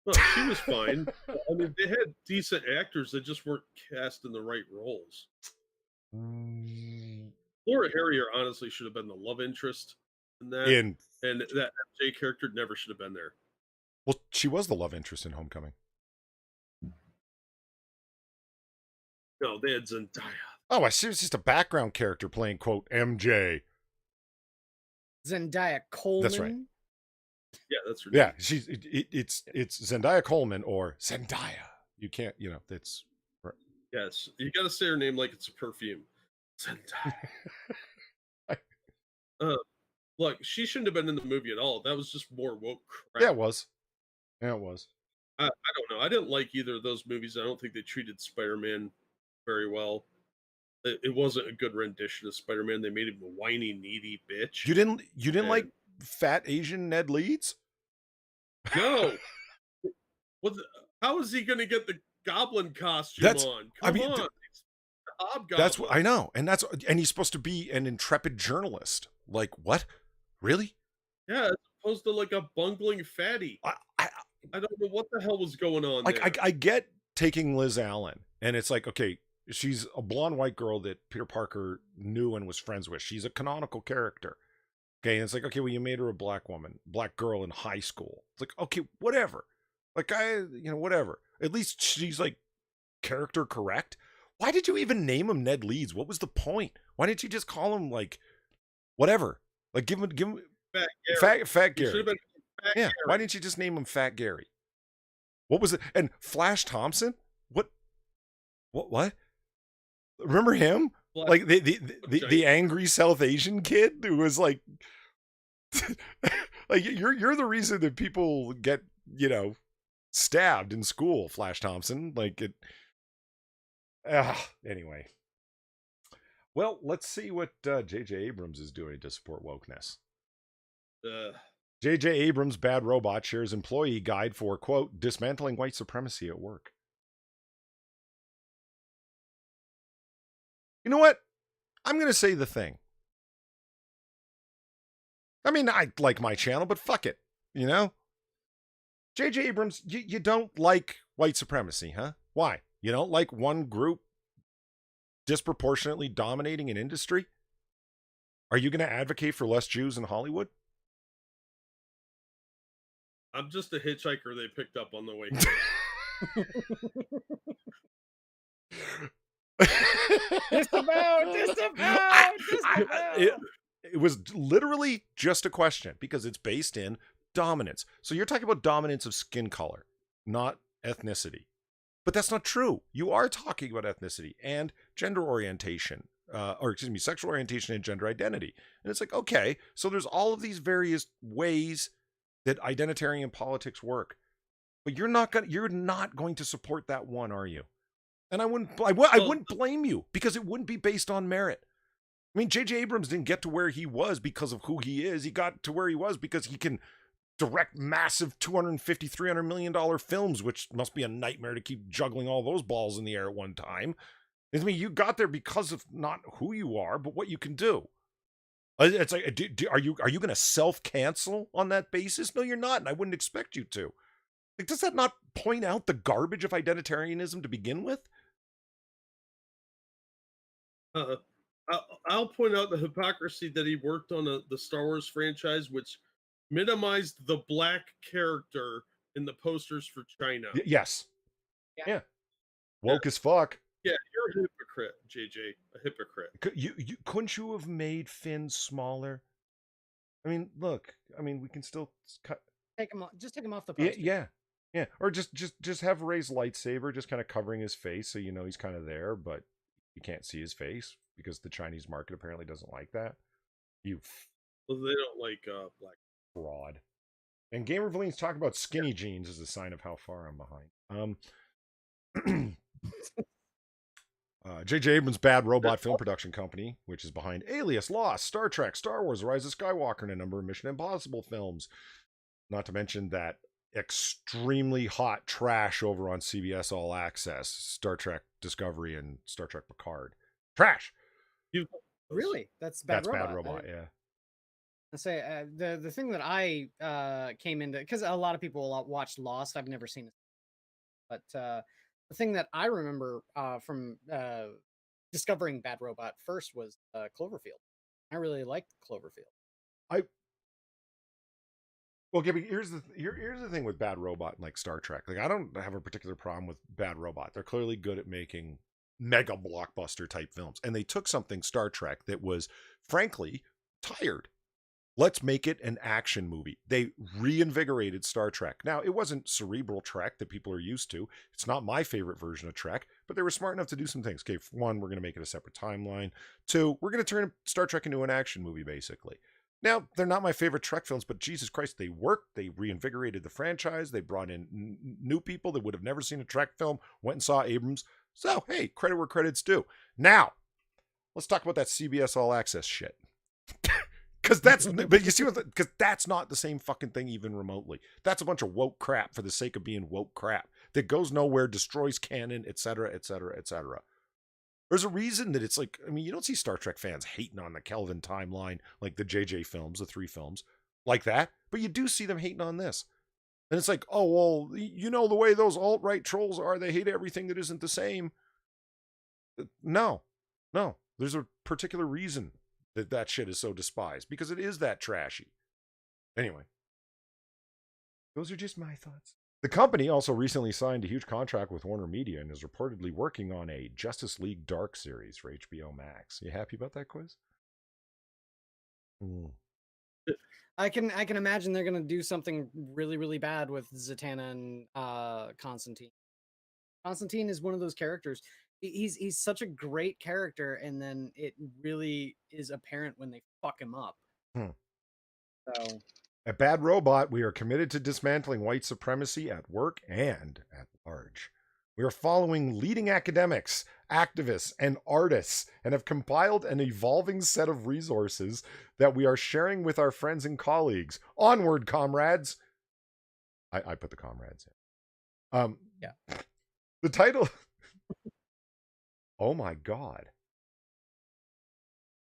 Speaker 2: Well, she was fine. I mean, they had decent actors that just weren't cast in the right roles. Laura Harrier honestly should have been the love interest in that, and that MJ character never should have been there.
Speaker 1: Well, she was the love interest in Homecoming.
Speaker 2: No, they had Zendaya.
Speaker 1: Oh, I see. It's just a background character playing, quote, MJ.
Speaker 3: Zendaya Coleman.
Speaker 1: That's right.
Speaker 2: Yeah, that's right.
Speaker 1: Yeah, it's Zendaya Coleman or Zendaya. You can't, that's.
Speaker 2: Yes, you got to say her name like it's a perfume. Zendaya. Look, she shouldn't have been in the movie at all. That was just more woke crap.
Speaker 1: Yeah, it was. Yeah, it was.
Speaker 2: I don't know. I didn't like either of those movies. I don't think they treated Spider-Man very well. It wasn't a good rendition of Spider-Man. They made him a whiny, needy bitch.
Speaker 1: You didn't like fat Asian Ned Leeds?
Speaker 2: No. How is he going to get the Goblin costume on? Come on.
Speaker 1: That's what I know, and he's supposed to be an intrepid journalist. Like what? Really?
Speaker 2: Yeah, as opposed to like a bungling fatty. I don't know what the hell was going on.
Speaker 1: Like I get taking Liz Allen, and it's like, okay, she's a blonde white girl that Peter Parker knew and was friends with. She's a canonical character. Okay, and it's like, okay, well, you made her a black girl in high school. It's like, okay, whatever. Like whatever. At least she's like character correct. Why did you even name him Ned Leeds? What was the point? Why didn't you just call him like whatever? Like give him Fat Gary. Yeah. Gary. Why didn't you just name him Fat Gary? What was it? And Flash Thompson? What? Remember him? Like the angry South Asian kid who was like like you're the reason that people get, stabbed in school, Flash Thompson. Like it anyway. Well, let's see what J.J. Abrams is doing to support wokeness. J.J. Abrams' Bad Robot shares employee guide for, quote, dismantling white supremacy at work. You know what? I'm going to say the thing. I mean, I like my channel, but fuck it. J.J. Abrams, you don't like white supremacy, huh? Why? You don't like one group disproportionately dominating an industry? Are you going to advocate for less Jews in Hollywood?
Speaker 2: I'm just a hitchhiker they picked up on the way
Speaker 1: here. It was literally just a question because it's based in dominance. So you're talking about dominance of skin color, not ethnicity. But that's not true. You are talking about ethnicity and gender orientation, sexual orientation and gender identity. And it's like, okay, so there's all of these various ways that identitarian politics work, but you're not going to support that one, are you? And I wouldn't blame you because it wouldn't be based on merit. I mean, J.J. Abrams didn't get to where he was because of who he is. He got to where he was because he can direct massive $250, $300 million films, which must be a nightmare to keep juggling all those balls in the air at one time. I mean, you got there because of not who you are, but what you can do. It's like, are you going to self-cancel on that basis? No, you're not, and I wouldn't expect you to. Like, does that not point out the garbage of identitarianism to begin with?
Speaker 2: I'll point out the hypocrisy that he worked on the Star Wars franchise, which minimized the black character in the posters for China.
Speaker 1: Yes. Yeah. Woke as fuck.
Speaker 2: Yeah, you're a hypocrite, JJ. A hypocrite.
Speaker 1: Couldn't you have made Finn smaller? I mean, look. I mean, we can still cut.
Speaker 3: Take him off the poster.
Speaker 1: Yeah. Or just have Rey's lightsaber just kind of covering his face, so he's kind of there, but You can't see his face because the Chinese market apparently doesn't like that. You
Speaker 2: Well, they don't like black.
Speaker 1: fraud. And Gamer Valine's talk about skinny jeans is a sign of how far I'm behind. J.J. Abrams' Bad Robot film production company, which is behind Alias, Lost, Star Trek, Star Wars, Rise of Skywalker, and a number of Mission Impossible films. Not to mention that extremely hot trash over on CBS All Access, Star Trek Discovery and Star Trek Picard. Trash.
Speaker 3: Really? That's Bad Robot.
Speaker 1: Bad Robot, yeah.
Speaker 3: I say the thing that I came into, because a lot of people watched Lost. I've never seen it, but the thing that I remember from discovering Bad Robot first was Cloverfield. I really liked Cloverfield.
Speaker 1: Well, Gibby, here's the thing with Bad Robot and like Star Trek. Like, I don't have a particular problem with Bad Robot. They're clearly good at making mega blockbuster type films, and they took something Star Trek that was, frankly, tired. Let's make it an action movie. They reinvigorated Star Trek. Now, it wasn't cerebral Trek that people are used to. It's not my favorite version of Trek, but they were smart enough to do some things. Okay, one, we're going to make it a separate timeline. Two, we're going to turn Star Trek into an action movie, basically. Now, they're not my favorite Trek films, but Jesus Christ, they worked. They reinvigorated the franchise. They brought in new people that would have never seen a Trek film, went and saw Abrams. So, hey, credit where credit's due. Now, let's talk about that CBS All Access shit. Because but you see because that's not the same fucking thing even remotely. That's a bunch of woke crap for the sake of being woke crap that goes nowhere, destroys canon, etc., etc., etc. There's a reason that it's like, I mean, you don't see Star Trek fans hating on the Kelvin timeline, like the JJ films, the 3 films, like that, but you do see them hating on this. And it's like, oh, well, you know the way those alt-right trolls are, they hate everything that isn't the same. No, there's a particular reason that shit is so despised, because it is that trashy. Anyway, those are just my thoughts. The company also recently signed a huge contract with Warner Media and is reportedly working on a Justice League Dark series for HBO Max. You happy about that, Quiz?
Speaker 3: I can imagine they're gonna do something really, really bad with Zatanna and Constantine. Constantine is one of those characters. He's such a great character, and then it really is apparent when they fuck him up. So,
Speaker 1: at Bad Robot, we are committed to dismantling white supremacy at work and at large. We are following leading academics, activists, and artists, and have compiled an evolving set of resources that we are sharing with our friends and colleagues. Onward, comrades! I put the comrades in.
Speaker 3: Yeah.
Speaker 1: The title... Oh my God.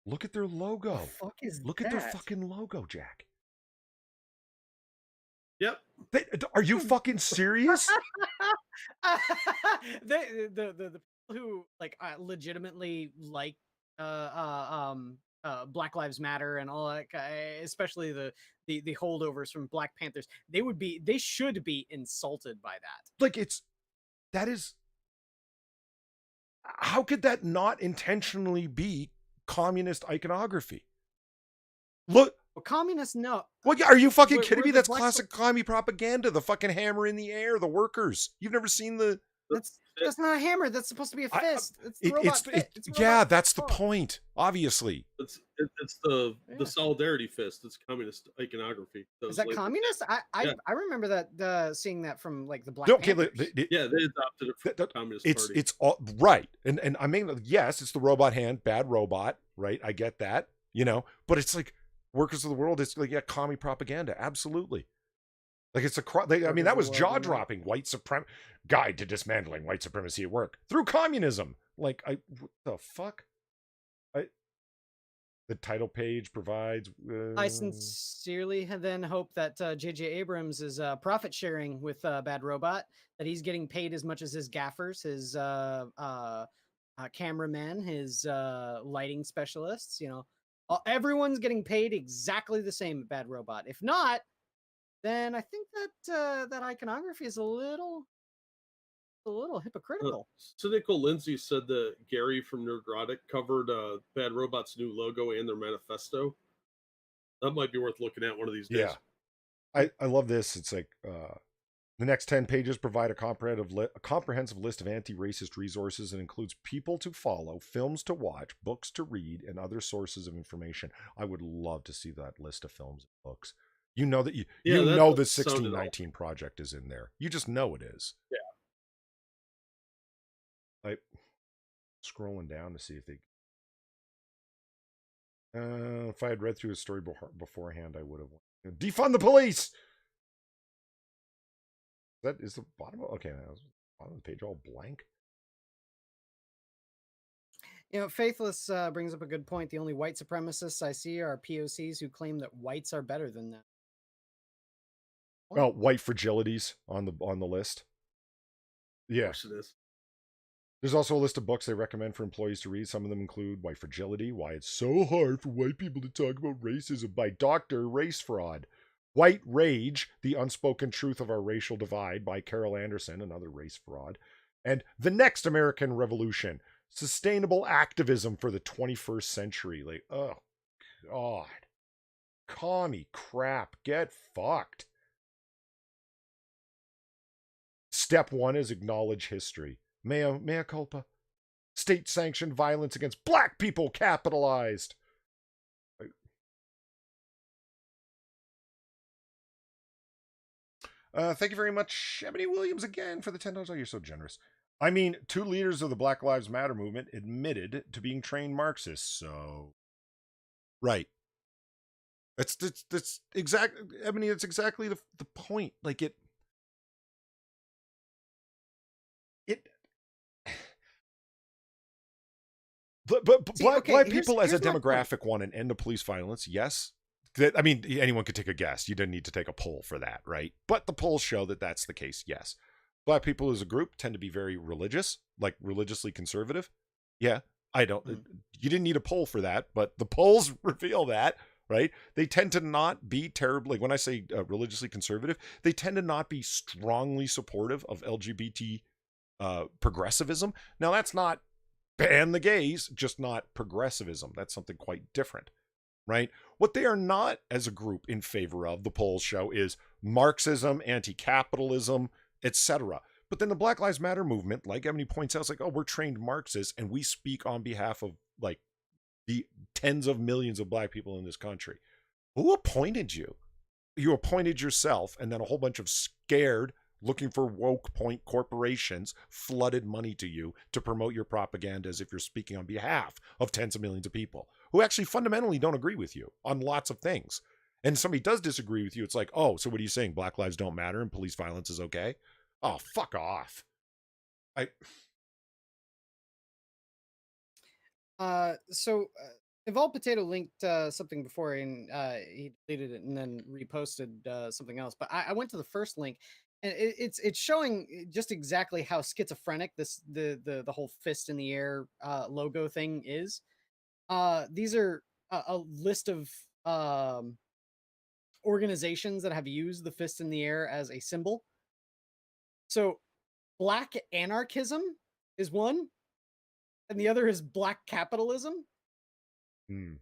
Speaker 1: Look at their logo.
Speaker 3: The fuck is
Speaker 1: Look
Speaker 3: that?
Speaker 1: at their fucking logo, Jack.
Speaker 2: Yep.
Speaker 1: Are you fucking serious?
Speaker 3: The people who like legitimately like Black Lives Matter and all that, especially the holdovers from Black Panthers, they should be insulted by that.
Speaker 1: Like, that is, how could that not intentionally be communist iconography? Look.
Speaker 3: Well, communists, no.
Speaker 1: Well, are you fucking kidding me?
Speaker 3: the
Speaker 1: That's
Speaker 3: Black
Speaker 1: classic commie propaganda. The fucking hammer in the air, the workers. You've never seen the...
Speaker 3: That's not a hammer. That's supposed to be a fist. It's the robot fist. It's a
Speaker 1: yeah,
Speaker 3: robot
Speaker 1: that's the
Speaker 3: fist.
Speaker 1: point, obviously.
Speaker 2: It's the solidarity fist. It's communist iconography.
Speaker 3: Is that communist? I remember that seeing that from like the Black
Speaker 1: Okay,
Speaker 3: Panthers.
Speaker 2: Yeah, they adopted it from the Communist Party.
Speaker 1: It's all right. And I mean, yes, it's the robot hand, Bad Robot, right? I get that, but it's like workers of the world. It's like, yeah, commie propaganda. Absolutely. Like, it's I mean, that was jaw-dropping. White supremacy guide to dismantling white supremacy at work through communism. Like, what the fuck? The title page provides.
Speaker 3: I sincerely then hope that J.J. Abrams is profit sharing with Bad Robot, that he's getting paid as much as his gaffers, his cameramen, his lighting specialists. Everyone's getting paid exactly the same at Bad Robot. If not, then I think that iconography is a little hypocritical.
Speaker 2: Cynical Lindsay said that Gary from Nerdrotic covered Bad Robot's new logo and their manifesto. That might be worth looking at one of these days.
Speaker 1: Yeah. I love this. It's like The next 10 pages provide a comprehensive list of anti-racist resources and includes people to follow, films to watch, books to read, and other sources of information. I would love to see that list of films and books. You know that you know the 1619 Project is in there. You just know it is.
Speaker 2: Yeah.
Speaker 1: Like scrolling down to see if they. If I had read through his story beforehand, I would have. Defund the police. That is the bottom of, okay, now bottom of the page all blank.
Speaker 3: You know, Faithless brings up a good point. The only white supremacists I see are POCs who claim that whites are better than them.
Speaker 1: Well, white fragilities on the list. Yeah.
Speaker 2: Of course it is.
Speaker 1: There's also a list of books they recommend for employees to read. Some of them include White Fragility, Why It's So Hard for White People to Talk About Racism by Dr. Race Fraud. White Rage, The Unspoken Truth of Our Racial Divide by Carol Anderson, another race fraud. And The Next American Revolution, Sustainable Activism for the 21st Century. Like, oh, God. Commie crap. Get fucked. Step 1 is acknowledge history. Mea culpa. State-sanctioned violence against black people capitalized. Thank you very much, Ebony Williams, again for the $10. Oh, you're so generous. I mean, 2 leaders of the Black Lives Matter movement admitted to being trained Marxists, so... Right. That's exactly, Ebony, that's exactly the point. Like, black people as a demographic want an end to police violence, yes. I mean, anyone could take a guess. You didn't need to take a poll for that, right? But the polls show that that's the case, yes. Black people as a group tend to be very religious, like religiously conservative. Yeah, I don't... You didn't need a poll for that, but the polls reveal that, right? They tend to not be terribly... When I say religiously conservative, they tend to not be strongly supportive of LGBT progressivism. Now, that's not ban the gays, just not progressivism. That's something quite different. Right? What they are not as a group in favor of, the polls show, is Marxism, anti-capitalism, etc. But then the Black Lives Matter movement, like Ebony points out, it's like, oh, we're trained Marxists and we speak on behalf of like the tens of millions of black people in this country. Who appointed you? You appointed yourself, and then a whole bunch of scared, looking for woke point corporations flooded money to you to promote your propaganda as if you're speaking on behalf of tens of millions of people who actually fundamentally don't agree with you on lots of things. And somebody does disagree with you, it's like, oh, so what are you saying? Black lives don't matter and police violence is okay? Oh, fuck off.
Speaker 3: Evolved Potato linked something before, and he deleted it and then reposted something else. But I went to the first link, and it's showing just exactly how schizophrenic the whole fist in the air logo thing is. These are a list of organizations that have used the fist in the air as a symbol. So, Black anarchism is one, and the other is Black capitalism. Can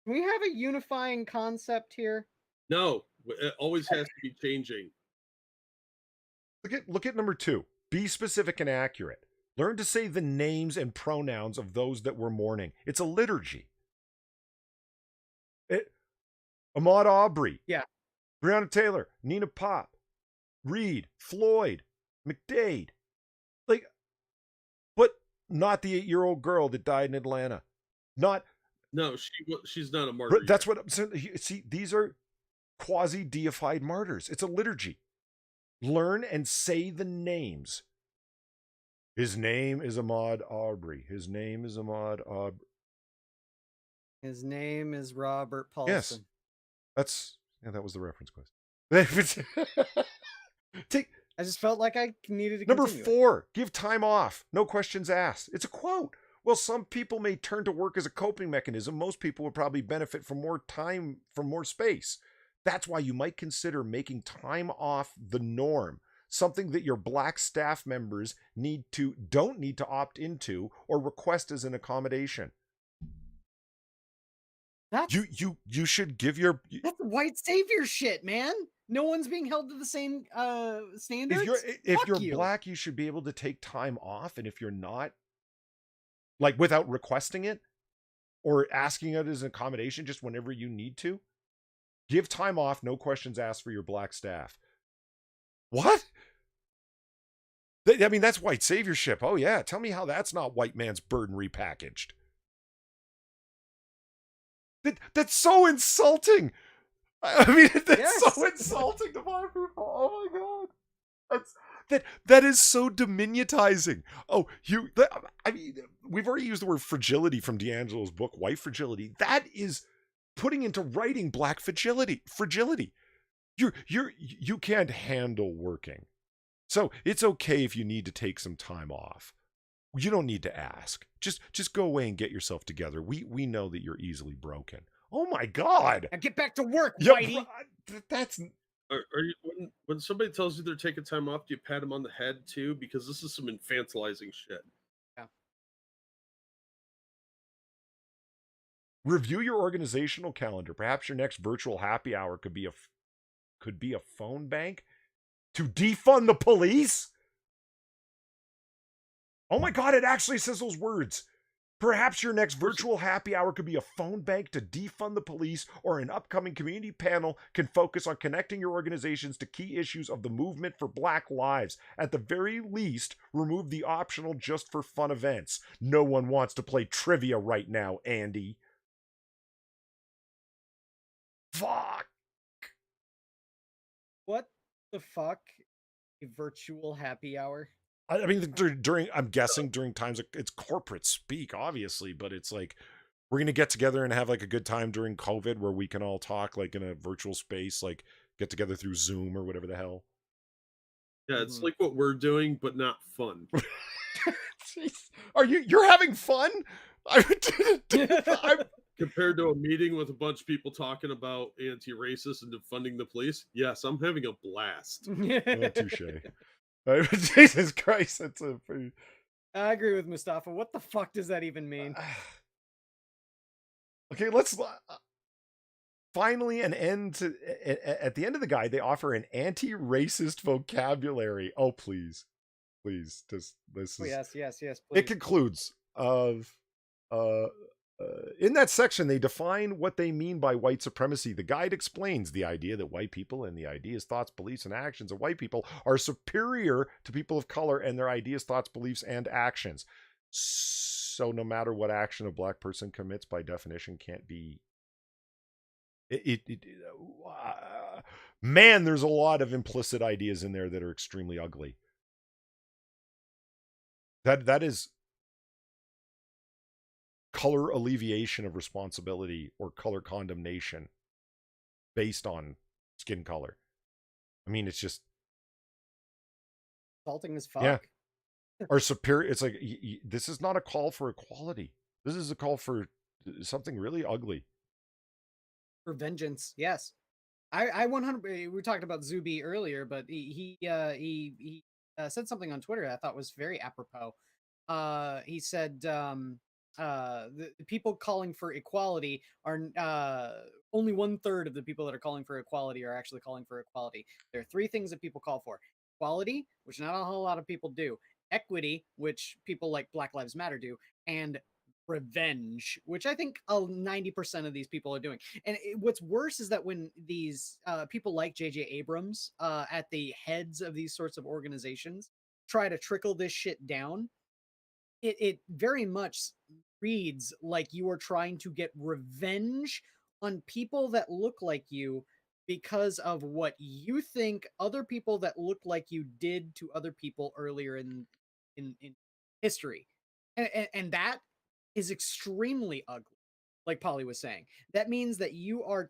Speaker 3: we have a unifying concept here?
Speaker 2: No, it always has to be changing.
Speaker 1: Look at number 2. Be specific and accurate. Learn to say the names and pronouns of those that we're mourning. It's a liturgy. Ahmaud Arbery.
Speaker 3: Yeah.
Speaker 1: Breonna Taylor. Nina Pop. Reed. Floyd. McDade. Like, but not the 8-year-old girl that died in Atlanta. Not...
Speaker 2: No, she's not a martyr.
Speaker 1: That's what I'm saying. See, these are quasi-deified martyrs. It's a liturgy. Learn and say the names. His name is Ahmaud Arbery. His name is Ahmaud Arbery.
Speaker 3: His name is Robert Paulson.
Speaker 1: Yes. That was the reference question.
Speaker 3: I just felt like I needed to
Speaker 1: Number
Speaker 3: continue
Speaker 1: 4, give time off. No questions asked. It's a quote. Well, some people may turn to work as a coping mechanism. Most people would probably benefit from more time, from more space. That's why you might consider making time off the norm, something that your Black staff members don't need to opt into or request as an accommodation. You should give your...
Speaker 3: That's white savior shit, man. No one's being held to the same standards.
Speaker 1: If
Speaker 3: Fuck
Speaker 1: you're
Speaker 3: you.
Speaker 1: black, you should be able to take time off, and if you're not, like without requesting it or asking it as an accommodation, just whenever you need to, give time off, no questions asked for your black staff. What? I mean, that's white saviorship. Oh yeah, tell me how that's not white man's burden repackaged. That's so insulting. I mean, that's so insulting to black people. Oh my god, that is so diminutizing. Oh, I mean, we've already used the word fragility from D'Angelo's book, White Fragility. That is putting into writing black fragility. You can't handle working, so it's okay if you need to take some time off. You don't need to ask. Just go away and get yourself together. We know that you're easily broken. Oh my god!
Speaker 3: Now get back to work, Whitey.
Speaker 1: That's.
Speaker 2: Are you when somebody tells you they're taking time off, do you pat them on the head too? Because this is some infantilizing shit.
Speaker 3: Yeah.
Speaker 1: Review your organizational calendar. Perhaps your next virtual happy hour could be a phone bank to defund the police. Oh my god, it actually says those words. Perhaps your next virtual happy hour could be a phone bank to defund the police, or an upcoming community panel can focus on connecting your organizations to key issues of the movement for Black lives. At the very least, remove the optional just for fun events. No one wants to play trivia right now, Andy. Fuck.
Speaker 3: What the fuck? A virtual happy hour?
Speaker 1: I mean, I'm guessing during times it's corporate speak, obviously, but it's like we're gonna get together and have like a good time during COVID, where we can all talk like in a virtual space, like get together through Zoom or whatever the hell.
Speaker 2: Yeah, it's like what we're doing, but not fun.
Speaker 1: You're having fun? I'm
Speaker 2: Compared to a meeting with a bunch of people talking about anti-racist and defunding the police, yes, I'm having a blast.
Speaker 1: Touche. Jesus Christ, that's a pretty...
Speaker 3: I agree with Mustafa. What the fuck does that even mean?
Speaker 1: Okay, let's finally an end to... At the end of the guide, they offer an anti-racist vocabulary. Oh, please. Please. This is...
Speaker 3: Yes, please.
Speaker 1: It concludes of... in that section, they define what they mean by white supremacy. The guide explains the idea that white people and the ideas, thoughts, beliefs, and actions of white people are superior to people of color and their ideas, thoughts, beliefs, and actions. So no matter what action a black person commits, by definition, can't be... Man, there's a lot of implicit ideas in there that are extremely ugly. That is... color alleviation of responsibility or color condemnation based on skin color. I mean, it's just
Speaker 3: insulting as fuck.
Speaker 1: Yeah. Or superior. It's like, this is not a call for equality. This is a call for something really ugly.
Speaker 3: For vengeance, yes. I 100. We were talking about Zuby earlier, but he said something on Twitter I thought was very apropos. He said the people calling for equality are only 1/3 of the people that are calling for equality are actually calling for equality. There are 3 things that people call for: equality, which not a whole lot of people do; equity, which people like Black Lives Matter do; and revenge, which I think 90% of these people are doing. And what's worse is that when these people like J.J. Abrams at the heads of these sorts of organizations try to trickle this shit down, it very much reads like you are trying to get revenge on people that look like you because of what you think other people that look like you did to other people earlier in history. And that is extremely ugly. Like Polly was saying, that means that you are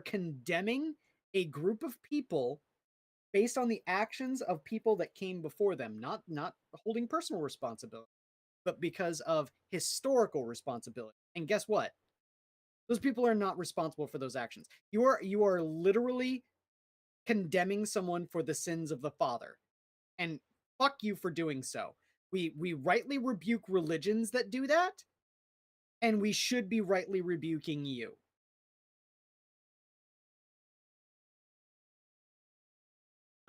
Speaker 3: condemning a group of people based on the actions of people that came before them, not holding personal responsibility, but because of historical responsibility. And guess what? Those people are not responsible for those actions. You are literally condemning someone for the sins of the father. And fuck you for doing so. We rightly rebuke religions that do that, and we should be rightly rebuking you.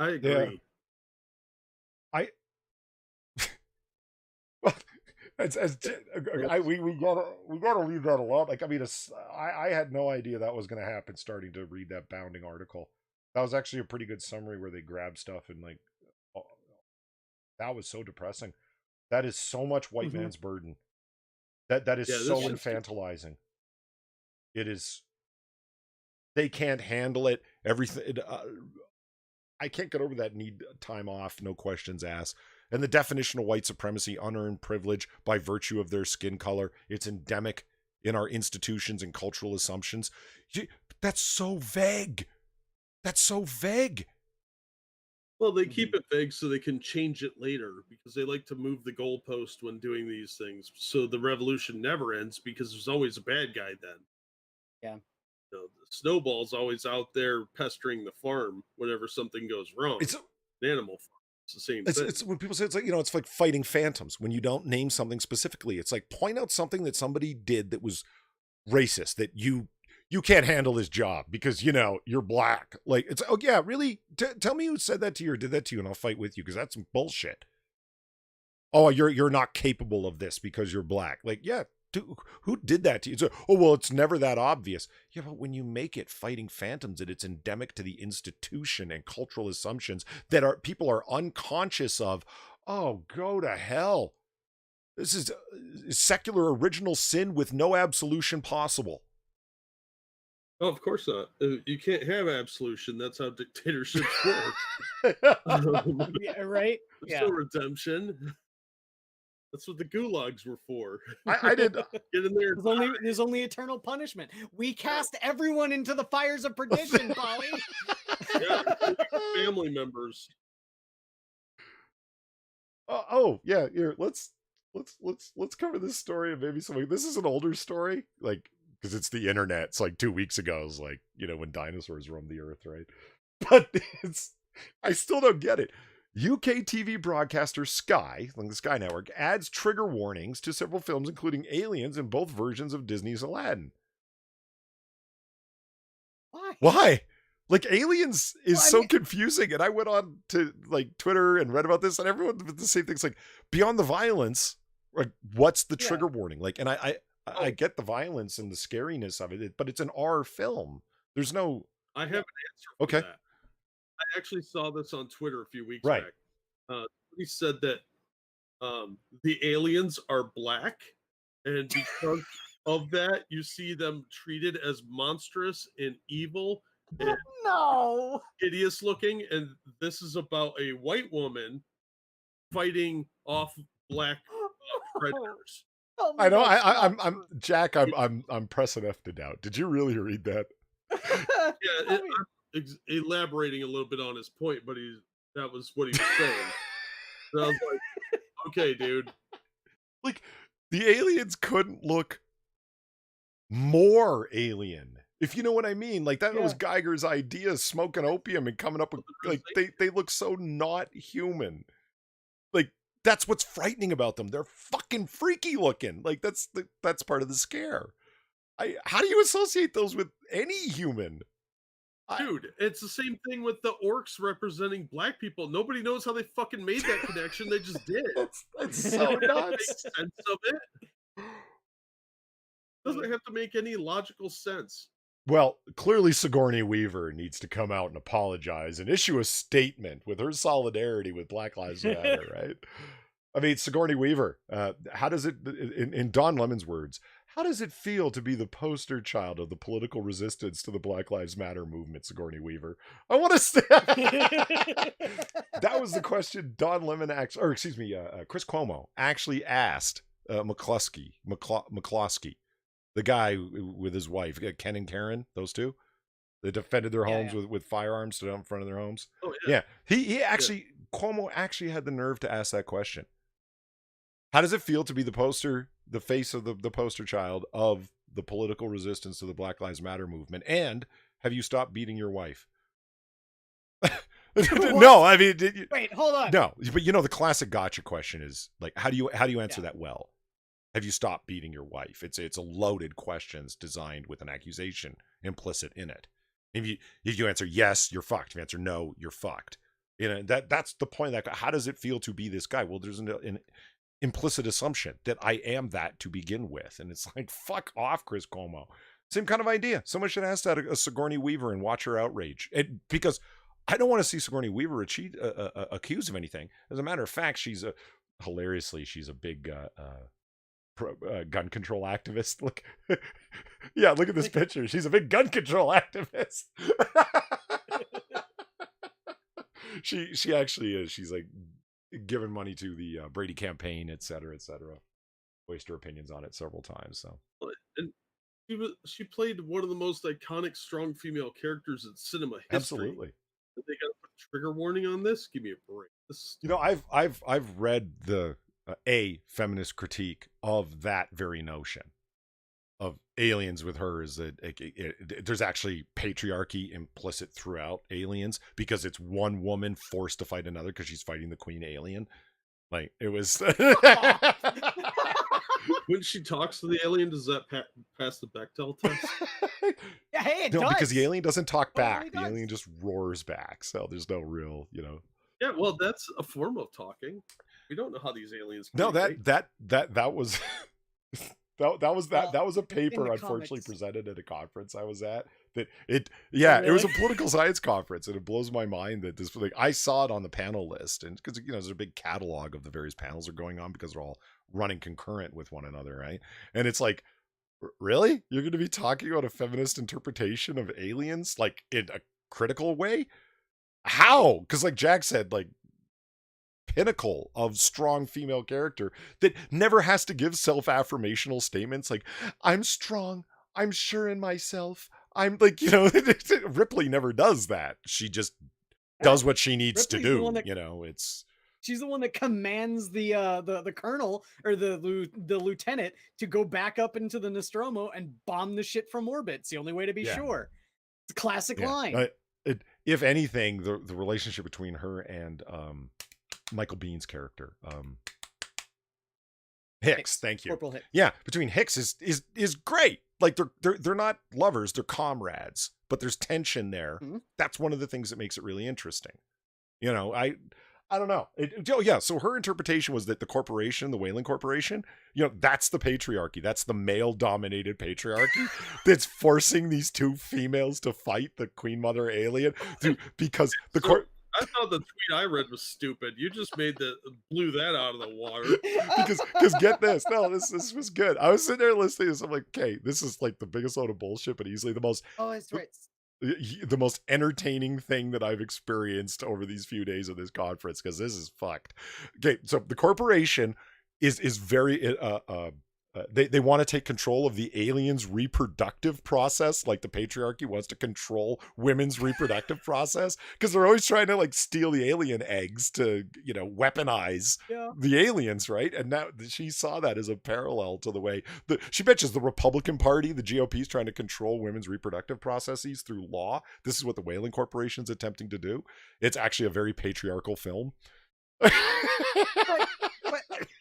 Speaker 2: I agree.
Speaker 1: I we gotta leave that alone. Like, I mean, I had no idea that was going to happen. Starting to read that Bounding article, that was actually a pretty good summary where they grab stuff and like, oh, that was so depressing. That is so much white man's burden. That is so infantilizing. It is. They can't handle it. Everything. I can't get over that need time off, no questions asked. And the definition of white supremacy, unearned privilege by virtue of their skin color, it's endemic in our institutions and cultural assumptions. That's so vague. That's so vague.
Speaker 2: Well, they keep it vague so they can change it later because they like to move the goalpost when doing these things. So the revolution never ends because there's always a bad guy then.
Speaker 3: Yeah.
Speaker 2: The snowball's always out there pestering the farm whenever something goes wrong.
Speaker 1: It's
Speaker 2: an animal farm. It's the same thing.
Speaker 1: It's when people say, it's like, it's like fighting phantoms. When you don't name something specifically, it's like, point out something that somebody did that was racist, that you can't handle this job because, you're black. Like, it's, oh yeah, really? Tell me who said that to you or did that to you and I'll fight with you because that's some bullshit. Oh, you're not capable of this because you're black. Like, yeah. Who did that to you? Oh, well, it's never that obvious. Yeah, but when you make it fighting phantoms, it's endemic to the institution and cultural assumptions that people are unconscious of. Oh, go to hell. This is secular original sin with no absolution possible.
Speaker 2: Oh, of course not. You can't have absolution. That's how dictatorships work.
Speaker 3: Yeah, right?
Speaker 2: There's no redemption. That's what the gulags were for.
Speaker 1: I did
Speaker 2: get in there.
Speaker 3: There's only eternal punishment. We cast everyone into the fires of perdition, Polly.
Speaker 2: Yeah, family members.
Speaker 1: Yeah. Here, let's cover this story and maybe something. This is an older story, like, because it's the internet. It's like 2 weeks ago. It's like, when dinosaurs roamed the earth, right? But I still don't get it. UK TV broadcaster Sky, like the Sky Network, adds trigger warnings to several films, including Aliens in both versions of Disney's Aladdin. Why? Like, Aliens is confusing, and I went on to like Twitter and read about this, and everyone did the same thing. It's like, beyond the violence, like, what's the trigger warning? Like, and I get the violence and the scariness of it, but it's an R film. There's no.
Speaker 2: I have an answer for that. I actually saw this on Twitter a few weeks back. He said that the aliens are black, and because of that, you see them treated as monstrous and evil and hideous looking. And this is about a white woman fighting off black predators.
Speaker 1: I know. I'm Jack. I'm pressing F to doubt. Did you really read that?
Speaker 2: Yeah. Elaborating a little bit on his point, but that was what he was saying. And I was like, okay, dude.
Speaker 1: Like, the aliens couldn't look more alien, if you know what I mean. Like, that was Geiger's idea, smoking opium and coming up with, like, they look so not human. Like, that's what's frightening about them. They're fucking freaky looking. Like, that's part of the scare. How do you associate those with any human?
Speaker 2: Dude, it's the same thing with the orcs representing black people. Nobody knows how they fucking made that connection. They just did.
Speaker 1: That's so nuts.
Speaker 2: Sense of it. Doesn't have to make any logical sense.
Speaker 1: Well, clearly Sigourney Weaver needs to come out and apologize and issue a statement with her solidarity with Black Lives Matter, right? I mean, Sigourney Weaver, how does it, in Don Lemon's words, how does it feel to be the poster child of the political resistance to the Black Lives Matter movement, Sigourney Weaver? I want to say that was the question Don Lemon Chris Cuomo actually asked McCloskey, the guy with his wife, Ken and Karen, those two. They defended their homes with firearms stood out in front of their homes.
Speaker 2: Oh, yeah.
Speaker 1: He actually, Cuomo actually had the nerve to ask that question. How does it feel to be the face of the poster child of the political resistance to the Black Lives Matter movement? And have you stopped beating your wife? No, I mean,
Speaker 3: wait, hold on.
Speaker 1: No, but the classic gotcha question is like, how do you answer that well? Have you stopped beating your wife? It's a loaded question designed with an accusation implicit in it. If you answer yes, you're fucked. If you answer no, you're fucked. You know, that's the point. That how does it feel to be this guy? Well, there's an implicit assumption that I am that to begin with, and it's like, fuck off, Chris Cuomo. Same kind of idea. Someone should ask that a Sigourney Weaver and watch her outrage. Because I don't want to see Sigourney Weaver accused of anything. As a matter of fact, she's a big gun control activist. Look, yeah, look at this picture. She's a big gun control activist. she actually is. She's like giving money to the Brady campaign, et cetera, et cetera. Voiced her opinions on it several times. So,
Speaker 2: and she played one of the most iconic strong female characters in cinema history.
Speaker 1: Absolutely.
Speaker 2: They got to put a trigger warning on this. Give me a break.
Speaker 1: You know, I've read the a feminist critique of that very notion of Aliens with her is that there's actually patriarchy implicit throughout Aliens because it's one woman forced to fight another because she's fighting the queen alien. Like, it was
Speaker 2: when she talks to the alien, does that pass the Bechdel test?
Speaker 3: Yeah, hey, it
Speaker 1: no,
Speaker 3: does.
Speaker 1: because the alien doesn't talk back.
Speaker 3: It
Speaker 1: The alien just roars back. So there's no real, you know.
Speaker 2: Yeah, well, that's a form of talking. We don't know how these aliens.
Speaker 1: No, that was that was a paper unfortunately presented at a conference I was at. That it was a political science conference, and it blows my mind that this, like, I saw it on the panel list, and because, you know, there's a big catalog of the various panels are going on because they're all running concurrent with one another, right? And it's like, really, you're going to be talking about a feminist interpretation of aliens, like, in a critical way? How? Because, like Jack said, like, pinnacle of strong female character that never has to give self-affirmational statements like, I'm strong, I'm sure in myself, I'm, like, you know, Ripley never does that. She just does what she needs to do. You know,
Speaker 3: she's the one that commands the colonel or the lieutenant to go back up into the Nostromo and bomb the shit from orbit. It's the only way to be sure. It's a classic line.
Speaker 1: If anything, the relationship between her and Michael Bihn's character, Hicks, thank you.
Speaker 3: Corporal Hicks.
Speaker 1: Yeah, between Hicks is great. Like, they're not lovers, they're comrades, but there's tension there. Mm-hmm. That's one of the things that makes it really interesting. You know, I don't know. So her interpretation was that the corporation, the Weyland Corporation, you know, that's the patriarchy. That's the male-dominated patriarchy that's forcing these two females to fight the Queen Mother alien because the
Speaker 2: I thought the tweet I read was stupid. You just blew that out of the water.
Speaker 1: because get this. No, this was good. I was sitting there listening to this. I'm like, okay, this is like the biggest load of bullshit, but easily the most.
Speaker 3: Oh, it's right.
Speaker 1: The most entertaining thing that I've experienced over these few days of this conference, because this is fucked. Okay, so the corporation is very they want to take control of the aliens' reproductive process, like the patriarchy wants to control women's reproductive process, because they're always trying to, like, steal the alien eggs to, you know, weaponize the aliens, right? And now she saw that as a parallel to the way she mentions the Republican Party, the GOP, is trying to control women's reproductive processes through law. This is what the Weyland Corporation's attempting to do. It's actually a very patriarchal film.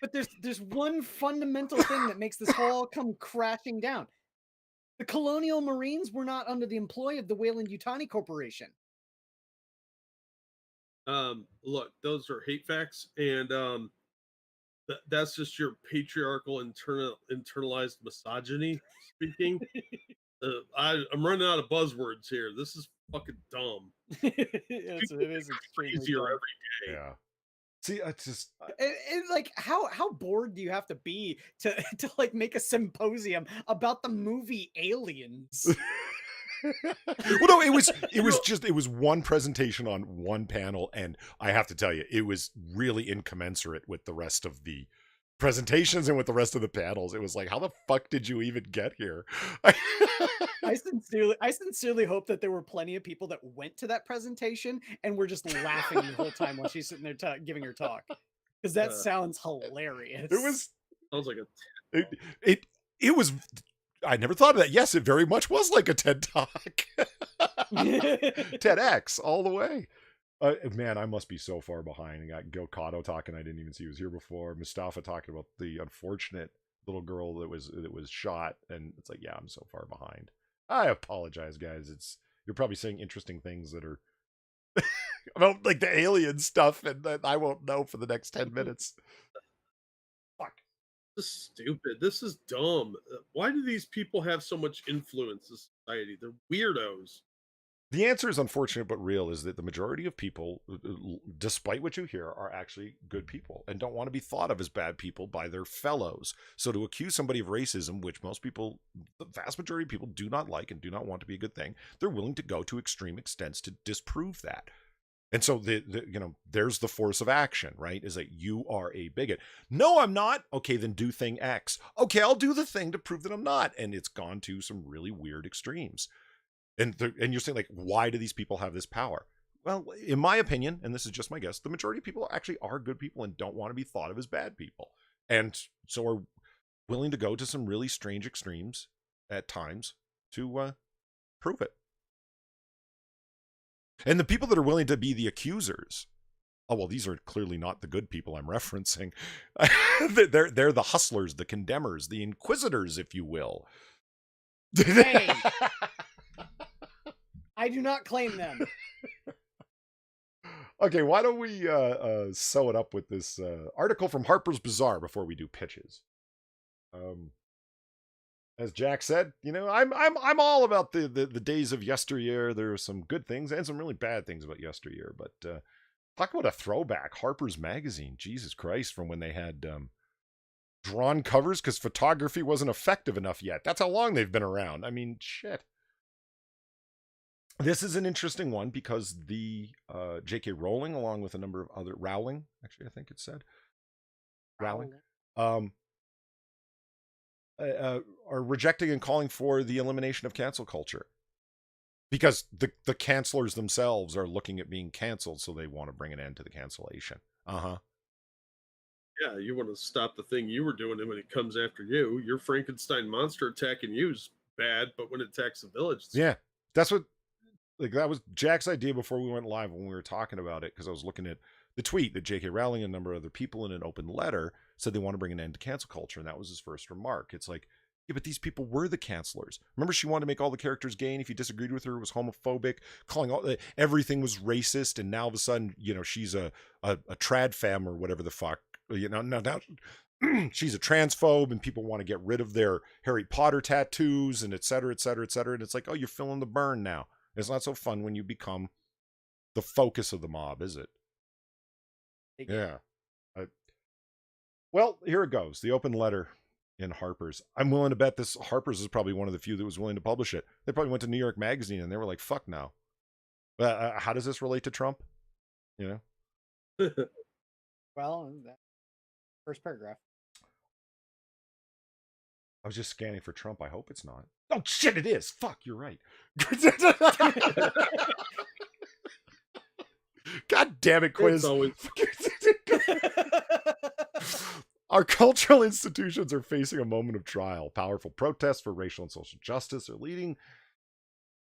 Speaker 3: But there's one fundamental thing that makes this all come crashing down. The colonial Marines were not under the employ of the Weyland-Yutani Corporation.
Speaker 2: Look, those are hate facts, and that's just your patriarchal internalized misogyny speaking. I'm running out of buzzwords here. This is fucking dumb.
Speaker 3: It is
Speaker 2: crazier every day.
Speaker 1: Yeah. See, I just
Speaker 3: like, how bored do you have to be to like make a symposium about the movie Aliens?
Speaker 1: Well, no, it was one presentation on one panel, and I have to tell you, it was really incommensurate with the rest of the presentations and with the rest of the panels. It was like, how the fuck did you even get here?
Speaker 3: I sincerely hope that there were plenty of people that went to that presentation and were just laughing the whole time while she's sitting there giving her talk, because that sounds hilarious.
Speaker 2: Sounds like
Speaker 1: it was. I never thought of that. Yes, it very much was like a TED Talk. TEDx all the way. Man, I must be so far behind. I got Gil Cotto talking. I didn't even see he was here before. Mustafa talking about the unfortunate little girl that was shot, and it's like, yeah, I'm so far behind. I apologize, guys. You're probably saying interesting things that are about like the alien stuff, and I won't know for the next 10 minutes. Fuck.
Speaker 2: This is stupid. This is dumb. Why do these people have so much influence in society? They're weirdos.
Speaker 1: The answer is unfortunate but real, is that the majority of people, despite what you hear, are actually good people and don't want to be thought of as bad people by their fellows. So to accuse somebody of racism, which most people, the vast majority of people, do not like and do not want to be a good thing, they're willing to go to extreme extents to disprove that. And so there's the force of action, right? Is that you are a bigot. No, I'm not. Okay, then do thing X. Okay, I'll do the thing to prove that I'm not. And it's gone to some really weird extremes. And you're saying, like, why do these people have this power? Well, in my opinion, and this is just my guess, the majority of people actually are good people and don't want to be thought of as bad people. And so are willing to go to some really strange extremes at times to prove it. And the people that are willing to be the accusers, oh, well, these are clearly not the good people I'm referencing. They're the hustlers, the condemners, the inquisitors, if you will.
Speaker 3: Hey! I do not claim them.
Speaker 1: Okay, why don't we sew it up with this article from Harper's Bazaar before we do pitches? As Jack said, I'm all about the days of yesteryear. There are some good things and some really bad things about yesteryear. But talk about a throwback. Harper's Magazine, Jesus Christ, from when they had drawn covers because photography wasn't effective enough yet. That's how long they've been around. I mean, shit. This is an interesting one because the J.K. Rowling, along with a number of other Rowling, actually, I think it said Rowling, are rejecting and calling for the elimination of cancel culture because the cancelers themselves are looking at being canceled, so they want to bring an end to the cancellation.
Speaker 2: Yeah, you want to stop the thing you were doing, and when it comes after you, your Frankenstein monster attacking you is bad, but when it attacks the village,
Speaker 1: that's what. Like, that was Jack's idea before we went live when we were talking about it, because I was looking at the tweet that J.K. Rowling and a number of other people in an open letter said they want to bring an end to cancel culture, and that was his first remark. It's like, yeah, but these people were the cancelers. Remember, she wanted to make all the characters gay, and if you disagreed with her, it was homophobic, calling everything was racist, and now all of a sudden, she's a trad femme or whatever the fuck. Now she's a transphobe, and people want to get rid of their Harry Potter tattoos, and et cetera, et cetera, et cetera. And it's like, oh, you're feeling the burn now. It's not so fun when you become the focus of the mob, is it? Yeah. Well, here it goes. The open letter in Harper's. I'm willing to bet this Harper's is probably one of the few that was willing to publish it. They probably went to New York Magazine and they were like, fuck no. How does this relate to Trump?
Speaker 3: Well, first paragraph.
Speaker 1: I was just scanning for Trump. I hope it's not. Oh, shit, it is. Fuck, you're right. God damn it, Quiz. Our cultural institutions are facing a moment of trial. Powerful protests for racial and social justice are leading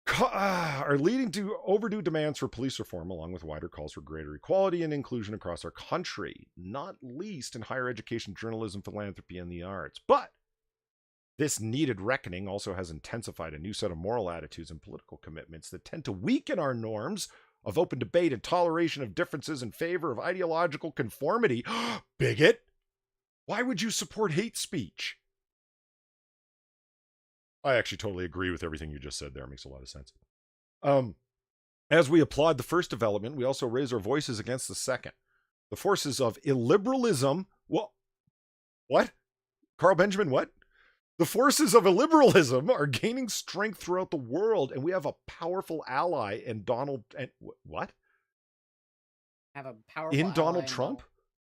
Speaker 1: to overdue demands for police reform, along with wider calls for greater equality and inclusion across our country, not least in higher education, journalism, philanthropy, and the arts. But this needed reckoning also has intensified a new set of moral attitudes and political commitments that tend to weaken our norms of open debate and toleration of differences in favor of ideological conformity. Bigot! Why would you support hate speech? I actually totally agree with everything you just said there. It makes a lot of sense. As we applaud the first development, we also raise our voices against the second. The forces of illiberalism... What? Carl Benjamin, what? The forces of illiberalism are gaining strength throughout the world, and we have a powerful ally in Donald... What?
Speaker 3: Have a powerful
Speaker 1: in
Speaker 3: ally
Speaker 1: Donald Trump?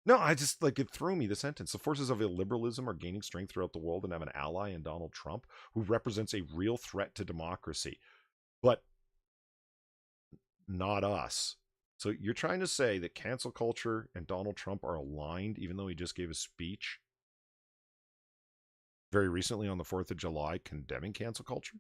Speaker 1: No, I just, it threw me, the sentence. The forces of illiberalism are gaining strength throughout the world and have an ally in Donald Trump, who represents a real threat to democracy. But not us. So you're trying to say that cancel culture and Donald Trump are aligned, even though he just gave a speech very recently on the 4th of July condemning cancel culture?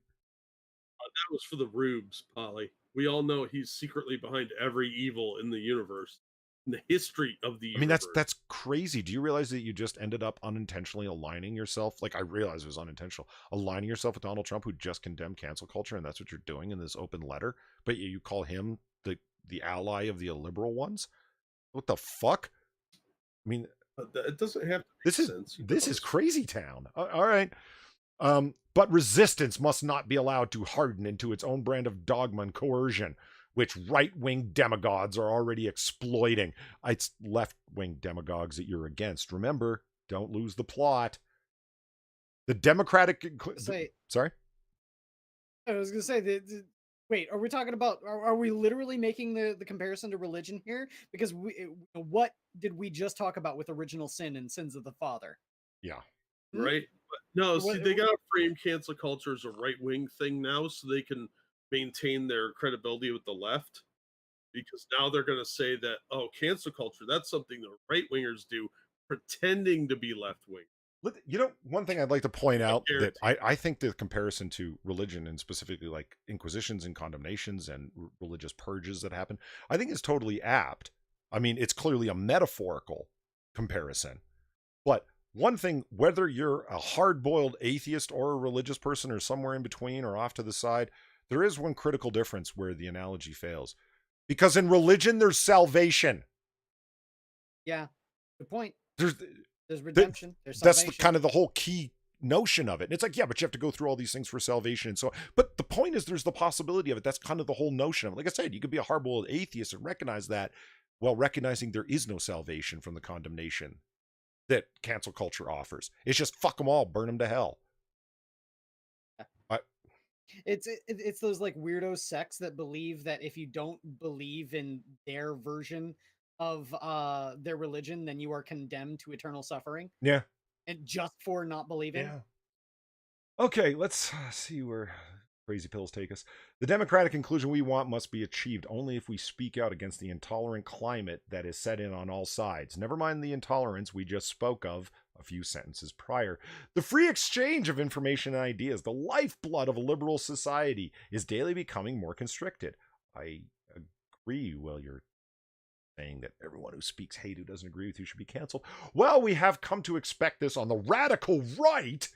Speaker 2: That was for the rubes, Polly. We all know he's secretly behind every evil in the universe, in the history of the universe.
Speaker 1: I mean, that's crazy. Do you realize that you just ended up unintentionally aligning yourself? I realize it was unintentional. Aligning yourself with Donald Trump, who just condemned cancel culture, and that's what you're doing in this open letter. But you call him the ally of the illiberal ones. What the fuck? I mean,
Speaker 2: It doesn't have to make
Speaker 1: this is
Speaker 2: sense.
Speaker 1: this is crazy town. All right. But resistance must not be allowed to harden into its own brand of dogma and coercion, which right-wing demagogues are already exploiting. It's left-wing demagogues that you're against. Remember, don't lose the plot. The Democratic... Sorry?
Speaker 3: I was going to say, wait, are we talking about, are we literally making the comparison to religion here? Because what did we just talk about with original sin and sins of the father?
Speaker 1: Yeah.
Speaker 2: Right? But no, see, they got to frame cancel culture as a right-wing thing now so they can maintain their credibility with the left. Because now they're going to say that, oh, cancel culture, that's something the right-wingers do, pretending to be left-wing.
Speaker 1: You know, one thing I'd like to point out that I think the comparison to religion, and specifically like inquisitions and condemnations and religious purges that happen, I think is totally apt. I mean, it's clearly a metaphorical comparison. But one thing, whether you're a hard-boiled atheist or a religious person or somewhere in between or off to the side, there is one critical difference where the analogy fails. Because in religion, there's salvation.
Speaker 3: Yeah, good point.
Speaker 1: There's
Speaker 3: redemption. There's salvation.
Speaker 1: That's kind of the whole key notion of it. And it's like, yeah, but you have to go through all these things for salvation. And so, but the point is there's the possibility of it. That's kind of the whole notion of it. Like I said, you could be a hard-boiled atheist and recognize that while recognizing there is no salvation from the condemnation that cancel culture offers. It's just fuck them all, burn them to hell.
Speaker 3: It's those like weirdo sects that believe that if you don't believe in their version of their religion, then you are condemned to eternal suffering.
Speaker 1: Yeah.
Speaker 3: And just for not believing.
Speaker 1: Yeah. Okay, let's see where crazy pills take us. The democratic conclusion we want must be achieved only if we speak out against the intolerant climate that is set in on all sides. Never mind the intolerance we just spoke of a few sentences prior. The free exchange of information and ideas, the lifeblood of a liberal society, is daily becoming more constricted. I agree. Well, you're saying that everyone who speaks hate, who doesn't agree with you, should be canceled. Well, we have come to expect this on the radical right.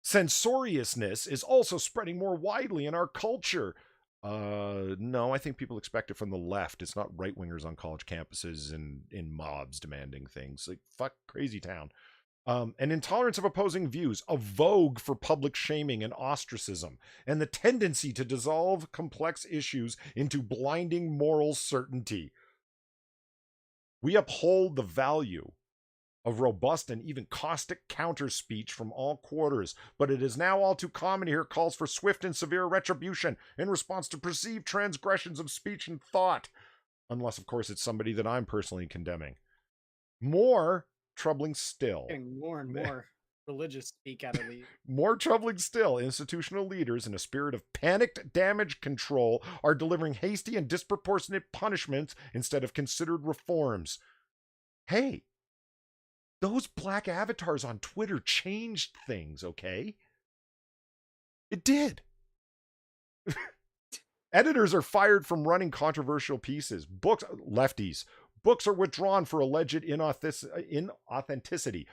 Speaker 1: Censoriousness is also spreading more widely in our culture. No, I think people expect it from the left. It's not right-wingers on college campuses and in mobs demanding things. Like, fuck crazy town. An intolerance of opposing views, a vogue for public shaming and ostracism, and the tendency to dissolve complex issues into blinding moral certainty. We uphold the value of robust and even caustic counter-speech from all quarters, but it is now all too common to hear calls for swift and severe retribution in response to perceived transgressions of speech and thought, unless, of course, it's somebody that I'm personally condemning. More troubling still.
Speaker 3: Getting more and more religious speak out of the...
Speaker 1: More troubling still, institutional leaders, in a spirit of panicked damage control, are delivering hasty and disproportionate punishments instead of considered reforms. Hey, those black avatars on Twitter changed things, okay? It did. Editors are fired from running controversial pieces. Lefties. Books are withdrawn for alleged inauthenticity.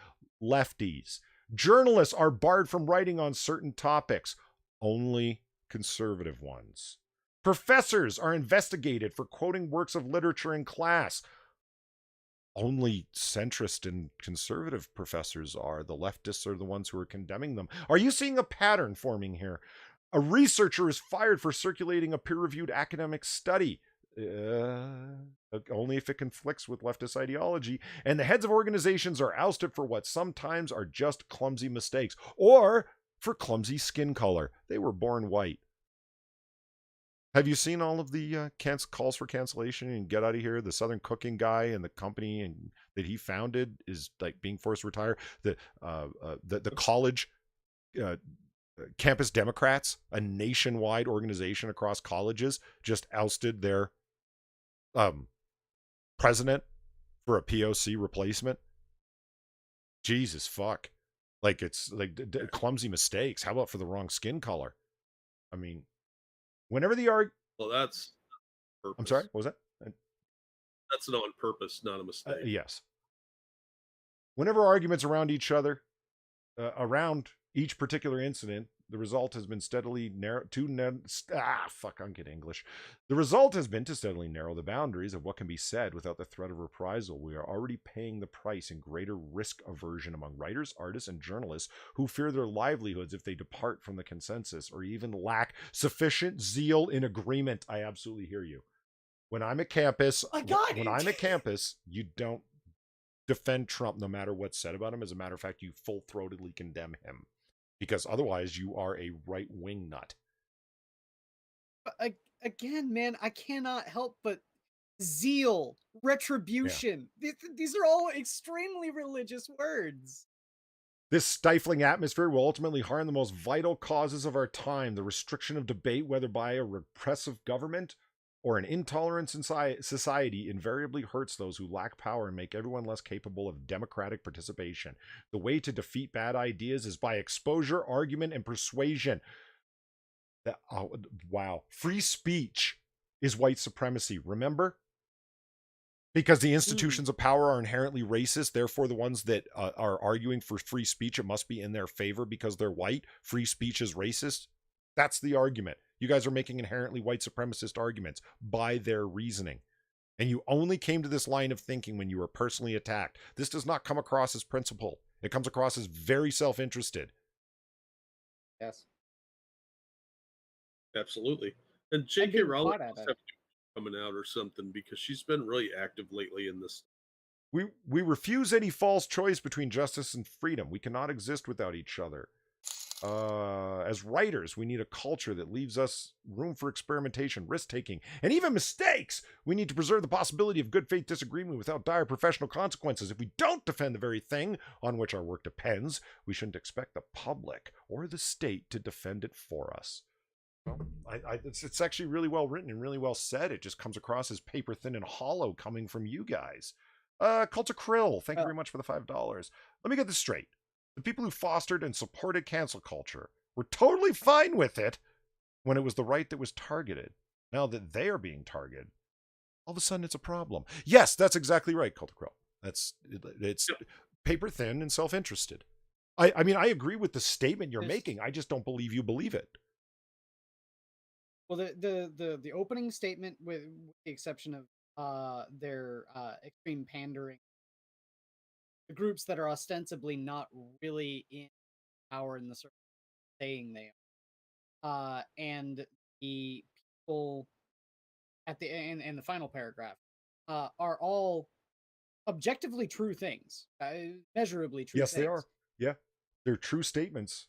Speaker 1: Lefties. Journalists are barred from writing on certain topics. Only conservative ones. Professors are investigated for quoting works of literature in class. Only centrist and conservative professors are. The leftists are the ones who are condemning them. Are you seeing a pattern forming here? A researcher is fired for circulating a peer-reviewed academic study. Only if it conflicts with leftist ideology. And the heads of organizations are ousted for what sometimes are just clumsy mistakes, or for clumsy skin color. They were born white. Have you seen all of the calls for cancellation and get out of here? The Southern Cooking guy and the company that he founded is like being forced to retire. The college Campus Democrats, a nationwide organization across colleges, just ousted their president for a POC replacement. Jesus fuck. Like, it's like clumsy mistakes. How about for the wrong skin color? I mean, whenever the
Speaker 2: well, that's purpose.
Speaker 1: I'm sorry, what was that?
Speaker 2: That's an on purpose, not a mistake.
Speaker 1: Yes. Whenever arguments around each other, around each particular incident, The result has been steadily narrow I'm getting English. The result has been to steadily narrow the boundaries of what can be said without the threat of reprisal. We are already paying the price in greater risk aversion among writers, artists, and journalists who fear their livelihoods if they depart from the consensus or even lack sufficient zeal in agreement. I absolutely hear you. When I'm at campus, you don't defend Trump no matter what's said about him. As a matter of fact, you full-throatedly condemn him, because otherwise you are a right-wing nut.
Speaker 3: Again, man, I cannot help but zeal, retribution. These are all extremely religious words.
Speaker 1: This stifling atmosphere will ultimately harm the most vital causes of our time: the restriction of debate, whether by a repressive government or an intolerant society, invariably hurts those who lack power and make everyone less capable of democratic participation. The way to defeat bad ideas is by exposure, argument, and persuasion. Wow. Free speech is white supremacy, remember? Because the institutions of power are inherently racist, therefore the ones that are arguing for free speech, it must be in their favor because they're white. Free speech is racist. That's the argument. You guys are making inherently white supremacist arguments by their reasoning. And you only came to this line of thinking when you were personally attacked. This does not come across as principle. It comes across as very self-interested.
Speaker 3: Yes.
Speaker 2: Absolutely. And J.K. Rowling coming out or something, because she's been really active lately in this.
Speaker 1: We refuse any false choice between justice and freedom. We cannot exist without each other. As writers, we need a culture that leaves us room for experimentation, risk-taking, and even mistakes. We need to preserve the possibility of good faith disagreement without dire professional consequences. If we don't defend the very thing on which our work depends, we shouldn't expect the public or the state to defend it for us. Well, it's actually really well written and really well said. It just comes across as paper thin and hollow coming from you guys. Cult of Krill, thank you very much for the $5. Let me get this straight. The people who fostered and supported cancel culture were totally fine with it when it was the right that was targeted. Now that they are being targeted, all of a sudden it's a problem. Yes, that's exactly right, Cult of Krill. It's paper thin and self-interested. I mean, I agree with the statement you're making. I just don't believe you believe it.
Speaker 3: Well, the opening statement, with the exception of their extreme pandering, the groups that are ostensibly not really in power in the circle saying they are, and the people at the end and the final paragraph are all objectively true things, measurably true.
Speaker 1: Yes,
Speaker 3: things.
Speaker 1: they are. Yeah, they're true statements.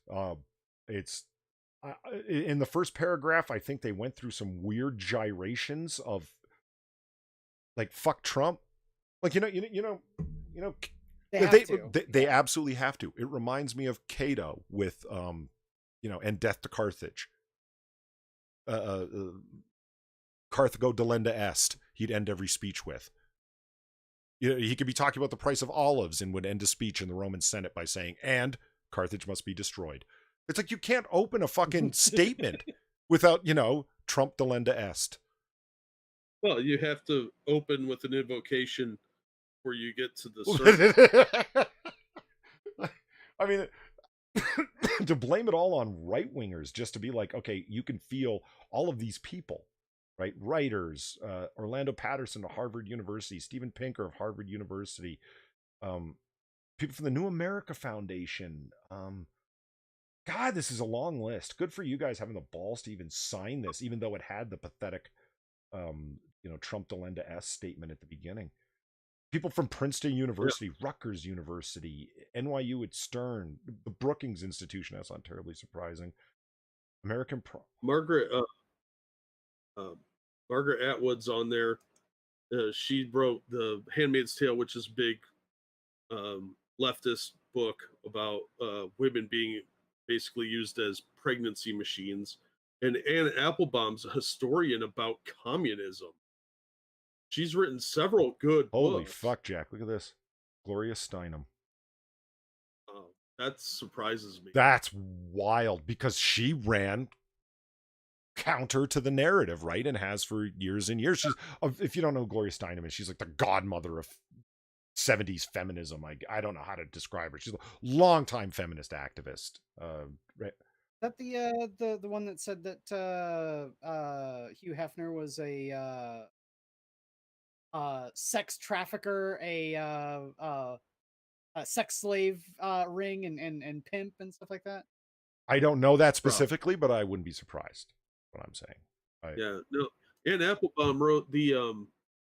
Speaker 1: It's in the first paragraph, I think they went through some weird gyrations of like "fuck Trump," like you know. They absolutely have to. It reminds me of Cato with and death to Carthage. Carthago delenda est. He'd end every speech with. He could be talking about the price of olives and would end a speech in the Roman Senate by saying, "And Carthage must be destroyed." It's like you can't open a fucking statement without, Trump delenda est.
Speaker 2: Well, you have to open with an invocation before you get to the sermon.
Speaker 1: I mean, to blame it all on right-wingers, just to be like, okay, you can feel all of these people, right? Writers, Orlando Patterson of Harvard University, Steven Pinker of Harvard University, people from the New America Foundation. God, this is a long list. Good for you guys having the balls to even sign this, even though it had the pathetic, Trump delenda est statement at the beginning. People from Princeton University, Rutgers University, NYU at Stern, the Brookings Institution. That's not terribly surprising.
Speaker 2: Margaret Atwood's on there. She wrote The Handmaid's Tale, which is a big leftist book about women being basically used as pregnancy machines. And Anne Applebaum's a historian about communism. She's written several good books.
Speaker 1: Holy fuck, Jack. Look at this. Gloria Steinem.
Speaker 2: Oh, that surprises me.
Speaker 1: That's wild, because she ran counter to the narrative, right? And has for years and years. She's, if you don't know who Gloria Steinem is, she's like the godmother of 70s feminism. I don't know how to describe her. She's a longtime feminist activist.
Speaker 3: that the one that said that Hugh Hefner was a sex trafficker, a sex slave ring and pimp and stuff like that?
Speaker 1: I don't know that
Speaker 2: Bro.
Speaker 1: specifically, but I wouldn't be surprised. What I'm saying.
Speaker 2: Yeah, no. And Applebaum wrote the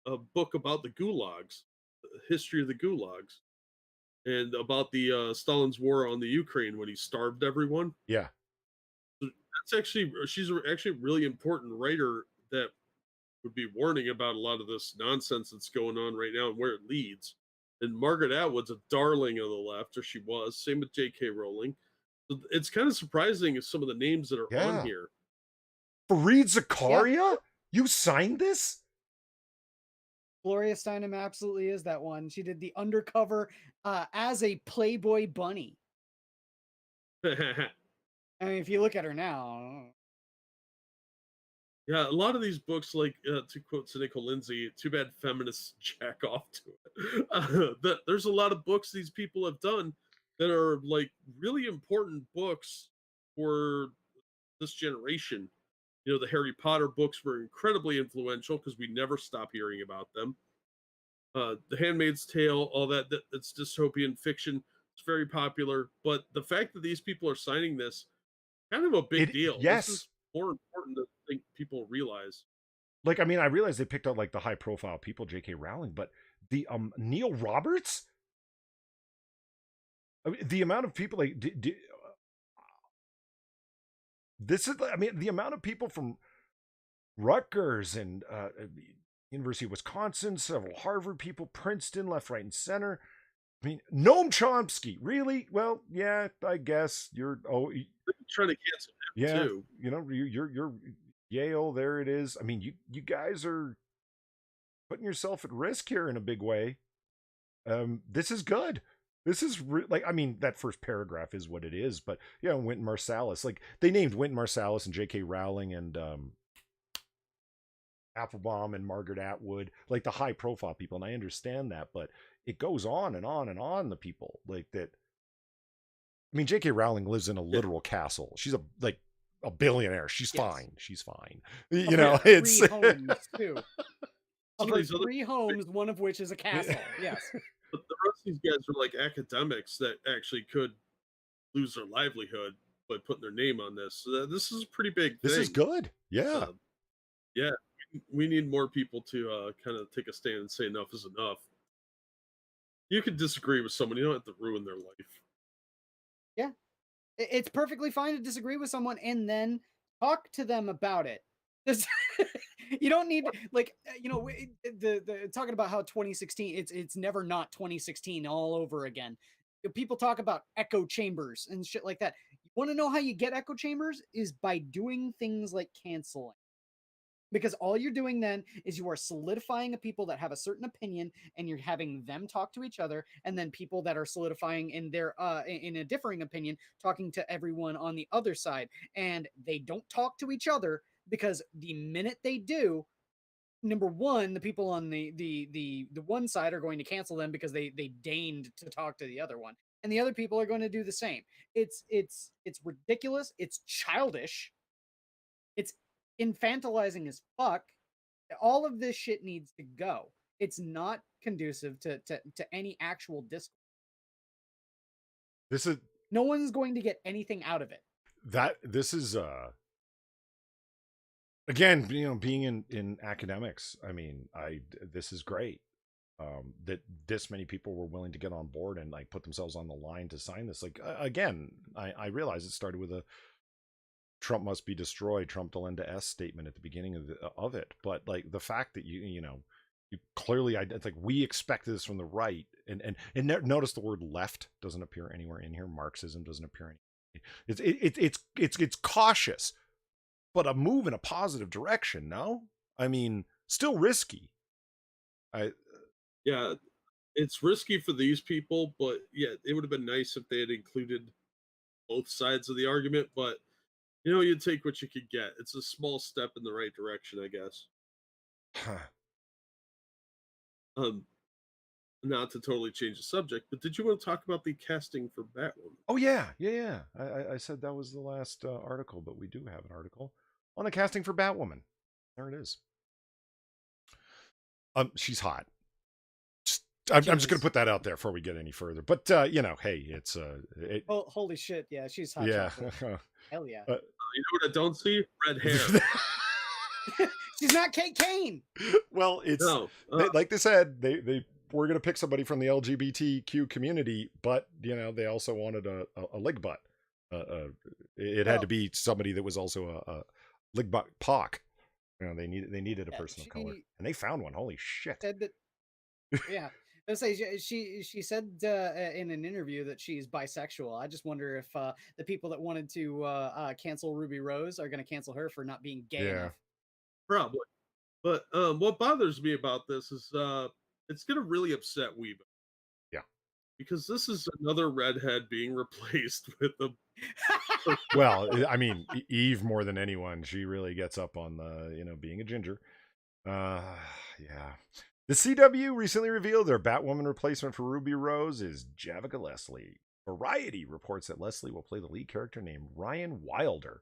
Speaker 2: a book about the gulags, the history of the gulags, and about the Stalin's war on the Ukraine when he starved everyone.
Speaker 1: Yeah.
Speaker 2: That's actually actually a really important writer that would be warning about a lot of this nonsense that's going on right now and where it leads. And Margaret Atwood's a darling of the left, or she was. Same with J.K. Rowling. So it's kind of surprising some of the names that are on
Speaker 1: Yeah.
Speaker 2: here.
Speaker 1: Fareed Zakaria? You signed this?
Speaker 3: Gloria Steinem absolutely is that one. She did the undercover as a Playboy bunny. I mean, if you look at her now.
Speaker 2: Yeah, a lot of these books, like to quote Cynical Lindsay, too bad feminists jack off to it. There's a lot of books these people have done that are like really important books for this generation. You know, the Harry Potter books were incredibly influential because we never stop hearing about them. The Handmaid's Tale, all that's dystopian fiction. It's very popular, but the fact that these people are signing this, kind of a big deal.
Speaker 1: Yes.
Speaker 2: This is more important than I think people realize.
Speaker 1: Like, I mean, I realize they picked out like the high profile people, J.K. Rowling, but the Neil Roberts? I mean, the amount of people like this is, I mean, the amount of people from Rutgers and University of Wisconsin, several Harvard people, Princeton, left, right, and center. I mean, Noam Chomsky, really? Well, yeah, I guess you're
Speaker 2: Trying to cancel him too.
Speaker 1: You know, you're Yale. There it is. I mean, you guys are putting yourself at risk here in a big way. This is good. This is like, I mean, that first paragraph is what it is, but yeah, Wynton Marsalis, like they named Wynton Marsalis and J.K. Rowling and Applebaum and Margaret Atwood, like the high profile people, and I understand that, but it goes on and on and on. The people like that. I mean, J.K. Rowling lives in a literal castle. She's a billionaire. She's fine. She's fine. You know, it's
Speaker 3: 3 homes too.
Speaker 2: Some
Speaker 3: Of
Speaker 2: of
Speaker 3: her
Speaker 2: these other
Speaker 3: 3 homes, one of which is a castle. Yes.
Speaker 2: But the rest of these guys are like academics that actually could lose their livelihood by putting their name on this. So this is a pretty big thing.
Speaker 1: This is good. Yeah.
Speaker 2: Yeah. We need more people to kind of take a stand and say enough is enough. You can disagree with someone. You don't have to ruin their life.
Speaker 3: Yeah. It's perfectly fine to disagree with someone and then talk to them about it. You don't need, like, you know, the talking about how 2016, it's never not 2016 all over again. People talk about echo chambers and shit like that. You want to know how you get echo chambers is by doing things like canceling. Because all you're doing then is you are solidifying a people that have a certain opinion and you're having them talk to each other, and then people that are solidifying in their in a differing opinion talking to everyone on the other side, and they don't talk to each other because the minute they do, number one, the people on the one side are going to cancel them because they deigned to talk to the other one, and the other people are going to do the same. It's ridiculous. It's childish. It's infantilizing as fuck. All of this shit needs to go. It's not conducive to any actual discourse.
Speaker 1: This is,
Speaker 3: no one's going to get anything out of it.
Speaker 1: This is again, you know, being in academics, I mean, this is great. That this many people were willing to get on board and like put themselves on the line to sign this. Like again, I realize it started with a Trump must be destroyed, Trump to lend to S statement at the beginning of it. But like the fact that you clearly, it's like we expect this from the right, and notice the word left doesn't appear anywhere in here. Marxism doesn't appear anywhere. It's cautious, but a move in a positive direction. No, I mean, still risky.
Speaker 2: Yeah, it's risky for these people, but yeah, it would have been nice if they had included both sides of the argument. But you know, you take what you could get. It's a small step in the right direction, I guess.
Speaker 1: Huh.
Speaker 2: not to totally change the subject, but did you want to talk about the casting for Batwoman?
Speaker 1: Oh yeah. I said that was the last article, but we do have an article on the casting for Batwoman. There it is. She's hot. I'm just going to put that out there before we get any further. But hey, it's
Speaker 3: Oh, holy shit! Yeah, she's hot.
Speaker 1: yeah.
Speaker 3: Hell yeah.
Speaker 2: You know what I don't see? Red hair.
Speaker 3: She's not Kate Kane.
Speaker 1: Well, it's like they said, they were going to pick somebody from the LGBTQ community, but they also wanted a leg butt. It had to be somebody that was also a leg butt POC. They needed a person of color, and they found one. Holy shit!
Speaker 3: Said that, yeah. I say she said in an interview that she's bisexual. I just wonder if the people that wanted to cancel Ruby Rose are going to cancel her for not being gay enough.
Speaker 2: Probably. But what bothers me about this is it's going to really upset Weeba.
Speaker 1: Yeah.
Speaker 2: Because this is another redhead being replaced with a...
Speaker 1: Well, I mean, Eve more than anyone, she really gets up on the, being a ginger. Yeah. The CW recently revealed their Batwoman replacement for Ruby Rose is Javicia Leslie. Variety reports that Leslie will play the lead character named Ryan Wilder.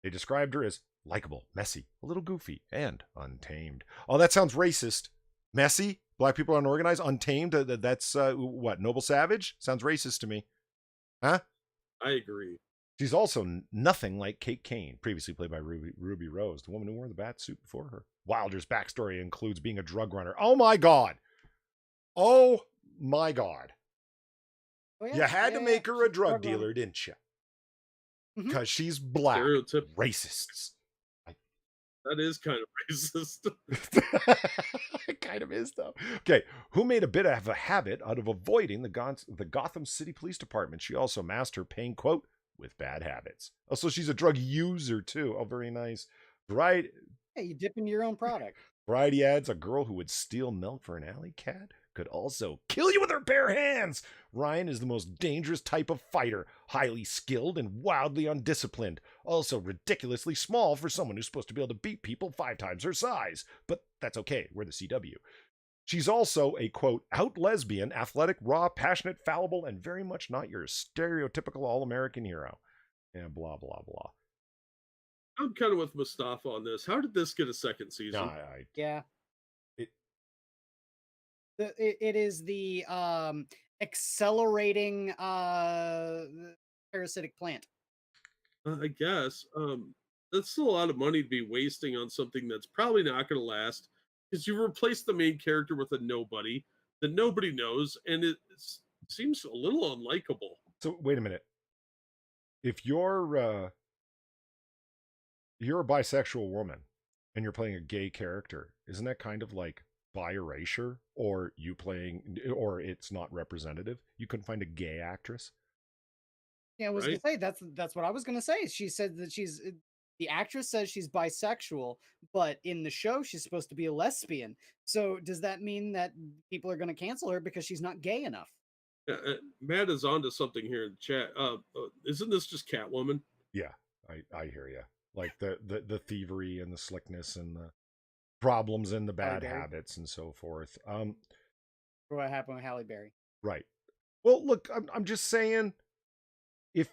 Speaker 1: They described her as likable, messy, a little goofy, and untamed. Oh, that sounds racist. Messy? Black people aren't organized? Untamed? That's, what, Noble Savage? Sounds racist to me. Huh?
Speaker 2: I agree.
Speaker 1: She's also nothing like Kate Kane, previously played by Ruby Rose, the woman who wore the bat suit before her. Wilder's backstory includes being a drug runner. Oh my God. Oh my God. Oh, yeah, you had to make her a drug dealer, didn't you? Because she's black. Racists.
Speaker 2: That is kind of racist.
Speaker 1: It kind of is, though. Okay, who made a bit of a habit out of avoiding the Gotham City Police Department? She also masked her pain, quote, with bad habits. Oh, so she's a drug user, too. Oh, very nice. Variety.
Speaker 3: Hey, you dip into your own product.
Speaker 1: Variety adds a girl who would steal milk for an alley cat could also kill you with her bare hands. Ryan is the most dangerous type of fighter, highly skilled and wildly undisciplined, also ridiculously small for someone who's supposed to be able to beat people 5 times her size. But that's okay, we're the CW. She's also a, quote, out lesbian, athletic, raw, passionate, fallible, and very much not your stereotypical all-American hero. And blah, blah, blah.
Speaker 2: I'm kind of with Mustafa on this. How did this get a second season?
Speaker 3: Yeah. It is the accelerating parasitic plant.
Speaker 2: I guess. That's still a lot of money to be wasting on something that's probably not going to last, because you replace the main character with a nobody that nobody knows, and it seems a little unlikable.
Speaker 1: So wait a minute. If you're a bisexual woman and you're playing a gay character, isn't that kind of like bi erasure, or it's not representative? You couldn't find a gay actress.
Speaker 3: Yeah, I was gonna say that's what I was gonna say. She said that the actress says she's bisexual, but in the show she's supposed to be a lesbian. So does that mean that people are gonna cancel her because she's not gay enough?
Speaker 2: Matt is onto something here in the chat. Isn't this just Catwoman?
Speaker 1: Yeah, I hear you. Like the thievery and the slickness and the problems and the bad habits and so forth.
Speaker 3: What happened with Halle Berry?
Speaker 1: Right. Well, look, I'm just saying, if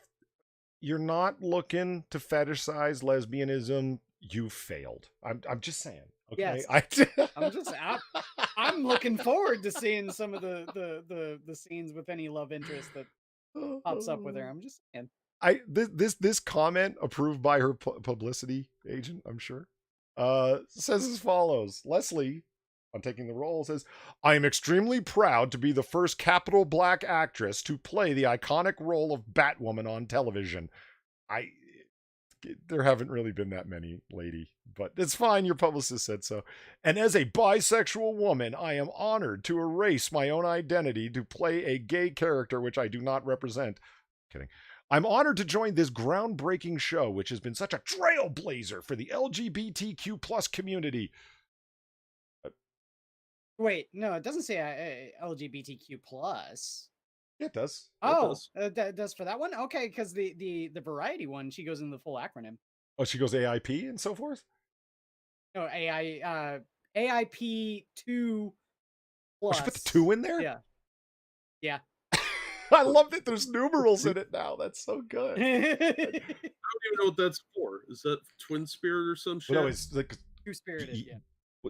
Speaker 1: you're not looking to fetishize lesbianism, you failed. I'm just saying. Okay.
Speaker 3: Yes. I'm looking forward to seeing some of the scenes with any love interest that pops up with her. I'm just saying.
Speaker 1: This comment, approved by her publicity agent, I'm sure, says as follows. Leslie, on taking the role, says, I am extremely proud to be the first capital black actress to play the iconic role of Batwoman on television. There haven't really been that many, lady, but it's fine. Your publicist said so. And as a bisexual woman, I am honored to erase my own identity to play a gay character, which I do not represent. Kidding. I'm honored to join this groundbreaking show, which has been such a trailblazer for the LGBTQ plus community.
Speaker 3: Wait, no, it doesn't say LGBTQ plus.
Speaker 1: It does.
Speaker 3: Oh, that does for that one? Okay, because the Variety one, she goes in the full acronym.
Speaker 1: Oh, she goes AIP and so forth?
Speaker 3: No, AIP 2
Speaker 1: Oh, she put the
Speaker 3: plus.
Speaker 1: 2 in there?
Speaker 3: Yeah. Yeah.
Speaker 1: I love that there's numerals in it now. That's so good.
Speaker 2: I don't even know what that's for. Is that twin spirit or some shit?
Speaker 1: Well, no, it's like
Speaker 3: Two-spirited, yeah.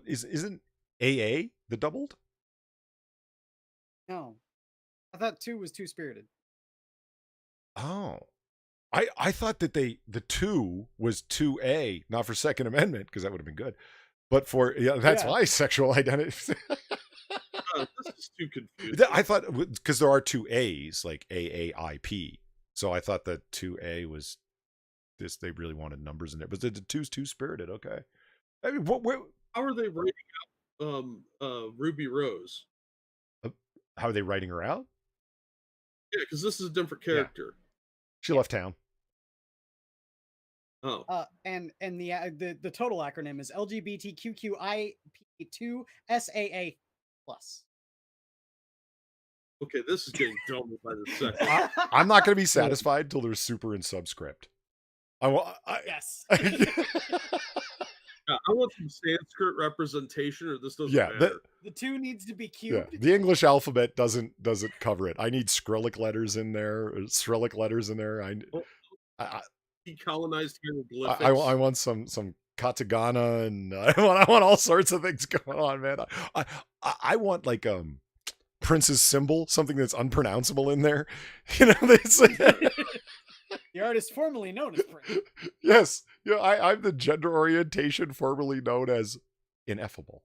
Speaker 1: Isn't AA the doubled?
Speaker 3: No. I thought 2 was two-spirited.
Speaker 1: Oh. I thought that the 2 was 2A, not for Second Amendment, because that would have been good. But for that's
Speaker 3: Yeah.
Speaker 1: my sexual identity.
Speaker 2: This is too confusing.
Speaker 1: I thought because there are 2 A's, like AAIP. So I thought that 2A was this. They really wanted numbers in there, but the 2's two-spirited. Okay. I mean,
Speaker 2: How are they writing out Ruby Rose?
Speaker 1: how are they writing her out?
Speaker 2: Yeah, because this is a different character.
Speaker 1: She left town.
Speaker 2: Oh,
Speaker 3: And the total acronym is LGBTQIP2SAA plus.
Speaker 2: okay. This is getting dumb by the second.
Speaker 1: I'm not going to be satisfied until there's super and subscript.
Speaker 3: Yes.
Speaker 2: Yeah, I want some Sanskrit representation, or this doesn't
Speaker 1: Yeah,
Speaker 2: matter.
Speaker 3: The 2 needs to be
Speaker 1: Yeah,
Speaker 3: cubed.
Speaker 1: the English alphabet doesn't cover it. I need Cyrillic letters in there. Cyrillic letters in there. I
Speaker 2: Decolonized hieroglyphics.
Speaker 1: I want some katakana, and I want all sorts of things going on, man. I want like Prince's symbol, something that's unpronounceable in there. You know, it's
Speaker 3: The artist formerly known as Prince.
Speaker 1: yes, yeah. I'm the gender orientation formerly known as ineffable.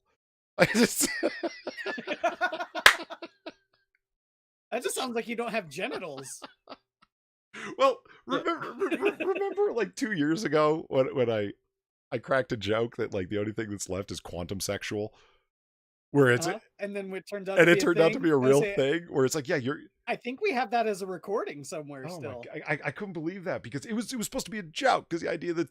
Speaker 1: I just
Speaker 3: That just sounds like you don't have genitals.
Speaker 1: well, remember like 2 years ago when I cracked a joke that like the only thing that's left is quantum sexual, where it's
Speaker 3: and then it turned out
Speaker 1: and
Speaker 3: to
Speaker 1: it
Speaker 3: be
Speaker 1: turned out to be a real thing, where it's like, yeah, you're.
Speaker 3: I think we have that as a recording somewhere
Speaker 1: Oh
Speaker 3: still.
Speaker 1: my, I couldn't believe that, because it was supposed to be a joke, because the idea of the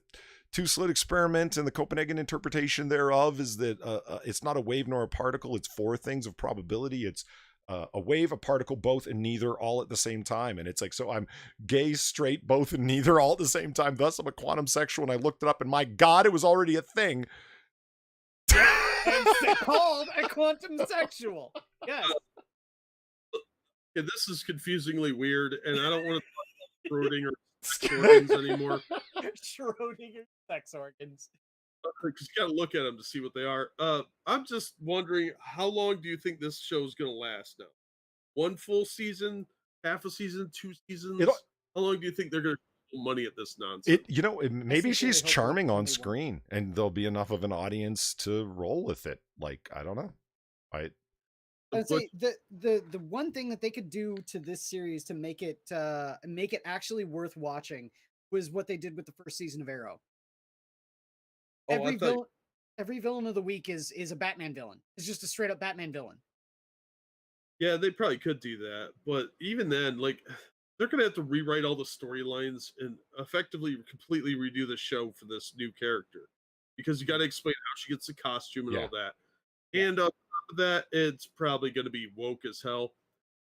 Speaker 1: 2-slit experiment and the Copenhagen interpretation thereof is that it's not a wave nor a particle. It's 4 things of probability. It's a wave, a particle, both, and neither, all at the same time. And it's like, so I'm gay, straight, both, and neither, all at the same time. Thus, I'm a quantum sexual. And I looked it up, and my God, it was already a thing.
Speaker 3: It's called a quantum sexual. Yes.
Speaker 2: Yeah, this is confusingly weird, and I don't want to talk about Schrodinger sex organs anymore.
Speaker 3: Schrodinger sex organs.
Speaker 2: Because you got to look at them to see what they are. I'm just wondering, how long do you think this show is going to last now? 1 full season, half a season, 2 seasons? How long do you think they're going to make money at this nonsense?
Speaker 1: Maybe she's
Speaker 3: hope
Speaker 1: charming
Speaker 3: they
Speaker 1: on
Speaker 3: won't.
Speaker 1: screen, and there'll be enough of an audience to roll with it. Like, I don't know.
Speaker 3: I'd say the one thing that they could do to this series to make it actually worth watching was what they did with the first season of Arrow. Every villain of the week is a Batman villain. It's just a straight up Batman villain.
Speaker 2: Yeah, they probably could do that, but even then, like, they're gonna have to rewrite all the storylines and effectively completely redo the show for this new character, because you got to explain how she gets the costume and all that. And on top of that, it's probably going to be woke as hell.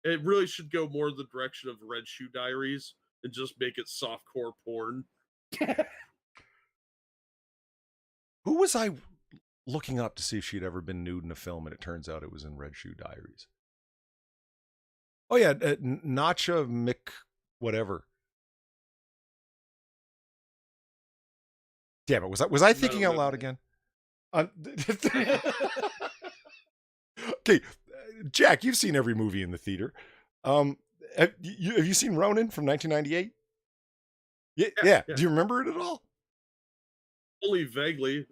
Speaker 2: It really should go more the direction of Red Shoe Diaries and just make it softcore porn.
Speaker 1: Who was I looking up to see if she'd ever been nude in a film, and it turns out it was in Red Shoe Diaries. Oh yeah, Nacha Mick whatever. Damn it, was I thinking out loud again? Okay, Jack, you've seen every movie in the theater. Have you seen Ronin from 1998? Yeah. Do you remember it at all?
Speaker 2: Only vaguely.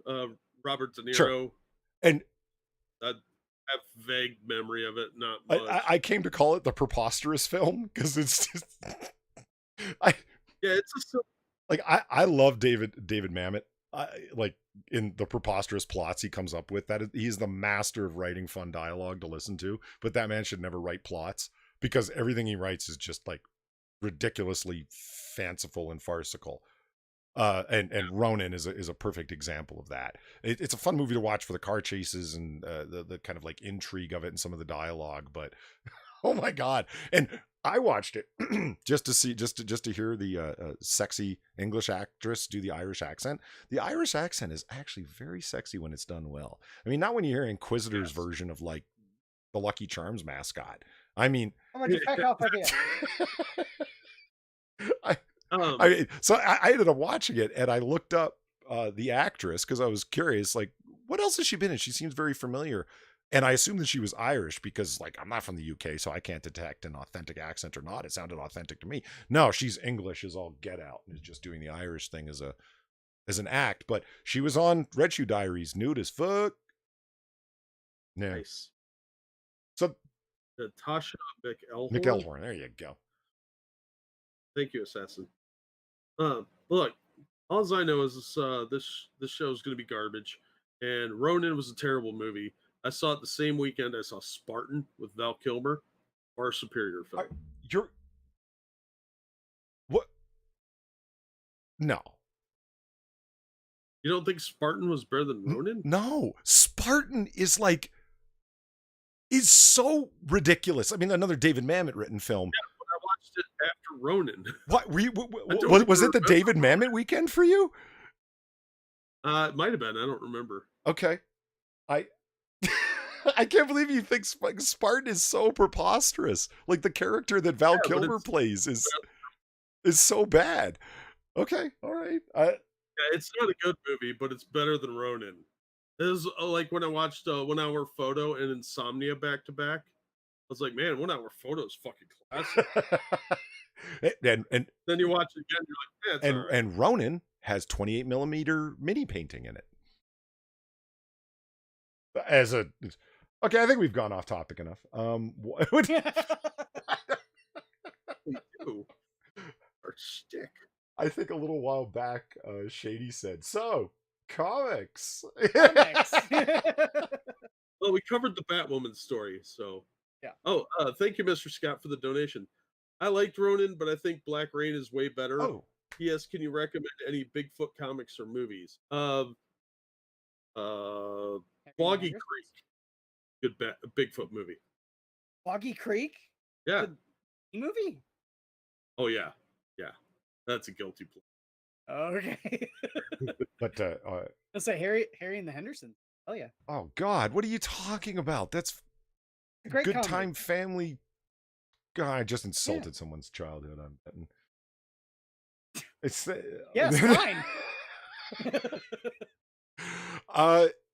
Speaker 2: Robert De Niro.
Speaker 1: Sure. And
Speaker 2: I have vague memory of it, not much.
Speaker 1: I came to call it the preposterous film because it's just I love David Mamet. Like in the preposterous plots he comes up with, he's the master of writing fun dialogue to listen to, but that man should never write plots, because everything he writes is just like ridiculously fanciful and farcical. And Ronin is a perfect example of that. It's a fun movie to watch for the car chases and the kind of like intrigue of it and some of the dialogue, but oh my God. And I watched it just to hear the sexy English actress do the Irish accent. The Irish accent is actually very sexy when it's done well. I mean, not when you hear Inquisitor's version of like the Lucky Charms mascot. I mean,
Speaker 3: How about you back off of here?
Speaker 1: I ended up watching it, and I looked up the actress because I was curious, like, what else has she been in? She seems very familiar. And I assumed that she was Irish because, like, I'm not from the UK, so I can't detect an authentic accent or not. It sounded authentic to me. No, she's English as all get out and is just doing the Irish thing as an act. But she was on Red Shoe Diaries, nude as fuck. Yeah.
Speaker 2: Nice.
Speaker 1: So
Speaker 2: Tasha McElhorn.
Speaker 1: McElhorn, there you go.
Speaker 2: Thank you, Assassin. Look, all I know is this show is going to be garbage, and Ronin was a terrible movie. I saw it the same weekend I saw Spartan with Val Kilmer, far superior film.
Speaker 1: You're what? No.
Speaker 2: You don't think Spartan was better than Ronin?
Speaker 1: No, Spartan is so ridiculous. I mean, another David Mamet written film.
Speaker 2: Yeah, but I watched it after Ronin.
Speaker 1: What were you, was it the David Mamet weekend for you?
Speaker 2: It might have been. I don't remember.
Speaker 1: Okay, I can't believe you think Spartan is so preposterous. Like, the character that Val Kilmer plays is so bad. Okay, all right.
Speaker 2: Yeah, it's not a good movie, but it's better than Ronin. It was like when I watched 1 Hour Photo and Insomnia back to back. I was like, man, 1 Hour Photo is fucking classic.
Speaker 1: and
Speaker 2: then you watch it again, you're like, yeah, it's all right.
Speaker 1: And Ronin has 28 millimeter mini painting in it. Okay, I think we've gone off topic enough.
Speaker 2: We do. Our shtick.
Speaker 1: I think a little while back, Shady said, "So, comics."
Speaker 2: Well, we covered the Batwoman story, so
Speaker 3: yeah.
Speaker 2: Oh, thank you, Mr. Scott, for the donation. I liked Ronin, but I think Black Rain is way better.
Speaker 1: Oh.
Speaker 2: P.S. Can you recommend any Bigfoot comics or movies? Boggy Creek, good Bigfoot movie.
Speaker 3: Boggy Creek?
Speaker 2: Yeah.
Speaker 3: The movie?
Speaker 2: Oh yeah, yeah. That's a guilty plea.
Speaker 3: Okay.
Speaker 1: But
Speaker 3: let's say Harry and the Hendersons. Oh yeah.
Speaker 1: Oh God, what are you talking about? That's
Speaker 3: a great
Speaker 1: good
Speaker 3: comedy.
Speaker 1: Time family. God, I just insulted someone's childhood. I'm betting. It's
Speaker 3: yeah, it's
Speaker 1: fine.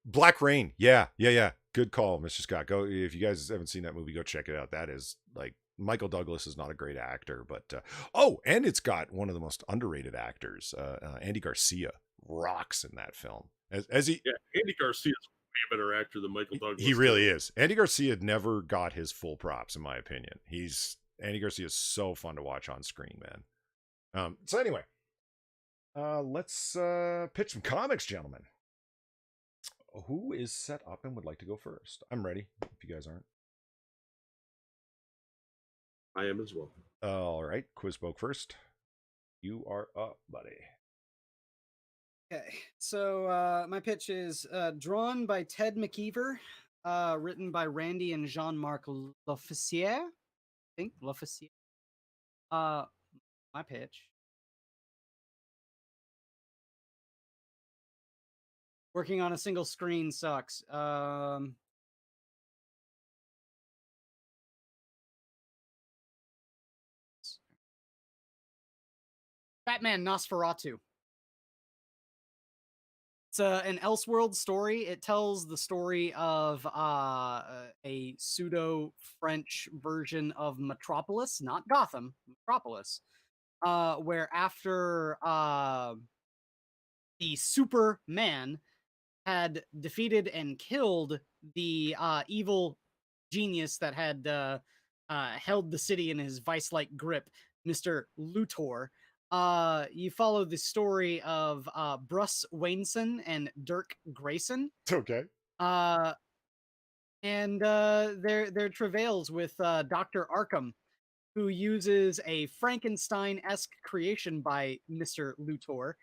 Speaker 1: Black Rain. Yeah. Good call, Mr. Scott. Go, if you guys haven't seen that movie, go check it out. That is, like, Michael Douglas is not a great actor, but and it's got one of the most underrated actors. Andy Garcia rocks in that film. Andy
Speaker 2: Garcia is a way better actor than Michael Douglas.
Speaker 1: He really is. Andy Garcia never got his full props, in my opinion. Andy Garcia is so fun to watch on screen, man. So anyway, let's pitch some comics, gentlemen. Who is set up and would like to go first? I'm ready, if you guys aren't.
Speaker 2: I am as well.
Speaker 1: All right, Quiz spoke first. You are up, buddy.
Speaker 3: Okay, so my pitch is drawn by Ted McKeever, written by Randy and Jean-Marc Lofficier. I think Lofficier. My pitch. Working on a single screen sucks. Batman Nosferatu. It's an Elseworld story. It tells the story of a pseudo-French version of Metropolis, not Gotham, Metropolis, where after the Superman had defeated and killed the evil genius that had held the city in his vice-like grip, Mr. Luthor. You follow the story of Bruce Wainson and Dirk Grayson.
Speaker 1: Okay.
Speaker 3: And their travails with Dr. Arkham, who uses a Frankenstein-esque creation by Mr. Luthor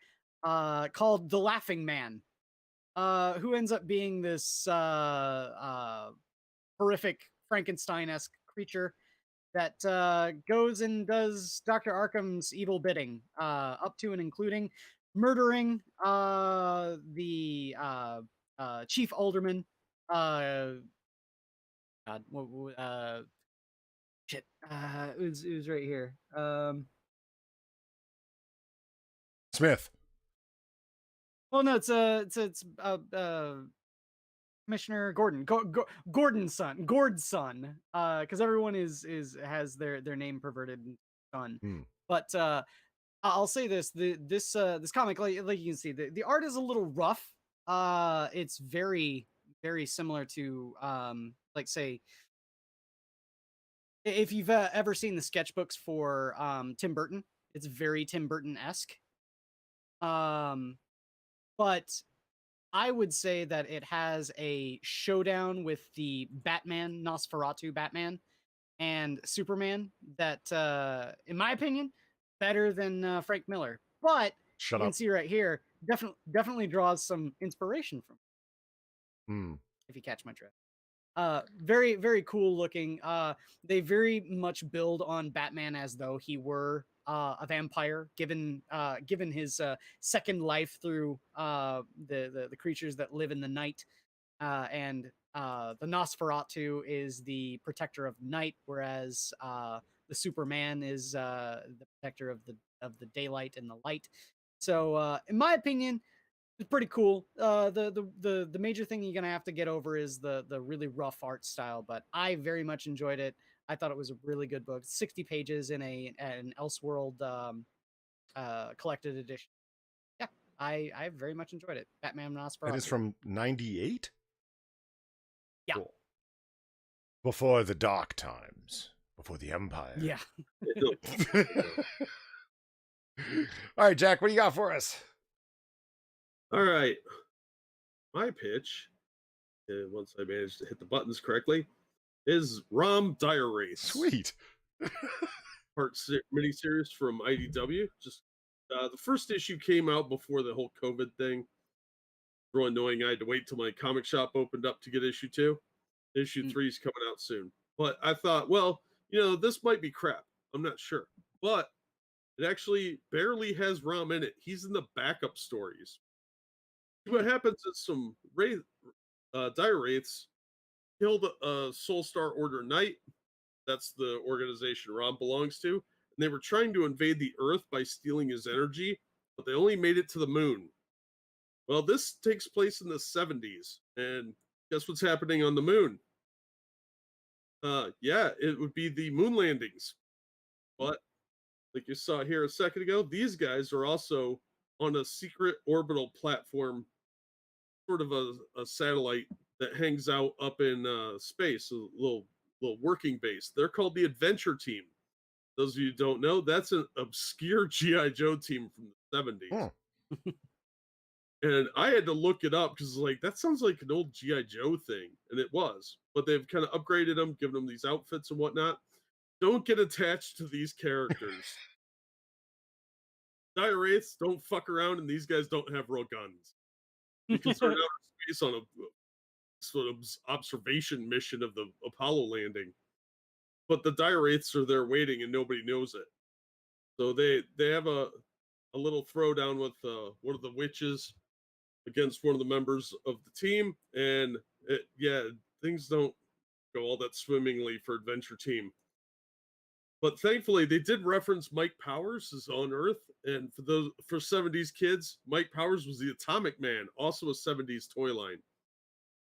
Speaker 3: called the Laughing Man, who ends up being this horrific Frankenstein-esque creature that goes and does Dr. Arkham's evil bidding, up to and including murdering the chief alderman, God, shit. It was right here.
Speaker 1: Smith.
Speaker 3: Well, no, it's Commissioner Gordon, Gordon's son, because everyone has their name perverted and son. But I'll say this: this comic, like you can see, the art is a little rough. It's very similar to like say if you've ever seen the sketchbooks for Tim Burton, it's very Tim Burton-esque. But I would say that it has a showdown with the Batman, Nosferatu Batman, and Superman that, in my opinion, better than Frank Miller. But
Speaker 1: Shut
Speaker 3: you can
Speaker 1: up.
Speaker 3: see right here, definitely draws some inspiration from. If you catch my drift. Very cool looking. They very much build on Batman as though he were a vampire, given his second life through the creatures that live in the night, and the Nosferatu is the protector of night, whereas the Superman is the protector of the daylight and the light. So, in my opinion, it's pretty cool. The major thing you're gonna have to get over is the really rough art style, but I very much enjoyed it. I thought it was a really good book. 60 pages in an Elseworld collected edition. Yeah, I very much enjoyed it. Batman Nosferatu.
Speaker 1: And it's from 98?
Speaker 3: Yeah.
Speaker 1: Cool. Before the dark times. Before the Empire.
Speaker 3: Yeah.
Speaker 1: All right, Jack, what do you got for us?
Speaker 2: All right. My pitch, once I manage to hit the buttons correctly, is Rom Dire Wraiths.
Speaker 1: Sweet.
Speaker 2: Miniseries from IDW. Just the first issue came out before the whole COVID thing. Real annoying. I had to wait till my comic shop opened up to get issue 2. Issue 3 is coming out soon. But I thought, well, this might be crap. I'm not sure. But it actually barely has Rom in it. He's in the backup stories. What happens is some Dire Wraiths killed a Soul Star Order Knight. That's the organization Rom belongs to. And they were trying to invade the Earth by stealing his energy, but they only made it to the moon. Well, this takes place in the 70s. And guess what's happening on the moon? Yeah, it would be the moon landings. But like you saw here a second ago, these guys are also on a secret orbital platform, sort of a satellite that hangs out up in space, a little working base. They're called the Adventure Team. Those of you who don't know, that's an obscure G.I. Joe team from the 70s. And I had to look it up because that sounds like an old G.I. Joe thing. And it was. But they've kind of upgraded them, given them these outfits and whatnot. Don't get attached to these characters. Dire Wraiths don't fuck around, and these guys don't have real guns. Because they're in outer space on a sort of observation mission of the Apollo landing. But the Dire Wraiths are there waiting, and nobody knows it. So they have a little throwdown with one of the witches against one of the members of the team, and things don't go all that swimmingly for Adventure Team. But thankfully, they did reference Mike Powers is on Earth, and for 70s kids, Mike Powers was the Atomic Man, also a 70s toy line,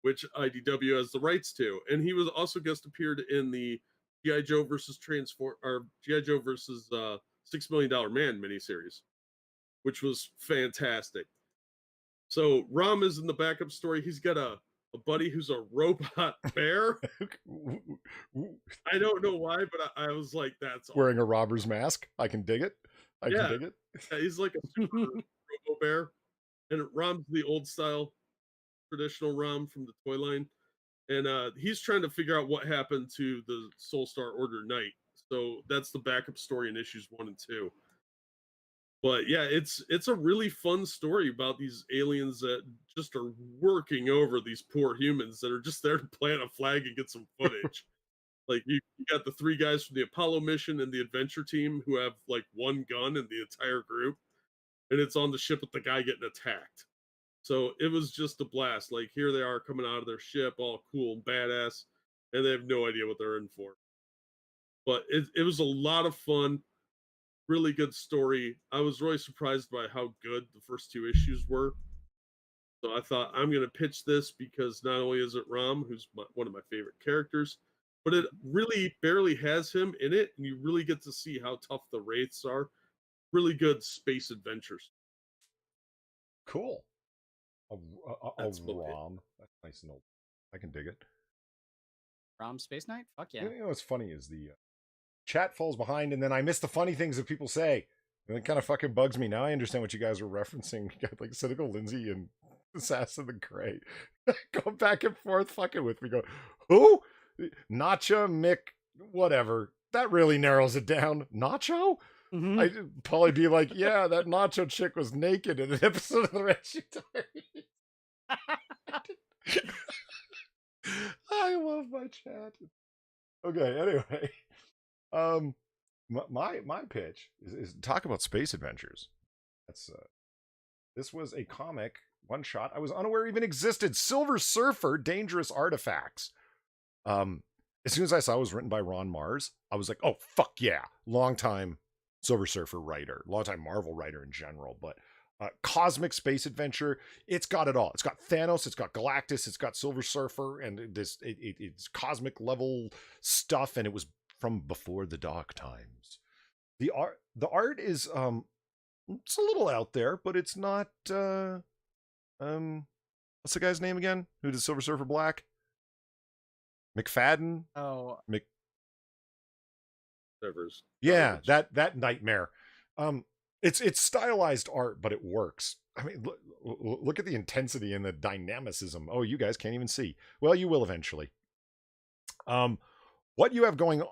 Speaker 2: which IDW has the rights to, and he was also guest appeared in the G.I. Joe versus G.I. Joe versus $6 Million Man miniseries, which was fantastic. So Rom is in the backup story. He's got a buddy who's a robot bear. I don't know why, but I was like, that's
Speaker 1: wearing a robber's mask. I can dig it. I can dig it.
Speaker 2: Yeah, he's like a super robo bear. And Rom's the old style, traditional Rom from the toy line. And he's trying to figure out what happened to the Soul Star Order Knight. So that's the backup story in issues 1 and 2. But yeah, it's a really fun story about these aliens that just are working over these poor humans that are just there to plant a flag and get some footage. Like you got the 3 guys from the Apollo mission and the Adventure Team who have one gun in the entire group, and it's on the ship with the guy getting attacked. So it was just a blast. Here they are coming out of their ship, all cool and badass. and they have no idea what they're in for. But it was a lot of fun, really good story. I was really surprised by how good the first 2 issues were. So I thought I'm going to pitch this because not only is it Rom, who's one of my favorite characters, but it really barely has him in it, and you really get to see how tough the Wraiths are. Really good space adventures.
Speaker 1: Cool. A
Speaker 2: That's about it.
Speaker 1: ROM. That's nice and old. I can dig it.
Speaker 3: Rom Space Knight? Fuck yeah.
Speaker 1: You know what's funny is the chat falls behind, and then I miss the funny things that people say. And it kind of fucking bugs me. Now I understand what you guys were referencing. You got like Cynical Lindsay and Assassin the Grey. Go back and forth fucking with me. Go, who? Nacho Mick, whatever. That really narrows it down. Nacho?
Speaker 3: Mhm.
Speaker 1: I'd probably be like, yeah, that Nacho chick was naked in an episode of the Rescue I love my chat. Okay, anyway. My pitch is talk about space adventures. That's this was a comic one shot I was unaware even existed. Silver Surfer, Dangerous Artifacts. As soon as I saw it was written by Ron Mars, I was like, oh fuck yeah, long time Silver Surfer writer, long time Marvel writer in general, but cosmic space adventure. It's got it all. It's got Thanos, it's got Galactus, it's got Silver Surfer, and it's cosmic level stuff, and it was from before the dark times. The art is it's a little out there, but it's not what's the guy's name again? Who did Silver Surfer Black? McFadden?
Speaker 3: Oh,
Speaker 1: yeah, that nightmare. It's stylized art, but it works. I mean, look at the intensity and the dynamicism. Oh, you guys can't even see. Well, you will eventually. What you have going on?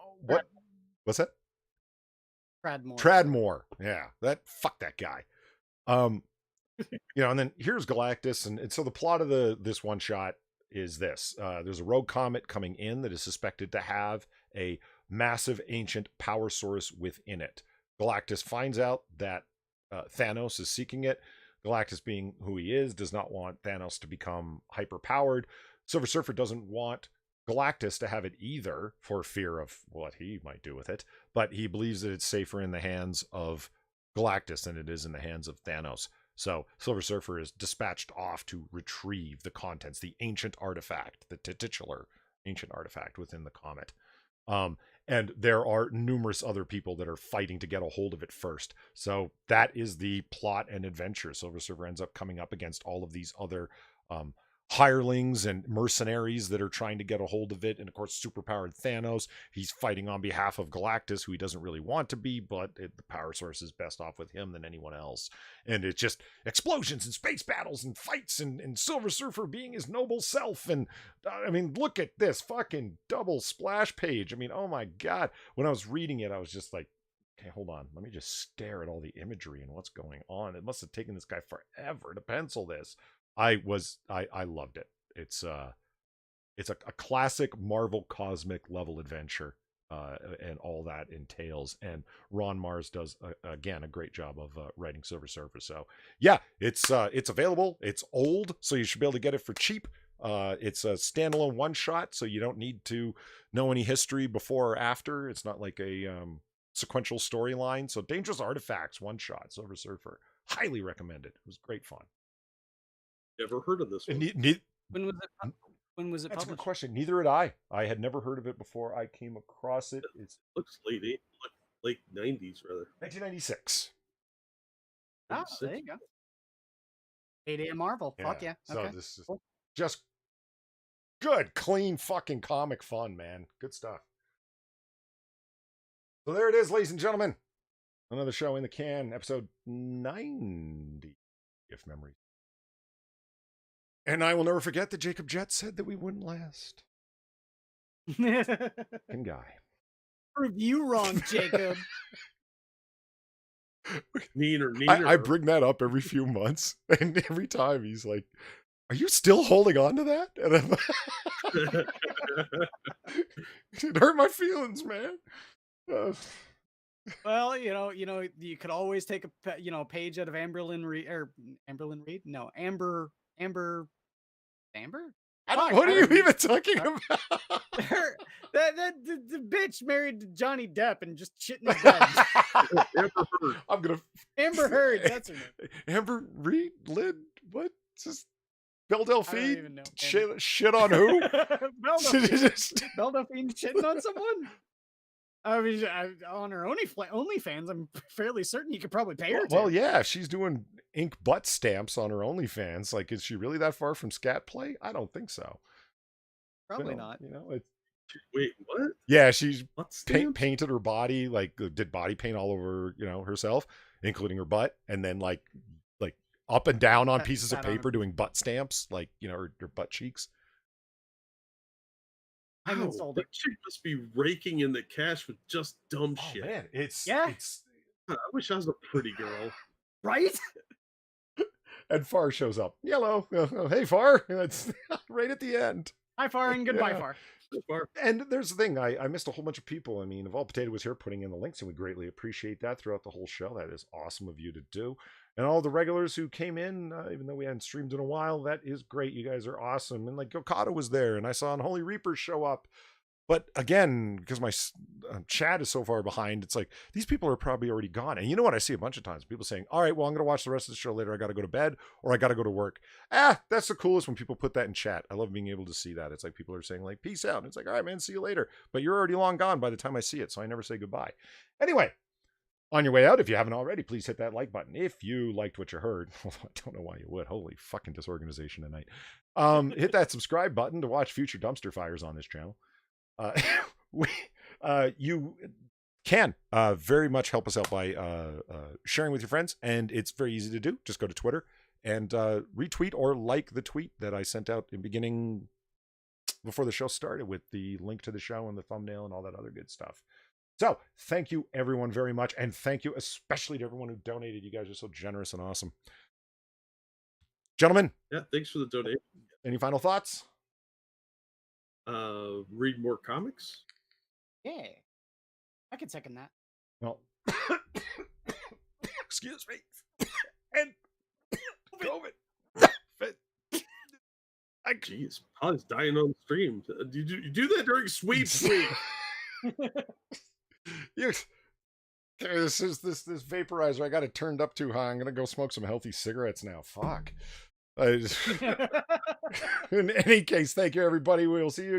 Speaker 1: What's that? Tradmore. Yeah, fuck that guy. And then here's Galactus, and so the plot of this one shot is this: there's a rogue comet coming in that is suspected to have a massive ancient power source within it. Galactus finds out that Thanos is seeking it. Galactus, being who he is, does not want Thanos to become hyper-powered. Silver Surfer doesn't want Galactus to have it either for fear of what he might do with it, but he believes that it's safer in the hands of Galactus than it is in the hands of Thanos. So Silver Surfer is dispatched off to retrieve the contents, the ancient artifact, the titular ancient artifact within the comet. And there are numerous other people that are fighting to get a hold of it first. So that is the plot and adventure. Silver Surfer ends up coming up against all of these other hirelings and mercenaries that are trying to get a hold of it. And of course, superpowered Thanos, he's fighting on behalf of Galactus, who he doesn't really want to be, but the power source is best off with him than anyone else. And it's just explosions and space battles and fights and Silver Surfer being his noble self. And I mean, look at this fucking double splash page. I mean, oh my God. When I was reading it, I was just like, okay, hold on. Let me just stare at all the imagery and what's going on. It must have taken this guy forever to pencil this. I loved it. It's a classic Marvel cosmic level adventure, and all that entails. And Ron Mars does again a great job of writing Silver Surfer. So yeah, it's available. It's old, so you should be able to get it for cheap. It's a standalone one shot, so you don't need to know any history before or after. It's not like a sequential storyline. So Dangerous Artifacts one shot, Silver Surfer, highly recommended. It was great fun.
Speaker 2: Never heard of this one.
Speaker 3: When was it? When was it
Speaker 1: That's
Speaker 3: published?
Speaker 1: a good question. Neither had I. I had never heard of it before I came across it. It
Speaker 2: looks late 90s, rather.
Speaker 1: 1996.
Speaker 3: Oh, there you go. 8 a.m. Marvel. Fuck yeah.
Speaker 1: So
Speaker 3: Okay.
Speaker 1: this is just good, clean fucking comic fun, man. Good stuff. So there it is, ladies and gentlemen. Another show in the can, episode 90, if memory. And I will never forget that Jacob Jett said that we wouldn't last. Fucking guy.
Speaker 3: Prove you wrong, Jacob.
Speaker 2: Neener.
Speaker 1: I bring that up every few months, and every time he's like, "Are you still holding on to that?" And I'm it hurt my feelings, man.
Speaker 3: Well, you could always take a page out of Amberlyn Reed. No, Amber.
Speaker 1: What are you even talking about?
Speaker 3: The bitch married to Johnny Depp and just shit in his bed.
Speaker 1: I'm gonna
Speaker 3: Amber Heard, that's her name.
Speaker 1: Amber Reed, Lynn, what? Just Belle
Speaker 3: I don't
Speaker 1: Delphine?
Speaker 3: even know.
Speaker 1: Shit on who?
Speaker 3: Belle Delphine shitting on someone? I mean, on her OnlyFans, I'm fairly certain you could probably pay her.
Speaker 1: Well, yeah, if she's doing ink butt stamps on her OnlyFans, like, is she really that far from scat play? I don't think so.
Speaker 3: Probably not.
Speaker 1: You know, it's
Speaker 2: Wait, what?
Speaker 1: yeah, she's
Speaker 2: What's
Speaker 1: painted her body, like did body paint all over, herself, including her butt, and then like up and down on pieces of paper doing butt stamps, like, her butt cheeks.
Speaker 3: I'm
Speaker 2: Wow,
Speaker 3: installed
Speaker 2: that
Speaker 3: it.
Speaker 2: chick must be raking in the cash with just dumb
Speaker 1: Oh
Speaker 2: shit.
Speaker 1: man, it's
Speaker 2: I wish I was a pretty girl.
Speaker 3: Right?
Speaker 1: and Far shows up. Yellow. Hey Far. It's right at the end.
Speaker 3: Hi, Far, and goodbye,
Speaker 1: Yeah.
Speaker 3: Far.
Speaker 2: So far.
Speaker 1: And there's the thing, I missed a whole bunch of people. I mean, Evolved Potato was here putting in the links, and we greatly appreciate that throughout the whole show. That is awesome of you to do. And all the regulars who came in, even though we hadn't streamed in a while, that is great. You guys are awesome. And like Okada was there, and I saw Unholy Reapers show up. But again, because my chat is so far behind, it's like these people are probably already gone. And you know what I see a bunch of times? People saying, all right, well, I'm going to watch the rest of the show later. I got to go to bed or I got to go to work. That's the coolest when people put that in chat. I love being able to see that. It's like people are saying like, peace out. And it's like, all right, man, see you later. But you're already long gone by the time I see it. So I never say goodbye. Anyway, on your way out, if you haven't already, please hit that like button. If you liked what you heard, although I don't know why you would. Holy fucking disorganization tonight. Hit that subscribe button to watch future dumpster fires on this channel. You can very much help us out by sharing with your friends, and it's very easy to do. Just go to Twitter and retweet or like the tweet that I sent out in beginning before the show started with the link to the show and the thumbnail and all that other good stuff. So thank you everyone very much, and thank you especially to everyone who donated. You guys are so generous and awesome. Gentlemen,
Speaker 2: Yeah, thanks for the donation.
Speaker 1: any final thoughts?
Speaker 2: Read more comics.
Speaker 3: Yeah. I can second that.
Speaker 1: Well, excuse me. And COVID.
Speaker 2: Jeez, Polly's dying on the stream. You do that during sweep week.
Speaker 1: This vaporizer. I got it turned up too high. I'm gonna go smoke some healthy cigarettes now. Fuck. In any case, thank you everybody. We'll see you again.